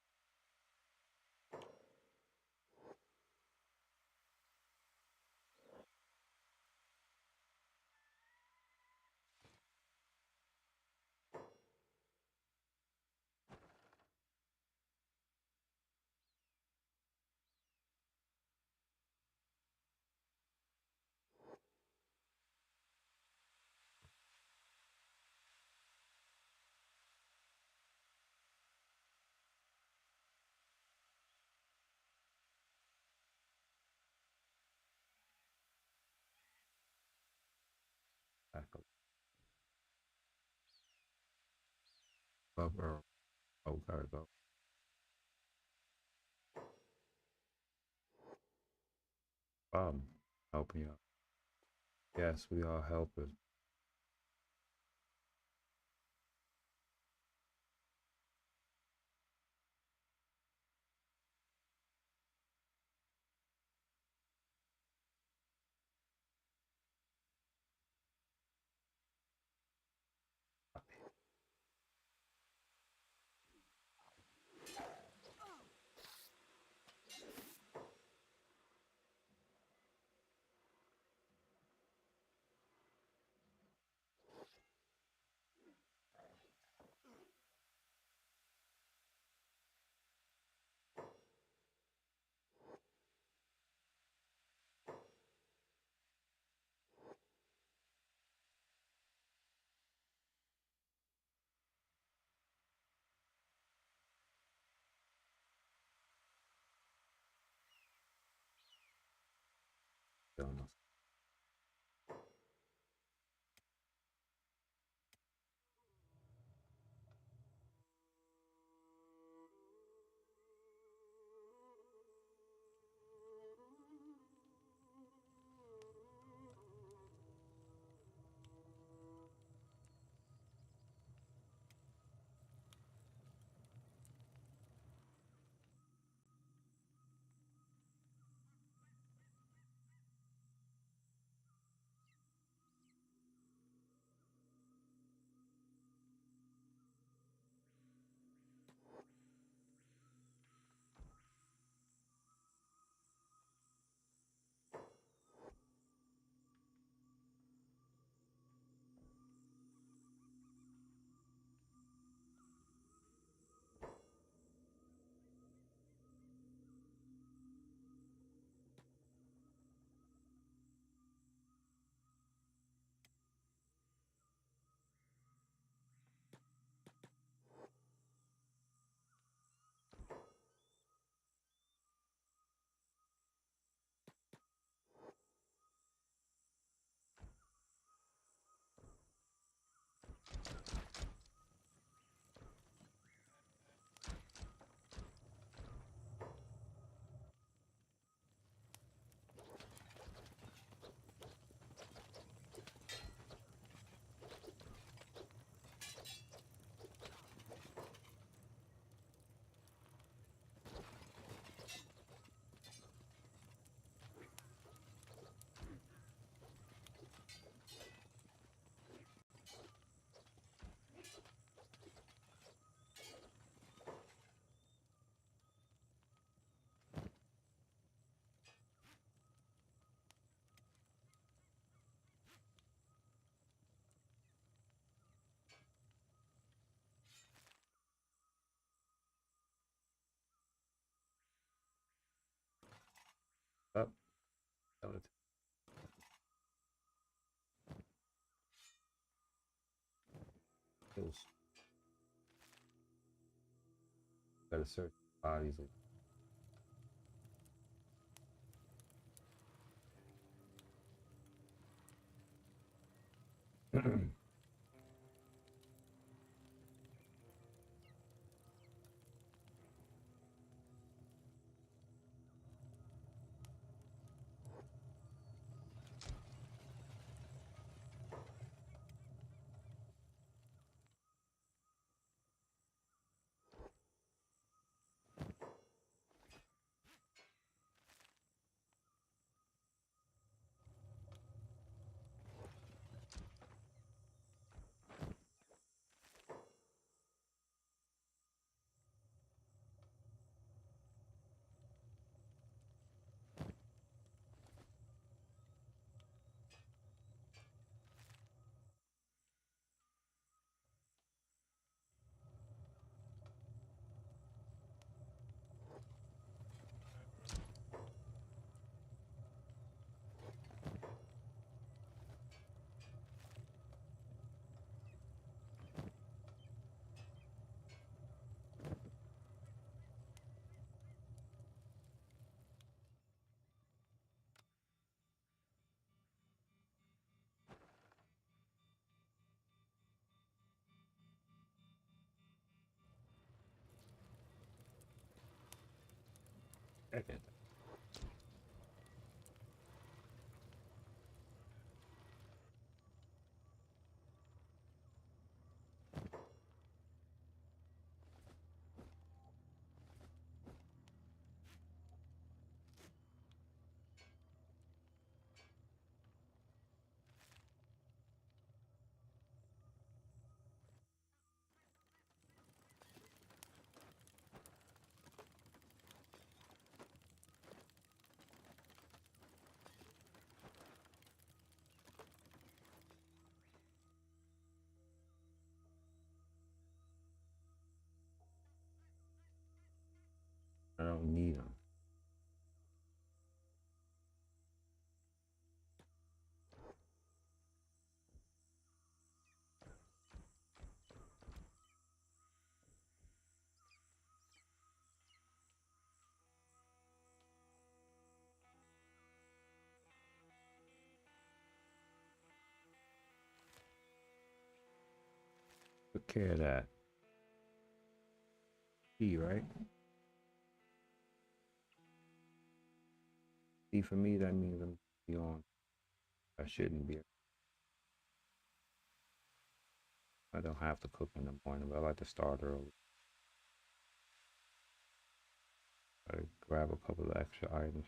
Back up. Up, Earl. Oh, gotta go. Helping you out. Yes, we all helpers. Up. Skeleton. Kills. Gotta search bodies. Second. I don't need them. Took care of that. E, right? E for me, that means I'm be on. I shouldn't be. I don't have to cook in the morning, but I like to start early. I grab a couple of extra items.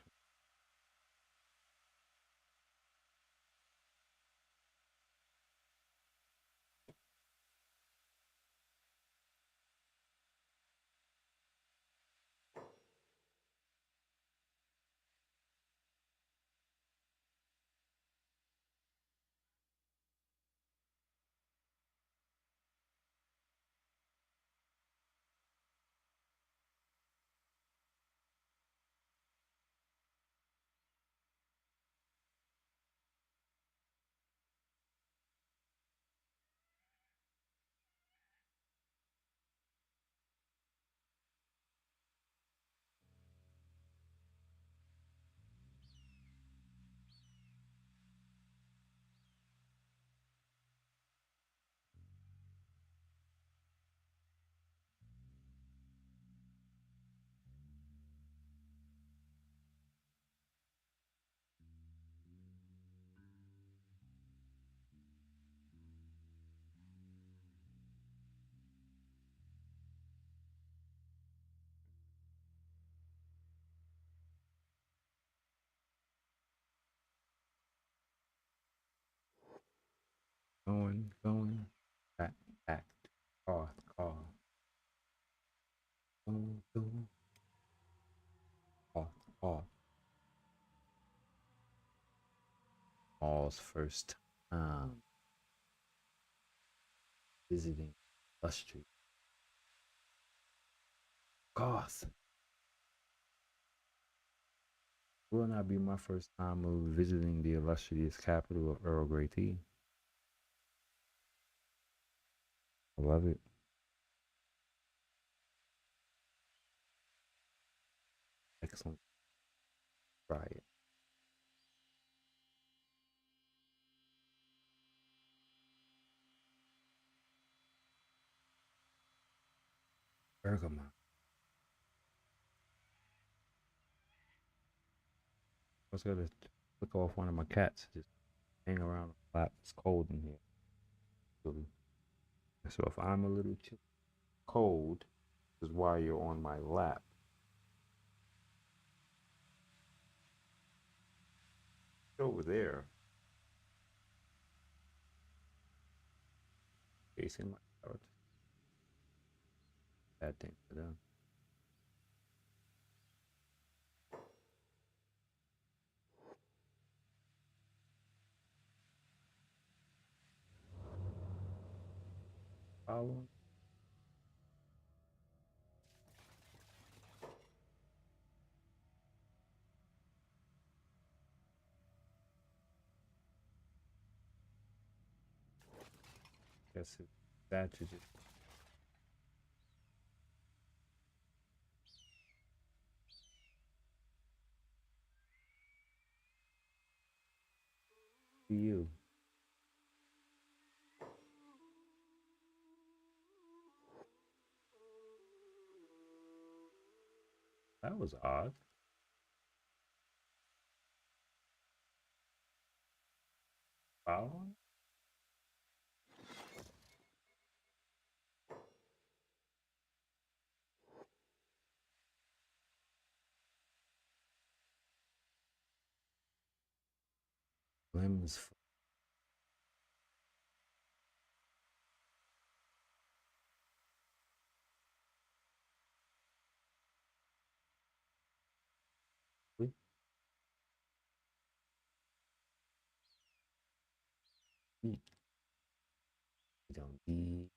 Going, back, car, going, car. All's first time visiting Bus Street. Goth. Will not be my first time of visiting the illustrious capital of Earl Grey tea. I love it. Excellent. Try it. Bergamot. I was gonna flick off one of my cats. Just hang around the lap. It's cold in here. So if I'm a little cold, this is why you're on my lap. Over there, facing my couch. Bad thing for them. Following. Guess it. That should just be you. That was odd. Following. Limbs. We don't need.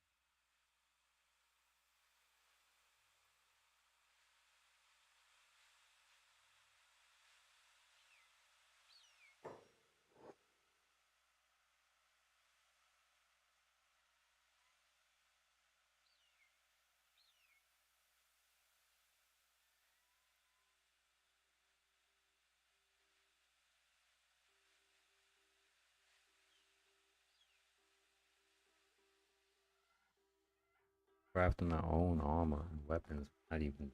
Crafting our own armor and weapons. Not even.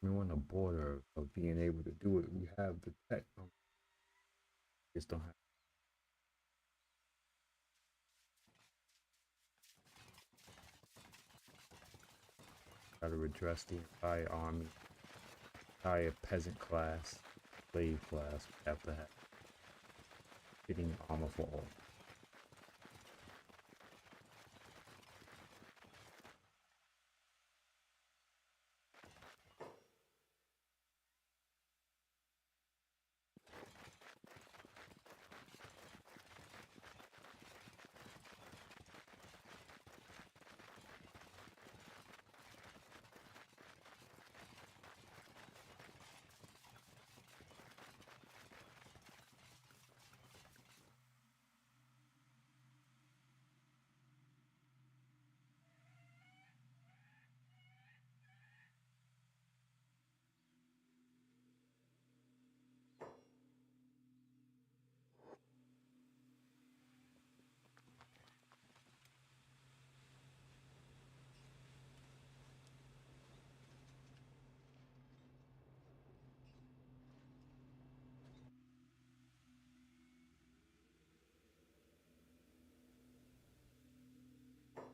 We're on the border of being able to do it. We have the tech. Just don't have. Got to redress the entire army, entire peasant class, slave class. We have to have fitting armor for all.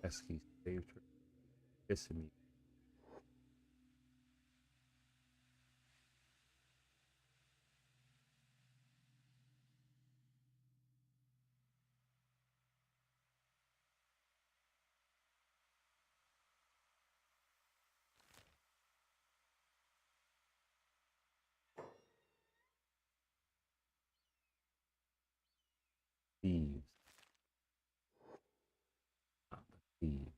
Pesky slave trade. Pissing me. Thieves. Not the thieves.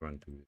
run through it.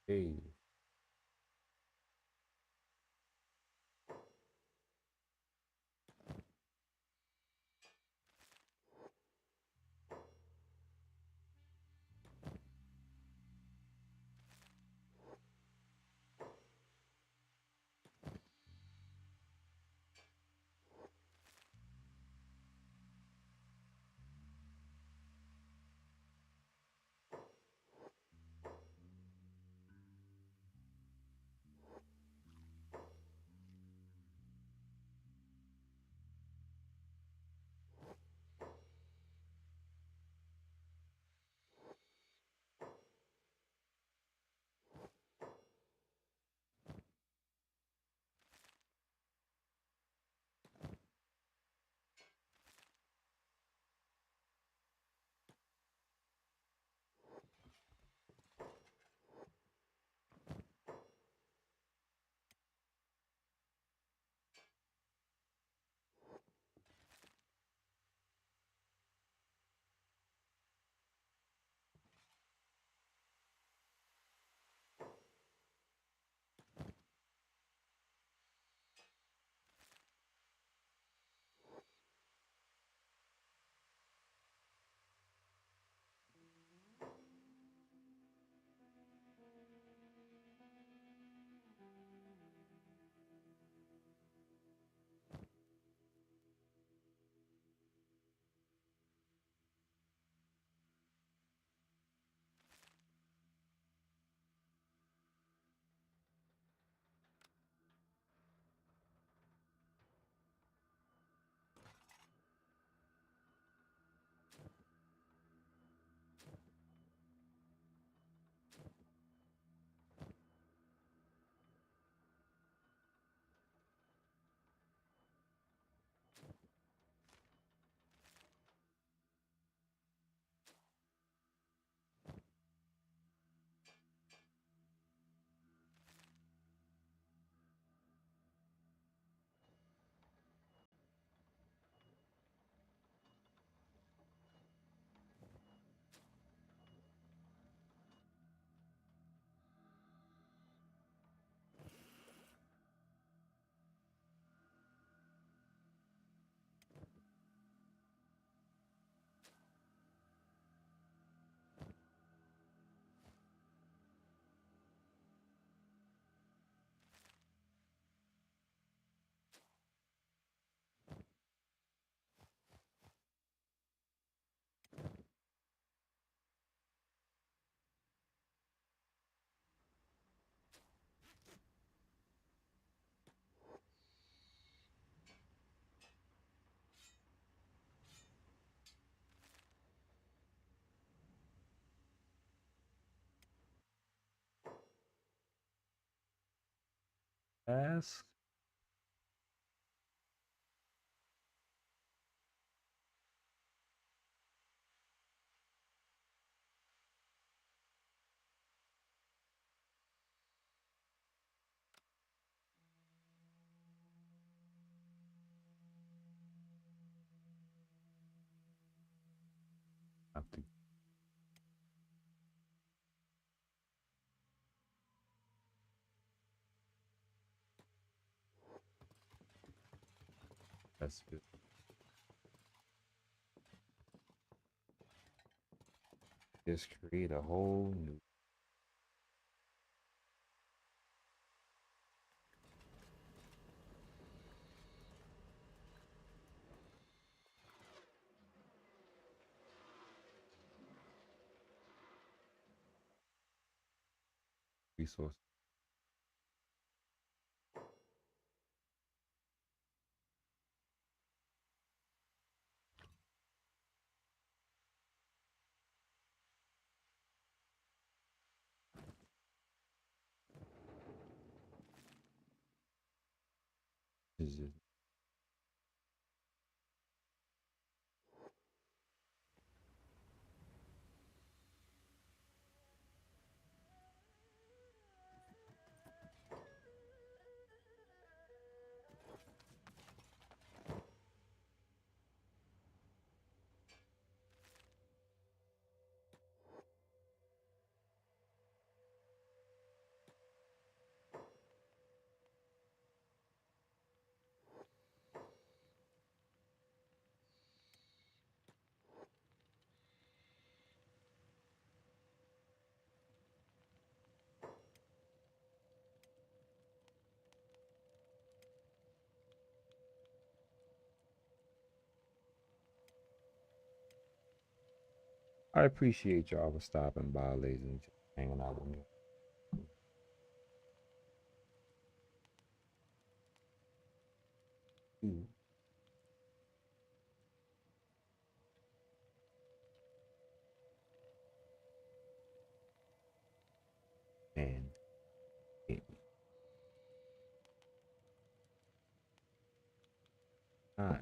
Hey. Ask. Have to. That's good. Just create a whole new. Resource. Is it? I appreciate y'all for stopping by, ladies, and just hanging out with me. Mm. And it, all right.